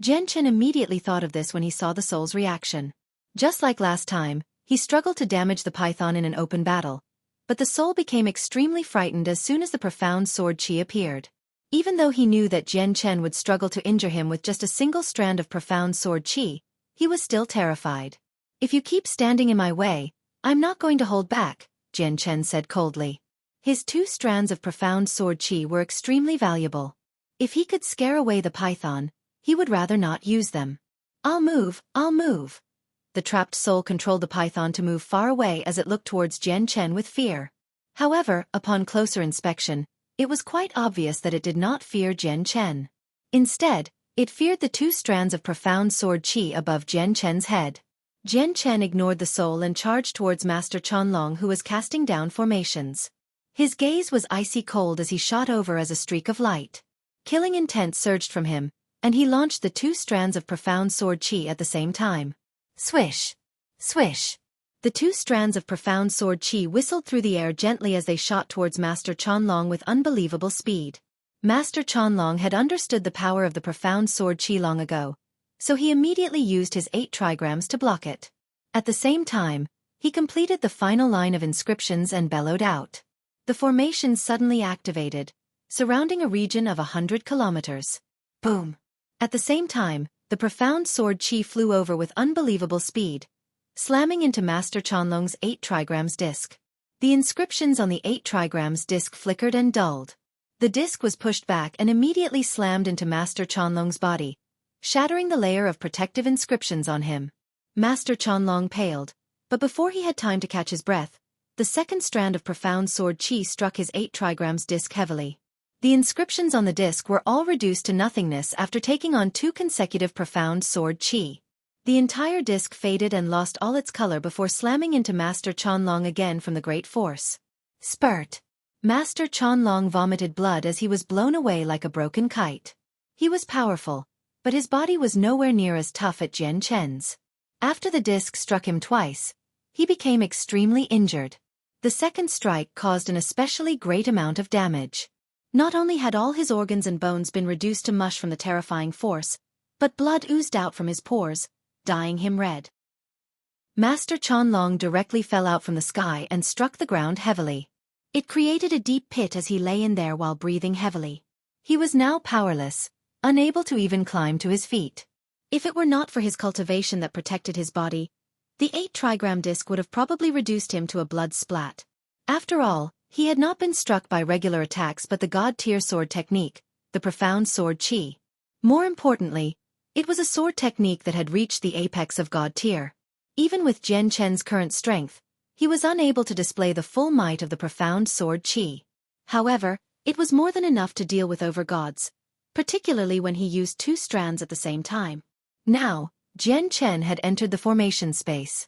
Jian Chen immediately thought of this when he saw the soul's reaction. Just like last time, he struggled to damage the python in an open battle, but the soul became extremely frightened as soon as the profound sword chi appeared. Even though he knew that Jian Chen would struggle to injure him with just a single strand of profound sword chi, he was still terrified. "If you keep standing in my way, I'm not going to hold back," Jian Chen said coldly. His 2 strands of profound sword chi were extremely valuable. If he could scare away the python, he would rather not use them. I'll move, I'll move. The trapped soul controlled the python to move far away as it looked towards Jian Chen with fear. However, upon closer inspection, it was quite obvious that it did not fear Jian Chen. Instead, it feared the 2 strands of profound sword qi above Jian Chen's head. Jian Chen ignored the soul and charged towards Master Chanlong, who was casting down formations. His gaze was icy cold as he shot over as a streak of light. Killing intent surged from him, and he launched the 2 strands of profound sword qi at the same time. Swish! Swish! The 2 strands of profound sword qi whistled through the air gently as they shot towards Master Chanlong with unbelievable speed. Master Chanlong had understood the power of the profound sword qi long ago, so he immediately used his 8 trigrams to block it. At the same time, he completed the final line of inscriptions and bellowed out. The formation suddenly activated, surrounding a region of 100 kilometers. Boom! At the same time, the profound sword qi flew over with unbelievable speed, slamming into Master Chanlong's 8 trigrams disc. The inscriptions on the 8 trigrams disc flickered and dulled. The disc was pushed back and immediately slammed into Master Chanlong's body, shattering the layer of protective inscriptions on him. Master Chanlong paled, but before he had time to catch his breath, the second strand of profound sword qi struck his 8 trigrams disc heavily. The inscriptions on the disc were all reduced to nothingness after taking on 2 consecutive profound sword qi. The entire disc faded and lost all its color before slamming into Master Chanlong again from the great force. Spurt! Master Chanlong vomited blood as he was blown away like a broken kite. He was powerful, but his body was nowhere near as tough as Jian Chen's. After the disc struck him twice, he became extremely injured. The second strike caused an especially great amount of damage. Not only had all his organs and bones been reduced to mush from the terrifying force, but blood oozed out from his pores, dyeing him red. Master Chanlong directly fell out from the sky and struck the ground heavily. It created a deep pit as he lay in there while breathing heavily. He was now powerless, unable to even climb to his feet. If it were not for his cultivation that protected his body, the 8 trigram disc would have probably reduced him to a blood splat. After all, he had not been struck by regular attacks but the god-tier sword technique, the profound sword qi. More importantly, it was a sword technique that had reached the apex of god tier. Even with Jian Chen's current strength, he was unable to display the full might of the profound sword qi. However, it was more than enough to deal with over gods, particularly when he used 2 strands at the same time. Now, Jian Chen had entered the formation space.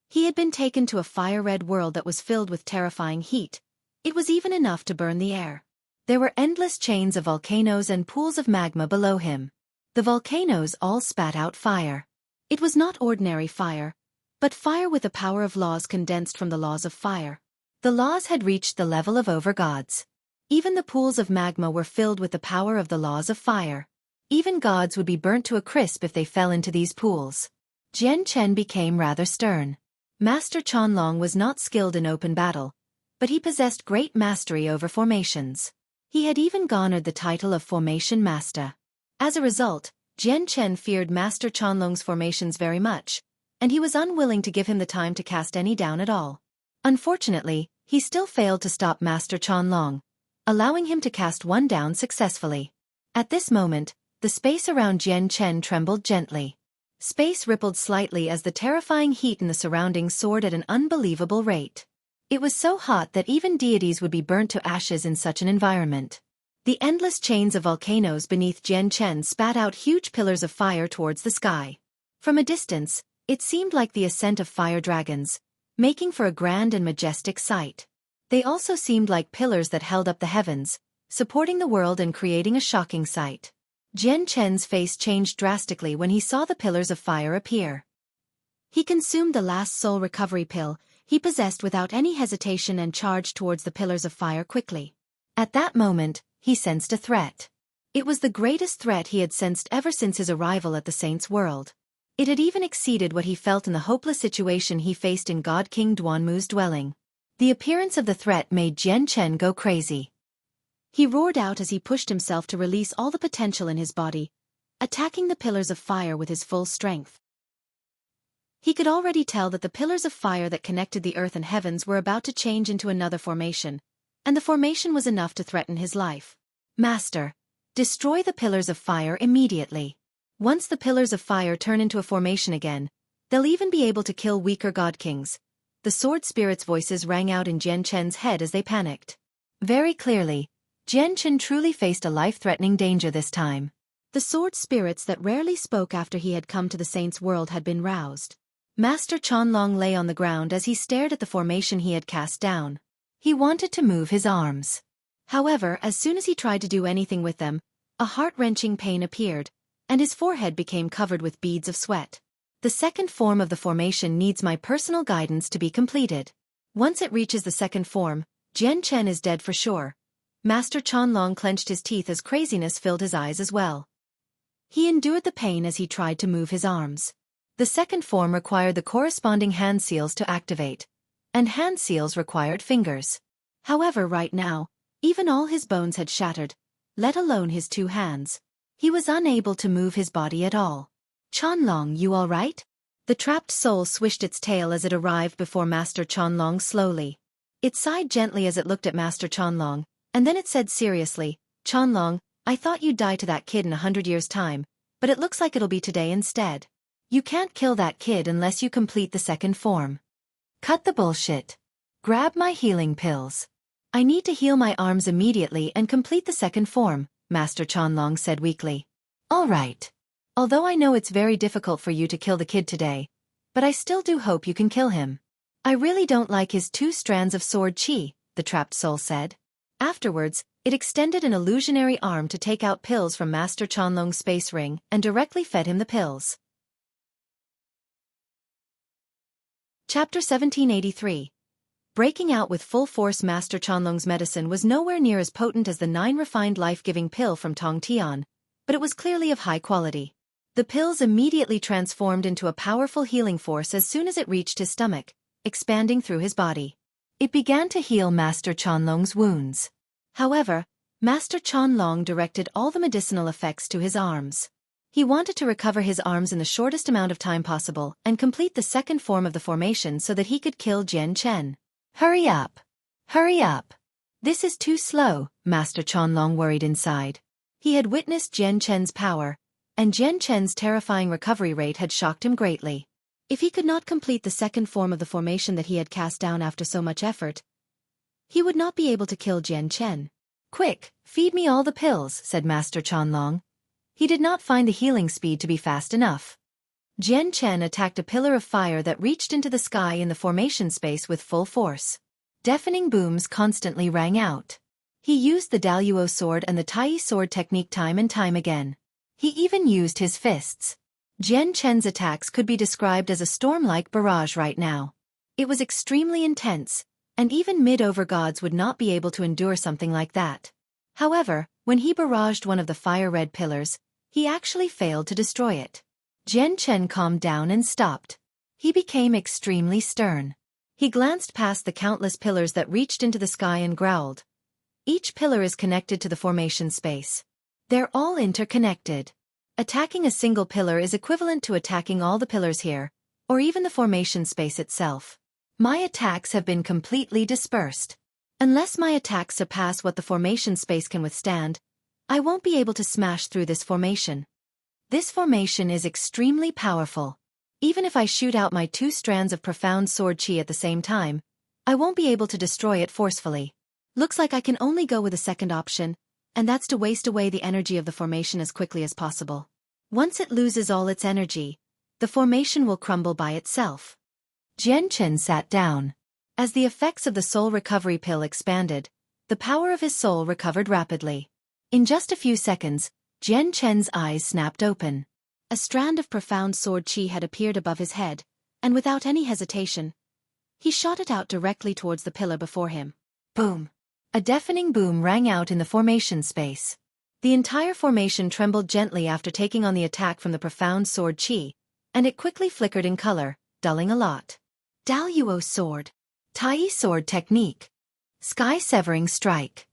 He had been taken to a fire-red world that was filled with terrifying heat. It was even enough to burn the air. There were endless chains of volcanoes and pools of magma below him. The volcanoes all spat out fire. It was not ordinary fire, but fire with the power of laws condensed from the laws of fire. The laws had reached the level of over-gods. Even the pools of magma were filled with the power of the laws of fire. Even gods would be burnt to a crisp if they fell into these pools. Jian Chen became rather stern. Master Chanlong was not skilled in open battle, but he possessed great mastery over formations. He had even garnered the title of Formation Master. As a result, Jian Chen feared Master Chanlong's formations very much, and he was unwilling to give him the time to cast any down at all. Unfortunately, he still failed to stop Master Chanlong, allowing him to cast one down successfully. At this moment, the space around Jian Chen trembled gently. Space rippled slightly as the terrifying heat in the surroundings soared at an unbelievable rate. It was so hot that even deities would be burnt to ashes in such an environment. The endless chains of volcanoes beneath Jian Chen spat out huge pillars of fire towards the sky. From a distance, it seemed like the ascent of fire dragons, making for a grand and majestic sight. They also seemed like pillars that held up the heavens, supporting the world and creating a shocking sight. Jian Chen's face changed drastically when he saw the pillars of fire appear. He consumed the last soul recovery pill he possessed without any hesitation and charged towards the pillars of fire quickly. At that moment, he sensed a threat. It was the greatest threat he had sensed ever since his arrival at the Saints' World. It had even exceeded what he felt in the hopeless situation he faced in God King Duanmu's dwelling. The appearance of the threat made Jian Chen go crazy. He roared out as he pushed himself to release all the potential in his body, attacking the pillars of fire with his full strength. He could already tell that the pillars of fire that connected the earth and heavens were about to change into another formation, and the formation was enough to threaten his life. "Master, Destroy the pillars of fire immediately. Once the pillars of fire turn into a formation again, they'll even be able to kill weaker god kings. The sword spirits' voices rang out in Jian Chen's head as they panicked. Very clearly, Jian Chen truly faced a life-threatening danger this time. The sword spirits that rarely spoke after he had come to the saint's world had been roused. Master Qianlong lay on the ground as he stared at the formation he had cast down. He wanted to move his arms. However, as soon as he tried to do anything with them, a heart-wrenching pain appeared, and his forehead became covered with beads of sweat. The second form of the formation needs my personal guidance to be completed. Once it reaches the second form, Jian Chen is dead for sure. Master Qianlong clenched his teeth as craziness filled his eyes as well. He endured the pain as he tried to move his arms. The second form required the corresponding hand seals to activate, and hand seals required fingers. However, right now, even all his bones had shattered, let alone his two hands. He was unable to move his body at all. Qianlong, you all right? The trapped soul swished its tail as it arrived before Master Qianlong slowly. It sighed gently as it looked at Master Qianlong, and then it said seriously, Qianlong, I thought you'd die to that kid in 100 years' time, but it looks like it'll be today instead. You can't kill that kid unless you complete the second form. Cut the bullshit. Grab my healing pills. I need to heal my arms immediately and complete the second form, Master Qianlong said weakly. All right. Although I know it's very difficult for you to kill the kid today, but I still do hope you can kill him. I really don't like his 2 strands of sword qi, the trapped soul said. Afterwards, it extended an illusionary arm to take out pills from Master Qianlong's space ring and directly fed him the pills. Chapter 1783. Breaking out with full force. Master Qianlong's medicine was nowhere near as potent as the 9 refined life-giving pill from Tong Tian, but it was clearly of high quality. The pills immediately transformed into a powerful healing force as soon as it reached his stomach, expanding through his body. It began to heal Master Qianlong's wounds. However, Master Qianlong directed all the medicinal effects to his arms. He wanted to recover his arms in the shortest amount of time possible and complete the second form of the formation so that he could kill Jian Chen. Hurry up! Hurry up! This is too slow, Master Qianlong worried inside. He had witnessed Jian Chen's power, and Jian Chen's terrifying recovery rate had shocked him greatly. If he could not complete the second form of the formation that he had cast down after so much effort, he would not be able to kill Jian Chen. Quick, feed me all the pills, said Master Qianlong. He did not find the healing speed to be fast enough. Jian Chen attacked a pillar of fire that reached into the sky in the formation space with full force. Deafening booms constantly rang out. He used the Daluo sword and the Tai sword technique time and time again. He even used his fists. Jian Chen's attacks could be described as a storm-like barrage right now. It was extremely intense, and even mid-over gods would not be able to endure something like that. However, when he barraged one of the fire-red pillars, he actually failed to destroy it. Jian Chen calmed down and stopped. He became extremely stern. He glanced past the countless pillars that reached into the sky and growled. Each pillar is connected to the formation space. They're all interconnected. Attacking a single pillar is equivalent to attacking all the pillars here, or even the formation space itself. My attacks have been completely dispersed. Unless my attacks surpass what the formation space can withstand, I won't be able to smash through this formation. This formation is extremely powerful. Even if I shoot out my 2 strands of profound sword qi at the same time, I won't be able to destroy it forcefully. Looks like I can only go with a second option, and that's to waste away the energy of the formation as quickly as possible. Once it loses all its energy, the formation will crumble by itself. Jian Chen sat down. As the effects of the soul recovery pill expanded, the power of his soul recovered rapidly. In just a few seconds, Jian Chen's eyes snapped open. A strand of profound sword qi had appeared above his head, and without any hesitation, he shot it out directly towards the pillar before him. Boom! A deafening boom rang out in the formation space. The entire formation trembled gently after taking on the attack from the profound sword qi, and it quickly flickered in color, dulling a lot. Daluo sword. Tai sword technique. Sky-severing strike.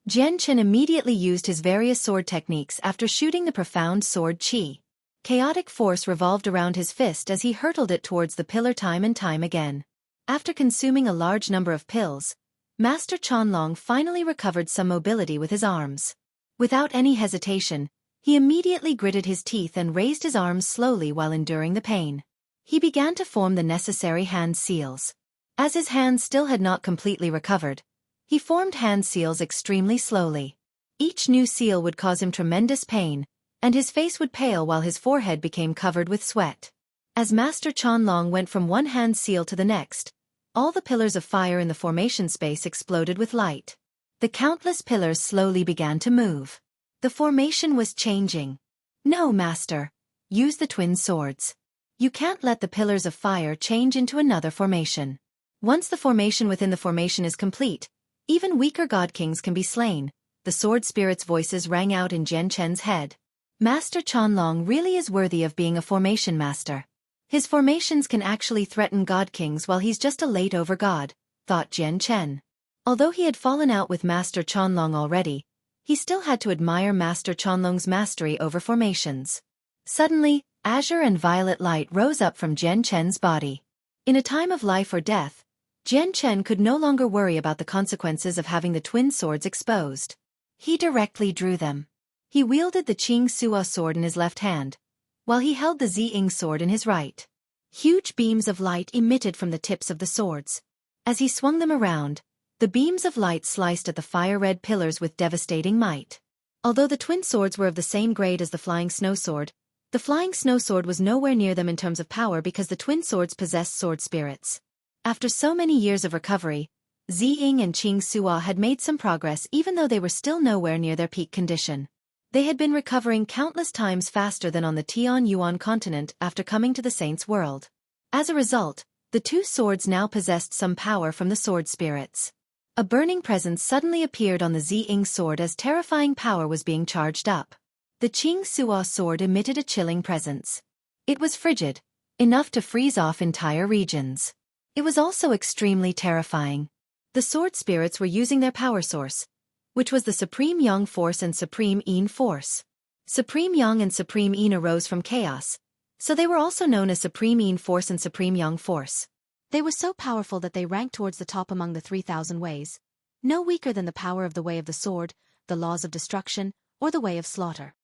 Jian Chen immediately used his various sword techniques after shooting the profound sword qi. Chaotic force revolved around his fist as he hurtled it towards the pillar time and time again. After consuming a large number of pills, Master Chanlong finally recovered some mobility with his arms. Without any hesitation, he immediately gritted his teeth and raised his arms slowly while enduring the pain. He began to form the necessary hand seals. As his hands still had not completely recovered, he formed hand seals extremely slowly. Each new seal would cause him tremendous pain, and his face would pale while his forehead became covered with sweat. As Master Chanlong went from one hand seal to the next, all the pillars of fire in the formation space exploded with light. The countless pillars slowly began to move. The formation was changing. No, Master. Use the twin swords. You can't let the pillars of fire change into another formation. Once the formation within the formation is complete, even weaker god kings can be slain. The sword spirits' voices rang out in Jian Chen's head. Master Chanlong really is worthy of being a formation master. His formations can actually threaten god kings while he's just a late-over god, thought Jian Chen. Although he had fallen out with Master Chanlong already, he still had to admire Master Chanlong's mastery over formations. Suddenly, azure and violet light rose up from Jian Chen's body. In a time of life or death, Jian Chen could no longer worry about the consequences of having the twin swords exposed. He directly drew them. He wielded the Qing Suo sword in his left hand, while he held the Ziying sword in his right. Huge beams of light emitted from the tips of the swords. As he swung them around, the beams of light sliced at the fire-red pillars with devastating might. Although the twin swords were of the same grade as the flying snow sword, the flying snow sword was nowhere near them in terms of power because the twin swords possessed sword spirits. After so many years of recovery, Ziying and Qing Suo had made some progress even though they were still nowhere near their peak condition. They had been recovering countless times faster than on the Tian-Yuan continent after coming to the Saints' world. As a result, the two swords now possessed some power from the sword spirits. A burning presence suddenly appeared on the Ziying sword as terrifying power was being charged up. The Qing Suo sword emitted a chilling presence. It was frigid, enough to freeze off entire regions. It was also extremely terrifying. The sword spirits were using their power source, which was the Supreme Yang Force and Supreme Yin Force. Supreme Yang and Supreme Yin arose from chaos, so they were also known as Supreme Yin Force and Supreme Yang Force. They were so powerful that they ranked towards the top among the 3,000 ways, no weaker than the power of the way of the sword, the laws of destruction, or the way of slaughter.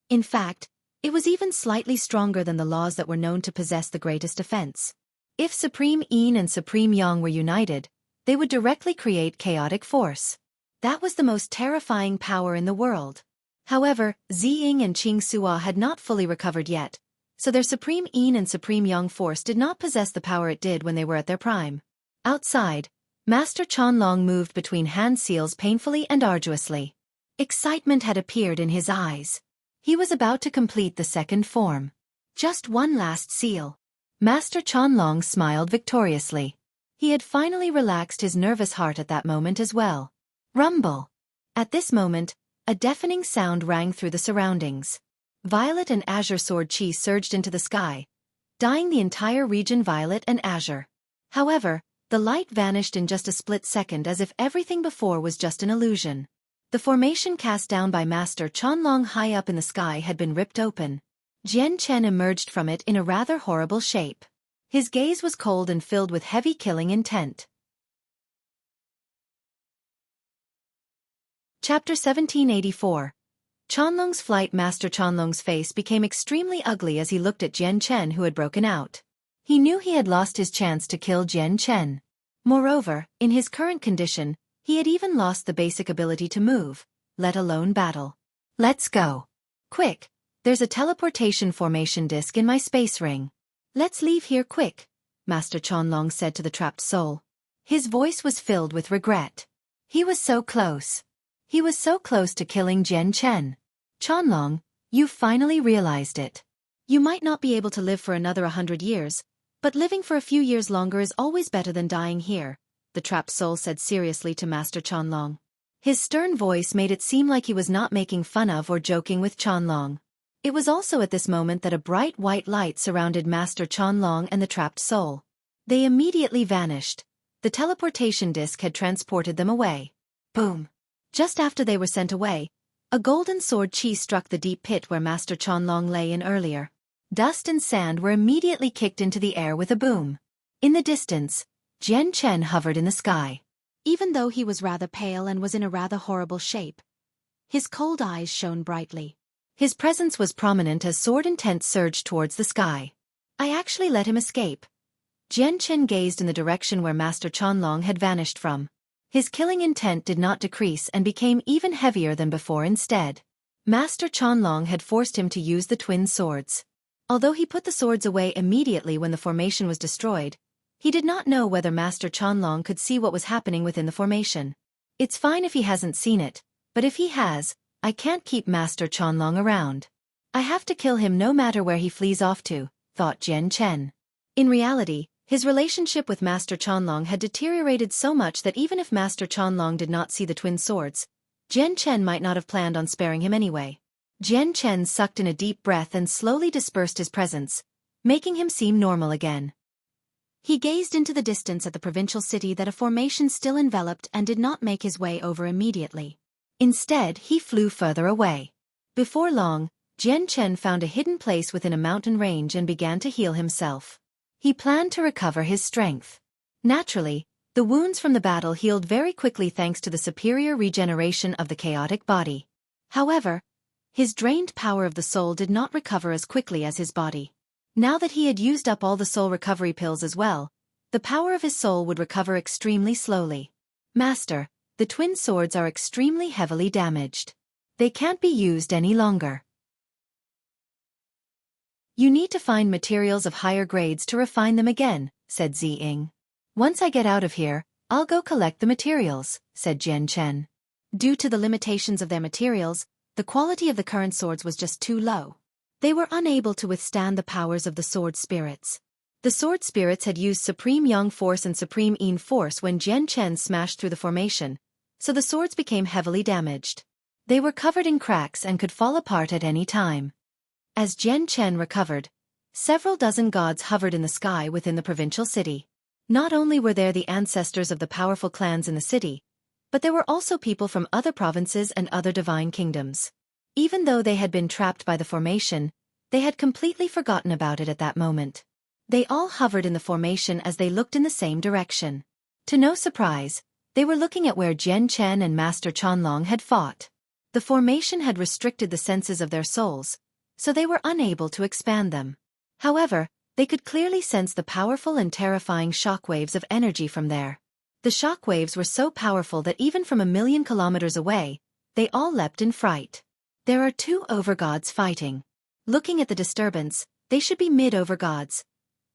In fact, it was even slightly stronger than the laws that were known to possess the greatest defense. If Supreme Yin and Supreme Yang were united, they would directly create chaotic force. That was the most terrifying power in the world. However, Ziying and Qing Suo had not fully recovered yet, so their Supreme Yin and Supreme Yang force did not possess the power it did when they were at their prime. Outside, Master Chanlong moved between hand seals painfully and arduously. Excitement had appeared in his eyes. He was about to complete the second form. Just one last seal. Master Chanlong smiled victoriously. He had finally relaxed his nervous heart at that moment as well. Rumble! At this moment, a deafening sound rang through the surroundings. Violet and azure sword chi surged into the sky, dyeing the entire region violet and azure. However, the light vanished in just a split second as if everything before was just an illusion. The formation cast down by Master Chanlong high up in the sky had been ripped open. Jian Chen emerged from it in a rather horrible shape. His gaze was cold and filled with heavy killing intent. Chapter 1784. Chanlong's flight. Master Chanlong's face became extremely ugly as he looked at Jian Chen, who had broken out. He knew he had lost his chance to kill Jian Chen. Moreover, in his current condition, he had even lost the basic ability to move, let alone battle. Let's go. Quick, there's a teleportation formation disk in my space ring. Let's leave here quick, Master Chanlong said to the trapped soul. His voice was filled with regret. He was so close. He was so close to killing Jian Chen. Chanlong, you finally realized it. You might not be able to live for another 100 years, but living for a few years longer is always better than dying here, the trapped soul said seriously to Master Chanlong. His stern voice made it seem like he was not making fun of or joking with Chanlong. It was also at this moment that a bright white light surrounded Master Chanlong and the trapped soul. They immediately vanished. The teleportation disk had transported them away. Boom! Just after they were sent away, a golden sword chi struck the deep pit where Master Chanlong lay in earlier. Dust and sand were immediately kicked into the air with a boom. In the distance, Jian Chen hovered in the sky. even though he was rather pale and was in a rather horrible shape. His cold eyes shone brightly. His presence was prominent as sword intent surged towards the sky. I actually let him escape. Jian Chen gazed in the direction where Master Chanlong had vanished from. His killing intent did not decrease and became even heavier than before instead. Master Chanlong had forced him to use the twin swords. Although he put the swords away immediately when the formation was destroyed, he did not know whether Master Chanlong could see what was happening within the formation. It's fine if he hasn't seen it, but if he has, I can't keep Master Chanlong around. I have to kill him no matter where he flees off to, thought Jian Chen. In reality, his relationship with Master Chanlong had deteriorated so much that even if Master Chanlong did not see the twin swords, Jian Chen might not have planned on sparing him anyway. Jian Chen sucked in a deep breath and slowly dispersed his presence, making him seem normal again. He gazed into the distance at the provincial city that a formation still enveloped and did not make his way over immediately. Instead, he flew further away. Before long, Jian Chen found a hidden place within a mountain range and began to heal himself. He planned to recover his strength. Naturally, the wounds from the battle healed very quickly thanks to the superior regeneration of the chaotic body. However, his drained power of the soul did not recover as quickly as his body. Now that he had used up all the soul recovery pills as well, the power of his soul would recover extremely slowly. Master, the twin swords are extremely heavily damaged. They can't be used any longer. You need to find materials of higher grades to refine them again, said Ziying. Once I get out of here, I'll go collect the materials, said Jian Chen. Due to the limitations of their materials, the quality of the current swords was just too low. They were unable to withstand the powers of the sword spirits. The sword spirits had used Supreme Yang Force and Supreme Yin Force when Jian Chen smashed through the formation, so the swords became heavily damaged. They were covered in cracks and could fall apart at any time. As Jian Chen recovered, several dozen gods hovered in the sky within the provincial city. Not only were there the ancestors of the powerful clans in the city, but there were also people from other provinces and other divine kingdoms. Even though they had been trapped by the formation, they had completely forgotten about it at that moment. They all hovered in the formation as they looked in the same direction. To no surprise, they were looking at where Jian Chen and Master Chanlong had fought. The formation had restricted the senses of their souls, so they were unable to expand them. However, they could clearly sense the powerful and terrifying shockwaves of energy from there. The shockwaves were so powerful that even from 1,000,000 kilometers away, they all leapt in fright. There are two overgods fighting. Looking at the disturbance, they should be mid-overgods.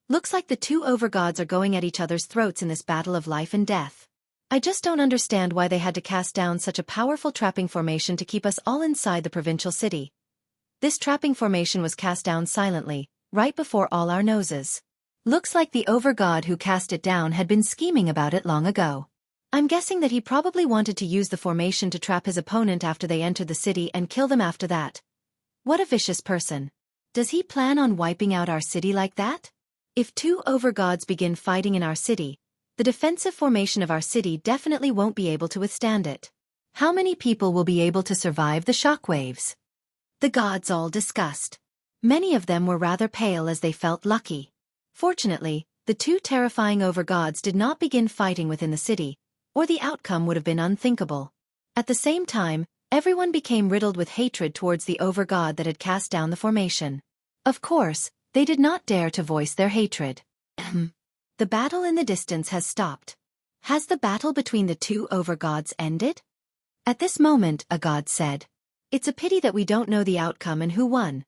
Looks like the two overgods are going at each other's throats in this battle of life and death. I just don't understand why they had to cast down such a powerful trapping formation to keep us all inside the provincial city. This trapping formation was cast down silently, right before all our noses. Looks like the overgod who cast it down had been scheming about it long ago. I'm guessing that he probably wanted to use the formation to trap his opponent after they entered the city and kill them after that. What a vicious person. Does he plan on wiping out our city like that? If two overgods begin fighting in our city, the defensive formation of our city definitely won't be able to withstand it. How many people will be able to survive the shockwaves? The gods all discussed. Many of them were rather pale as they felt lucky. Fortunately, the two terrifying overgods did not begin fighting within the city, or the outcome would have been unthinkable. At the same time, everyone became riddled with hatred towards the overgod that had cast down the formation. Of course, they did not dare to voice their hatred. The battle in the distance has stopped. Has the battle between the two overgods ended? At this moment, a god said. It's a pity that we don't know the outcome and who won.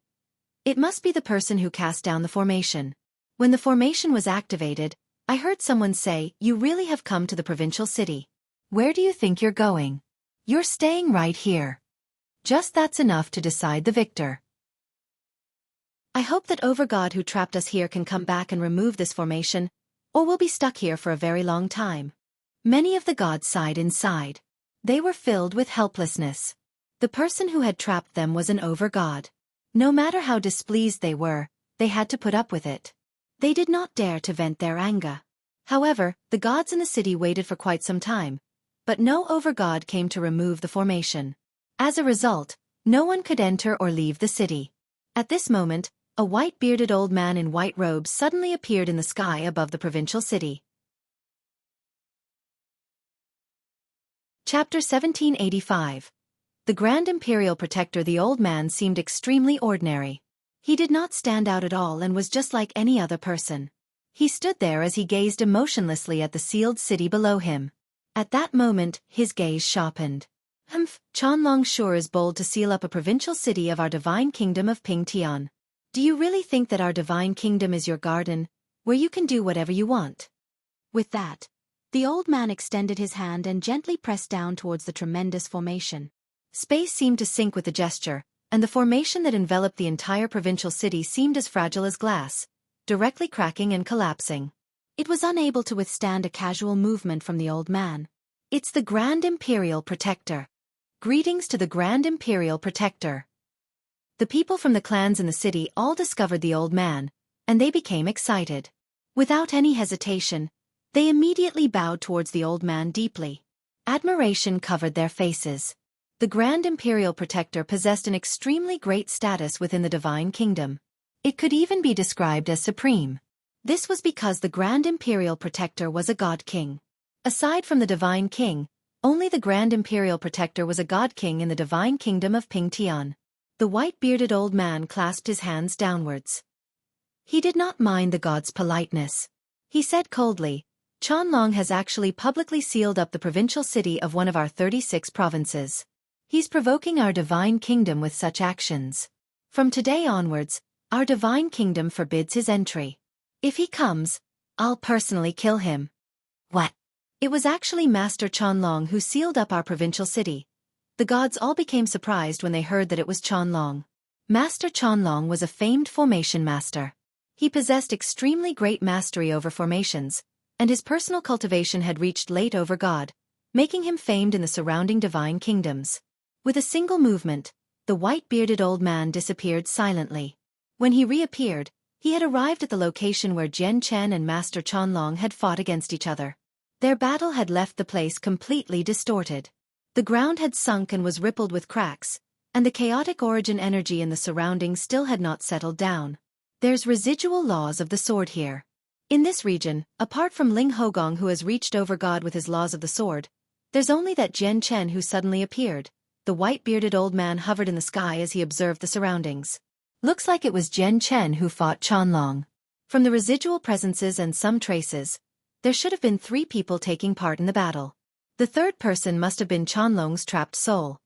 It must be the person who cast down the formation. When the formation was activated, I heard someone say, "You really have come to the provincial city. Where do you think you're going? You're staying right here." Just that's enough to decide the victor. I hope that overgod who trapped us here can come back and remove this formation, or we'll be stuck here for a very long time. Many of the gods sighed inside. They were filled with helplessness. The person who had trapped them was an overgod. No matter how displeased they were, they had to put up with it. They did not dare to vent their anger. However, the gods in the city waited for quite some time, but no overgod came to remove the formation. As a result, no one could enter or leave the city. At this moment, a white-bearded old man in white robes suddenly appeared in the sky above the provincial city. Chapter 1785. The Grand Imperial Protector. The old man seemed extremely ordinary. He did not stand out at all and was just like any other person. He stood there as he gazed emotionlessly at the sealed city below him. At that moment, his gaze sharpened. Qianlong sure is bold to seal up a provincial city of our divine kingdom of Pingtian. Do you really think that our divine kingdom is your garden, where you can do whatever you want? With that, the old man extended his hand and gently pressed down towards the tremendous formation. Space seemed to sink with the gesture, and the formation that enveloped the entire provincial city seemed as fragile as glass, directly cracking and collapsing. It was unable to withstand a casual movement from the old man. It's the Grand Imperial Protector. Greetings to the Grand Imperial Protector. The people from the clans in the city all discovered the old man, and they became excited. Without any hesitation, they immediately bowed towards the old man deeply. Admiration covered their faces. The Grand Imperial Protector possessed an extremely great status within the Divine Kingdom. It could even be described as supreme. This was because the Grand Imperial Protector was a God King. Aside from the Divine King, only the Grand Imperial Protector was a God King in the Divine Kingdom of Pingtian. The white-bearded old man clasped his hands downwards. He did not mind the god's politeness. He said coldly, Qianlong has actually publicly sealed up the provincial city of one of our 36 provinces. He's provoking our divine kingdom with such actions. From today onwards, our divine kingdom forbids his entry. If he comes, I'll personally kill him. What? It was actually Master Qianlong who sealed up our provincial city. The gods all became surprised when they heard that it was Qianlong. Master Qianlong was a famed formation master. He possessed extremely great mastery over formations, and his personal cultivation had reached late over God, making him famed in the surrounding divine kingdoms. With a single movement, the white-bearded old man disappeared silently. When he reappeared, he had arrived at the location where Jian Chen and Master Qianlong had fought against each other. Their battle had left the place completely distorted. The ground had sunk and was rippled with cracks, and the chaotic origin energy in the surroundings still had not settled down. There's residual laws of the sword here. In this region, apart from Ling Hogong who has reached over God with his laws of the sword, there's only that Jian Chen who suddenly appeared. The white-bearded old man hovered in the sky as he observed the surroundings. Looks like it was Jian Chen who fought Qianlong. From the residual presences and some traces, there should have been 3 people taking part in the battle. The third person must have been Qianlong's trapped soul.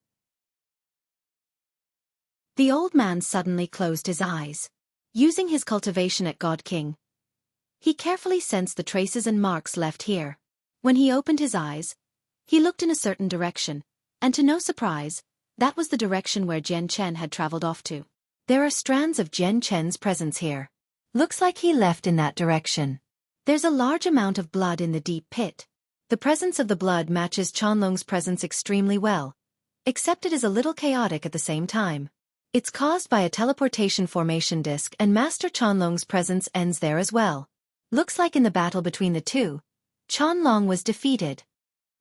The old man suddenly closed his eyes. Using his cultivation at God King, he carefully sensed the traces and marks left here. When he opened his eyes, he looked in a certain direction, and to no surprise, that was the direction where Jian Chen had traveled off to. There are strands of Jian Chen's presence here. Looks like he left in that direction. There's a large amount of blood in the deep pit. The presence of the blood matches Qianlong's presence extremely well, except it is a little chaotic at the same time. It's caused by a teleportation formation disk and Master Qianlong's presence ends there as well. Looks like in the battle between the two, Qianlong was defeated.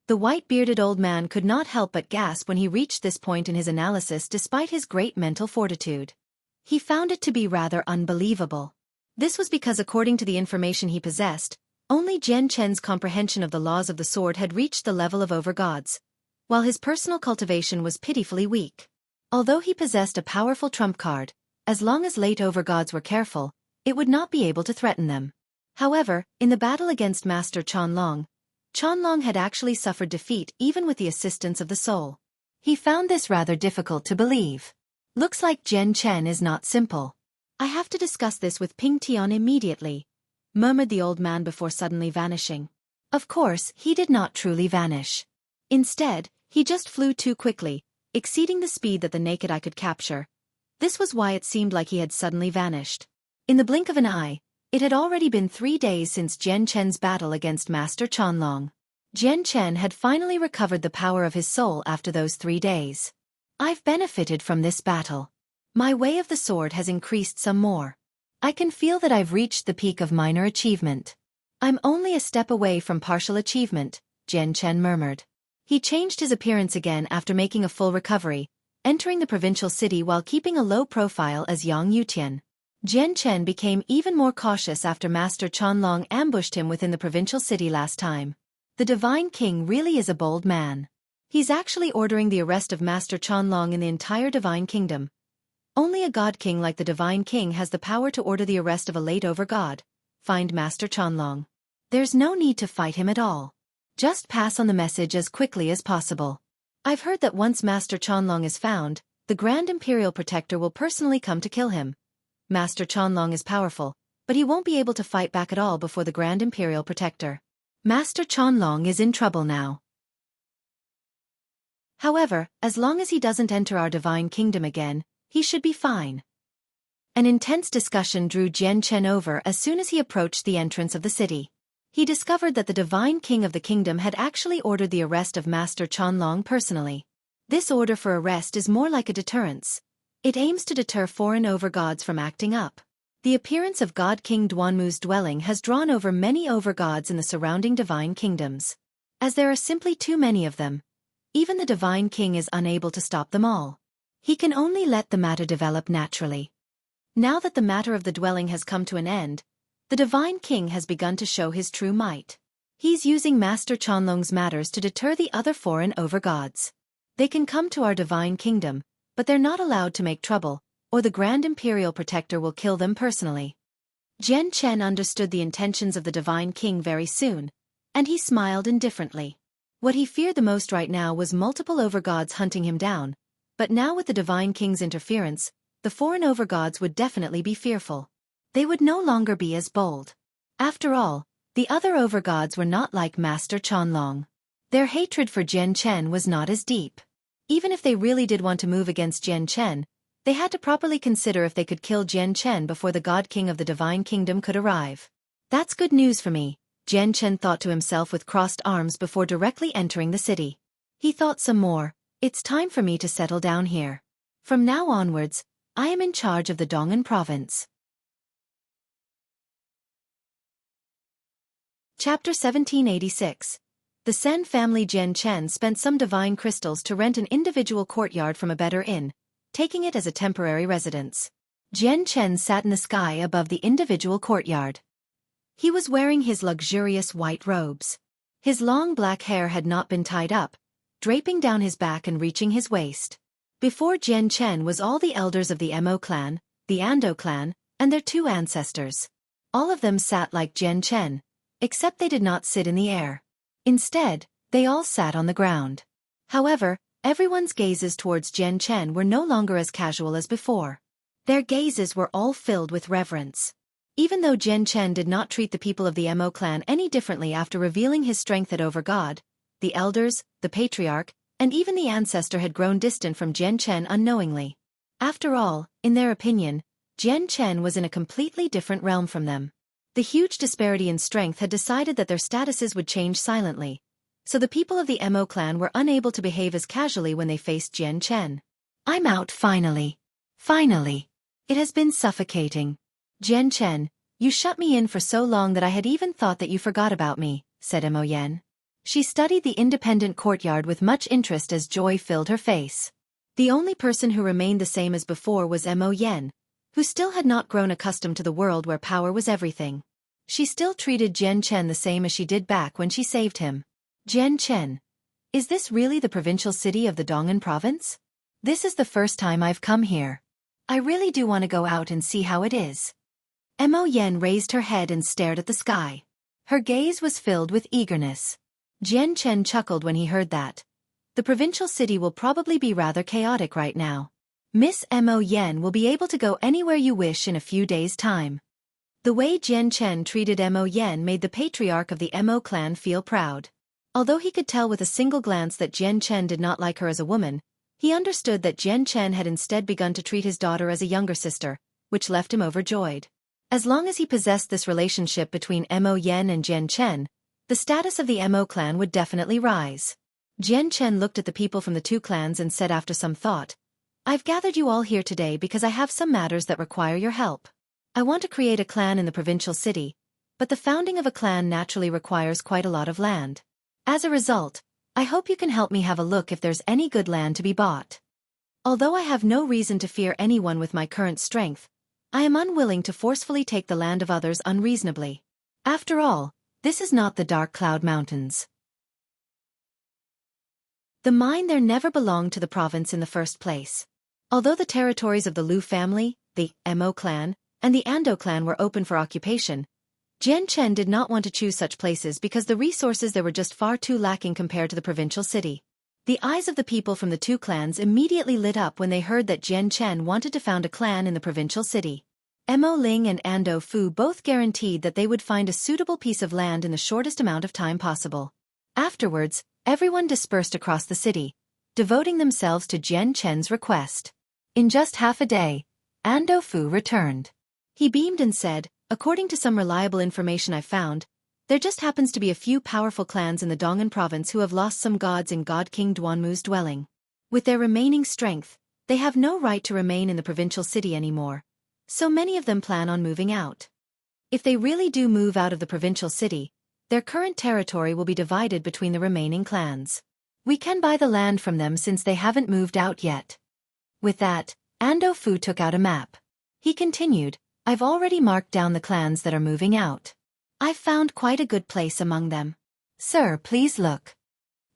The white-bearded old man could not help but gasp when he reached this point in his analysis despite his great mental fortitude. He found it to be rather unbelievable. This was because according to the information he possessed, only Jian Chen's comprehension of the laws of the sword had reached the level of over-gods, while his personal cultivation was pitifully weak. Although he possessed a powerful trump card, as long as late over-gods were careful, it would not be able to threaten them. However, in the battle against Master Qianlong, Qianlong had actually suffered defeat even with the assistance of the soul. He found this rather difficult to believe. Looks like Jian Chen is not simple. I have to discuss this with Pingtian immediately, murmured the old man before suddenly vanishing. Of course, he did not truly vanish. Instead, he just flew too quickly, exceeding the speed that the naked eye could capture. This was why it seemed like he had suddenly vanished. In the blink of an eye, it had already been 3 days since Jian Chen's battle against Master Qianlong. Jian Chen had finally recovered the power of his soul after those 3 days. I've benefited from this battle. My way of the sword has increased some more. I can feel that I've reached the peak of minor achievement. I'm only a step away from partial achievement, Jian Chen murmured. He changed his appearance again after making a full recovery, entering the provincial city while keeping a low profile as Yang Yutian. Jian Chen became even more cautious after Master Qianlong ambushed him within the provincial city last time. The Divine King really is a bold man. He's actually ordering the arrest of Master Chanlong in the entire Divine Kingdom. Only a God King like the Divine King has the power to order the arrest of a late over-god. Find Master Chanlong. There's no need to fight him at all. Just pass on the message as quickly as possible. I've heard that once Master Chanlong is found, the Grand Imperial Protector will personally come to kill him. Master Chanlong is powerful, but he won't be able to fight back at all before the Grand Imperial Protector. Master Chanlong is in trouble now. However, as long as he doesn't enter our Divine Kingdom again, he should be fine. An intense discussion drew Jian Chen over as soon as he approached the entrance of the city. He discovered that the Divine King of the Kingdom had actually ordered the arrest of Master Chanlong personally. This order for arrest is more like a deterrence. It aims to deter foreign overgods from acting up. The appearance of God King Duanmu's dwelling has drawn over many overgods in the surrounding Divine Kingdoms. As there are simply too many of them, even the Divine King is unable to stop them all. He can only let the matter develop naturally. Now that the matter of the dwelling has come to an end, the Divine King has begun to show his true might. He's using Master Chanlong's matters to deter the other foreign overgods. They can come to our Divine Kingdom, but they're not allowed to make trouble, or the Grand Imperial Protector will kill them personally. Jian Chen understood the intentions of the Divine King very soon, and he smiled indifferently. What he feared the most right now was multiple overgods hunting him down, but now with the Divine King's interference, the foreign overgods would definitely be fearful. They would no longer be as bold. After all, the other overgods were not like Master Chanlong. Their hatred for Jian Chen was not as deep. Even if they really did want to move against Jian Chen, they had to properly consider if they could kill Jian Chen before the God King of the Divine Kingdom could arrive. That's good news for me, Jian Chen thought to himself with crossed arms before directly entering the city. He thought some more. It's time for me to settle down here. From now onwards, I am in charge of the Dong'an province. Chapter 1786. The Sen family. Jian Chen spent some divine crystals to rent an individual courtyard from a better inn, taking it as a temporary residence. Jian Chen sat in the sky above the individual courtyard. He was wearing his luxurious white robes. His long black hair had not been tied up, draping down his back and reaching his waist. Before Jian Chen was all the elders of the Mo clan, the Ando clan, and their two ancestors. All of them sat like Jian Chen, except they did not sit in the air. Instead, they all sat on the ground. However, everyone's gazes towards Jian Chen were no longer as casual as before. Their gazes were all filled with reverence. Even though Jian Chen did not treat the people of the Mo clan any differently after revealing his strength at Overgod, the elders, the patriarch, and even the ancestor had grown distant from Jian Chen unknowingly. After all, in their opinion, Jian Chen was in a completely different realm from them. The huge disparity in strength had decided that their statuses would change silently, so the people of the Mo clan were unable to behave as casually when they faced Jian Chen. I'm out finally. Finally. It has been suffocating. Jian Chen, you shut me in for so long that I had even thought that you forgot about me, said Mo Yen. She studied the independent courtyard with much interest as joy filled her face. The only person who remained the same as before was Mo Yen, who still had not grown accustomed to the world where power was everything. She still treated Jian Chen the same as she did back when she saved him. Jian Chen, is this really the provincial city of the Dong'an province? This is the first time I've come here. I really do want to go out and see how it is. Mo Yen raised her head and stared at the sky. Her gaze was filled with eagerness. Jian Chen chuckled when he heard that. The provincial city will probably be rather chaotic right now. Miss Mo Yen will be able to go anywhere you wish in a few days' time. The way Jian Chen treated Mo Yen made the patriarch of the Mo clan feel proud. Although he could tell with a single glance that Jian Chen did not like her as a woman, he understood that Jian Chen had instead begun to treat his daughter as a younger sister, which left him overjoyed. As long as he possessed this relationship between Mo Yen and Jian Chen, the status of the Mo clan would definitely rise. Jian Chen looked at the people from the two clans and said after some thought, I've gathered you all here today because I have some matters that require your help. I want to create a clan in the provincial city, but the founding of a clan naturally requires quite a lot of land. As a result, I hope you can help me have a look if there's any good land to be bought. Although I have no reason to fear anyone with my current strength, I am unwilling to forcefully take the land of others unreasonably. After all, this is not the Dark Cloud Mountains. The mine there never belonged to the province in the first place. Although the territories of the Liu family, the Mo clan, and the Ando clan were open for occupation, Jian Chen did not want to choose such places because the resources there were just far too lacking compared to the provincial city. The eyes of the people from the two clans immediately lit up when they heard that Jian Chen wanted to found a clan in the provincial city. Mo Ling and Ando Fu both guaranteed that they would find a suitable piece of land in the shortest amount of time possible. Afterwards, everyone dispersed across the city, devoting themselves to Jian Chen's request. In just half a day, Ando Fu returned. He beamed and said, "According to some reliable information I found, there just happens to be a few powerful clans in the Dong'an province who have lost some gods in God King Duanmu's dwelling. With their remaining strength, they have no right to remain in the provincial city anymore, so many of them plan on moving out. If they really do move out of the provincial city, their current territory will be divided between the remaining clans. We can buy the land from them since they haven't moved out yet." With that, Ando Fu took out a map. He continued, "I've already marked down the clans that are moving out. I've found quite a good place among them. Sir, please look."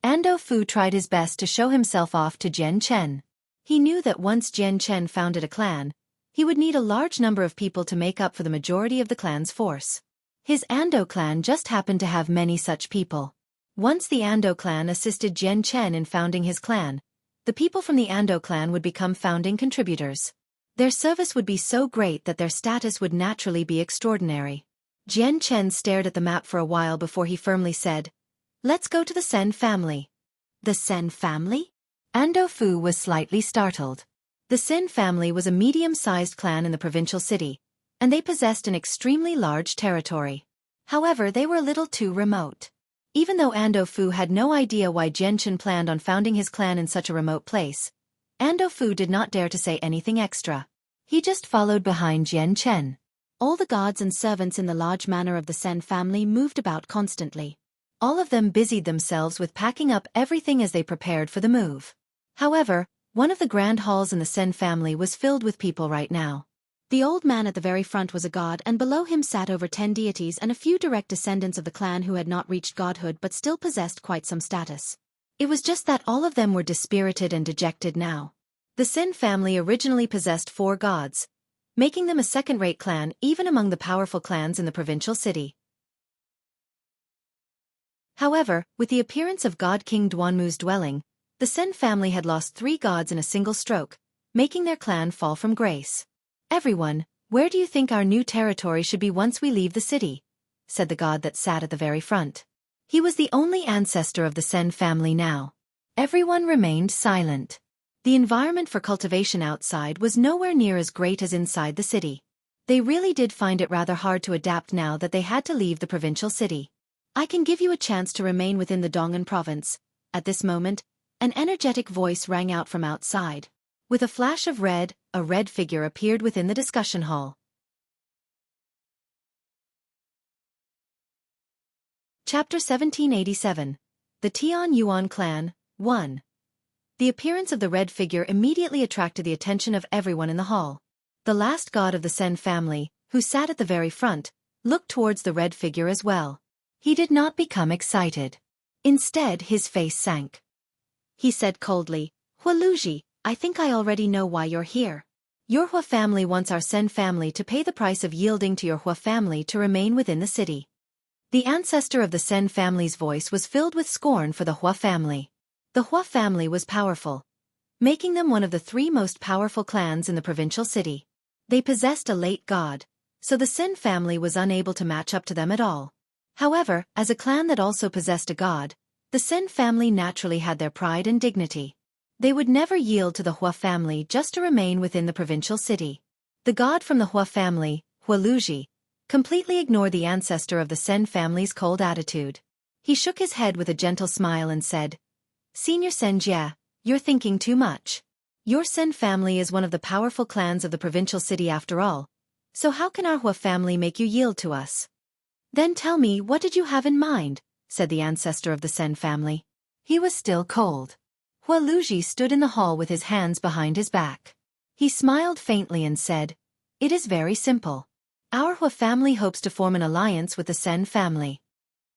Ando Fu tried his best to show himself off to Jian Chen. He knew that once Jian Chen founded a clan, he would need a large number of people to make up for the majority of the clan's force. His Ando clan just happened to have many such people. Once the Ando clan assisted Jian Chen in founding his clan, the people from the Ando clan would become founding contributors. Their service would be so great that their status would naturally be extraordinary. Jian Chen stared at the map for a while before he firmly said, "Let's go to the Sen family." The Sen family? Ando Fu was slightly startled. The Sen family was a medium-sized clan in the provincial city, and they possessed an extremely large territory. However, they were a little too remote. Even though Ando Fu had no idea why Jian Chen planned on founding his clan in such a remote place, Ando Fu did not dare to say anything extra. He just followed behind Jian Chen. All the guards and servants in the large manor of the Sen family moved about constantly. All of them busied themselves with packing up everything as they prepared for the move. However, one of the grand halls in the Sen family was filled with people right now. The old man at the very front was a god, and below him sat over 10 deities and a few direct descendants of the clan who had not reached godhood but still possessed quite some status. It was just that all of them were dispirited and dejected now. The Sen family originally possessed 4 gods, making them a second-rate clan even among the powerful clans in the provincial city. However, with the appearance of God King Duanmu's dwelling, the Sen family had lost 3 gods in a single stroke, making their clan fall from grace. "Everyone, where do you think our new territory should be once we leave the city?" said the god that sat at the very front. He was the only ancestor of the Sen family now. Everyone remained silent. The environment for cultivation outside was nowhere near as great as inside the city. They really did find it rather hard to adapt now that they had to leave the provincial city. "I can give you a chance to remain within the Dong'an province." At this moment, an energetic voice rang out from outside. With a flash of red, a red figure appeared within the discussion hall. Chapter 1787. The Tian Yuan Clan, 1. The appearance of the red figure immediately attracted the attention of everyone in the hall. The last god of the Sen family, who sat at the very front, looked towards the red figure as well. He did not become excited. Instead, his face sank. He said coldly, "Hualuji, I think I already know why you're here. Your Hua family wants our Sen family to pay the price of yielding to your Hua family to remain within the city." The ancestor of the Sen family's voice was filled with scorn for the Hua family. The Hua family was powerful, making them one of the 3 most powerful clans in the provincial city. They possessed a late god, so the Sen family was unable to match up to them at all. However, as a clan that also possessed a god, the Sen family naturally had their pride and dignity. They would never yield to the Hua family just to remain within the provincial city. The god from the Hua family, Hualuji, completely ignored the ancestor of the Sen family's cold attitude. He shook his head with a gentle smile and said, "Senior Sen Jia, you're thinking too much. Your Sen family is one of the powerful clans of the provincial city after all, so how can our Hua family make you yield to us?" "Then tell me, what did you have in mind?" said the ancestor of the Sen family. He was still cold. Hualuji stood in the hall with his hands behind his back. He smiled faintly and said, "It is very simple. Our Hua family hopes to form an alliance with the Sen family."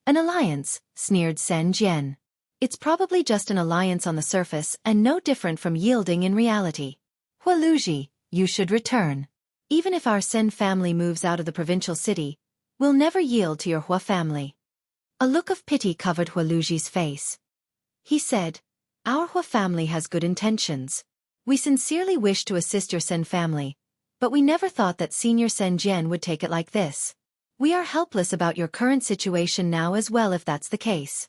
"An alliance?" sneered Sen Jian. It's probably just an alliance on the surface and no different from yielding in reality. Huoluji, you should return. Even if our Sen family moves out of the provincial city, we'll never yield to your Hua family. A look of pity covered Huoluji's face. He said, our Hua family has good intentions. We sincerely wish to assist your Sen family, but we never thought that Senior Sen Jian would take it like this. We are helpless about your current situation now as well if that's the case.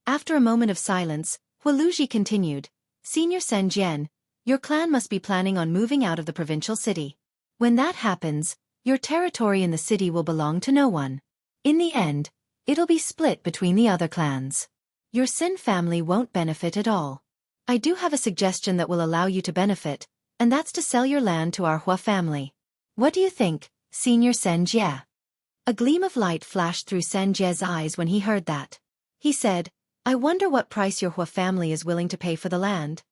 After a moment of silence, Huoluji continued, Senior Sen Jian, your clan must be planning on moving out of the provincial city. When that happens, your territory in the city will belong to no one. In the end, it'll be split between the other clans. Your Sen family won't benefit at all. I do have a suggestion that will allow you to benefit, and that's to sell your land to our Hua family. What do you think, Senior Sen Jie? A gleam of light flashed through Sen Jie's eyes when he heard that. He said, I wonder what price your Hua family is willing to pay for the land.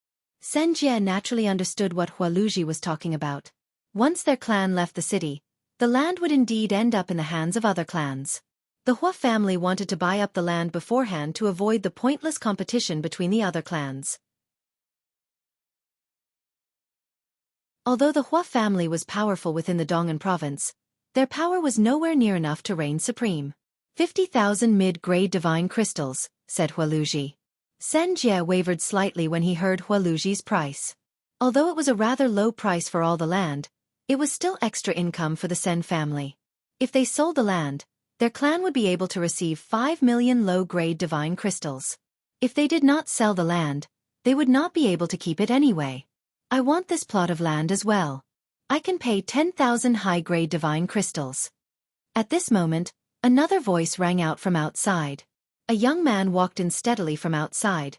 Sen Jie naturally understood what Huoluji was talking about. Once their clan left the city, the land would indeed end up in the hands of other clans. The Hua family wanted to buy up the land beforehand to avoid the pointless competition between the other clans. Although the Hua family was powerful within the Dong'an province, their power was nowhere near enough to reign supreme. 50,000 mid-grade divine crystals, said Huoluji. Sen Jie wavered slightly when he heard Huoluji's price. Although it was a rather low price for all the land, it was still extra income for the Sen family. If they sold the land, their clan would be able to receive 5 million low-grade divine crystals. If they did not sell the land, they would not be able to keep it anyway. I want this plot of land as well. I can pay 10,000 high-grade divine crystals. At this moment, another voice rang out from outside. A young man walked in steadily from outside.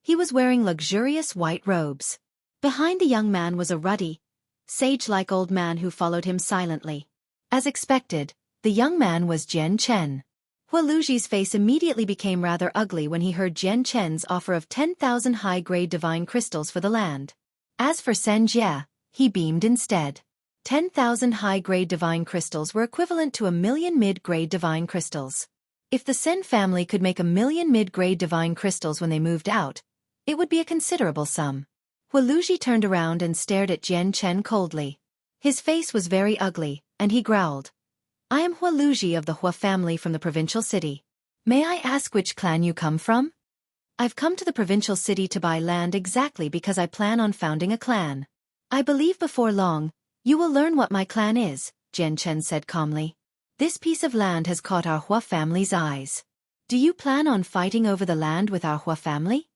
He was wearing luxurious white robes. Behind the young man was a ruddy, sage-like old man who followed him silently. As expected, the young man was Jian Chen. Huoluji's face immediately became rather ugly when he heard Jian Chen's offer of 10,000 high-grade divine crystals for the land. As for Sen Jie, he beamed instead. 10,000 high-grade divine crystals were equivalent to 1,000,000 mid-grade divine crystals. If the Sen family could make 1,000,000 mid-grade divine crystals when they moved out, it would be a considerable sum. Huoluji turned around and stared at Jian Chen coldly. His face was very ugly, and he growled. I am Huoluji of the Hua family from the provincial city. May I ask which clan you come from? I've come to the provincial city to buy land exactly because I plan on founding a clan. I believe before long, you will learn what my clan is, Jian Chen said calmly. This piece of land has caught our Hua family's eyes. Do you plan on fighting over the land with our Hua family?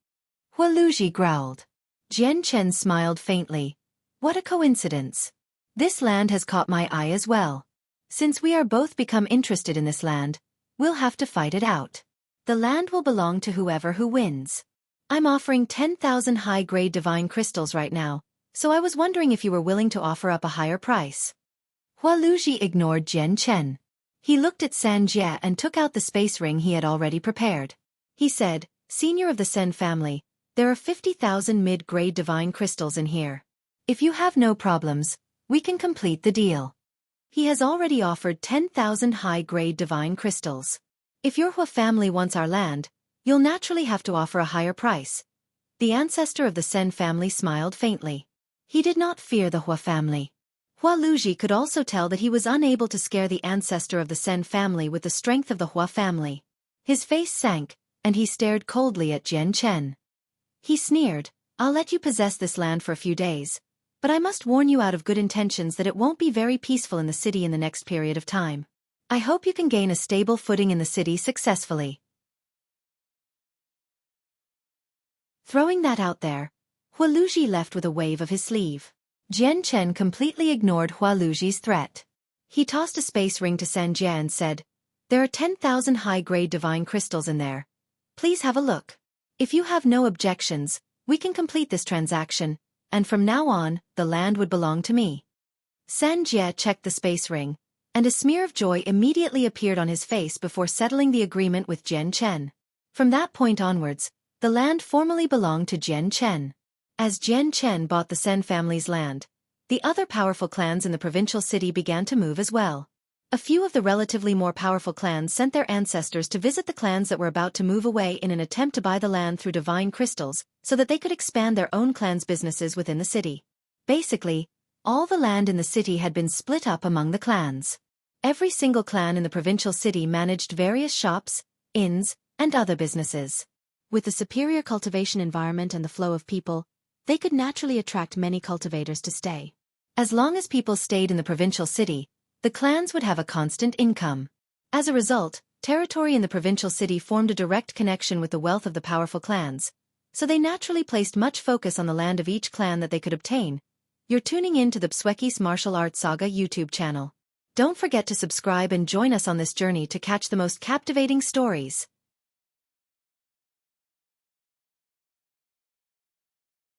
Huoluji growled. Jian Chen smiled faintly. What a coincidence. This land has caught my eye as well. Since we are both become interested in this land, we'll have to fight it out. The land will belong to whoever who wins. I'm offering 10,000 high-grade divine crystals right now, so I was wondering if you were willing to offer up a higher price. Huoluji ignored Jian Chen. He looked at Sen Jie and took out the space ring he had already prepared. He said, Senior of the Sen family, there are 50,000 mid-grade divine crystals in here. If you have no problems, we can complete the deal. He has already offered 10,000 high-grade divine crystals. If your Hua family wants our land, you'll naturally have to offer a higher price. The ancestor of the Sen family smiled faintly. He did not fear the Hua family. Huoluji could also tell that he was unable to scare the ancestor of the Sen family with the strength of the Hua family. His face sank, and he stared coldly at Jian Chen. He sneered, I'll let you possess this land for a few days, but I must warn you out of good intentions that it won't be very peaceful in the city in the next period of time. I hope you can gain a stable footing in the city successfully. Throwing that out there, Huoluji left with a wave of his sleeve. Jian Chen completely ignored Huoluji's threat. He tossed a space ring to Sen Jie and said, There are 10,000 high-grade divine crystals in there. Please have a look. If you have no objections, we can complete this transaction, and from now on, the land would belong to me. Sen Jie checked the space ring, and a smear of joy immediately appeared on his face before settling the agreement with Jian Chen. From that point onwards, the land formally belonged to Jian Chen. As Jian Chen bought the Sen family's land, the other powerful clans in the provincial city began to move as well. A few of the relatively more powerful clans sent their ancestors to visit the clans that were about to move away in an attempt to buy the land through divine crystals, so that they could expand their own clans' businesses within the city. Basically, all the land in the city had been split up among the clans. Every single clan in the provincial city managed various shops, inns, and other businesses. With the superior cultivation environment and the flow of people, they could naturally attract many cultivators to stay. As long as people stayed in the provincial city, the clans would have a constant income. As a result, territory in the provincial city formed a direct connection with the wealth of the powerful clans, so they naturally placed much focus on the land of each clan that they could obtain. You're tuning in to the Xueqi's Martial Arts Saga YouTube channel. Don't forget to subscribe and join us on this journey to catch the most captivating stories.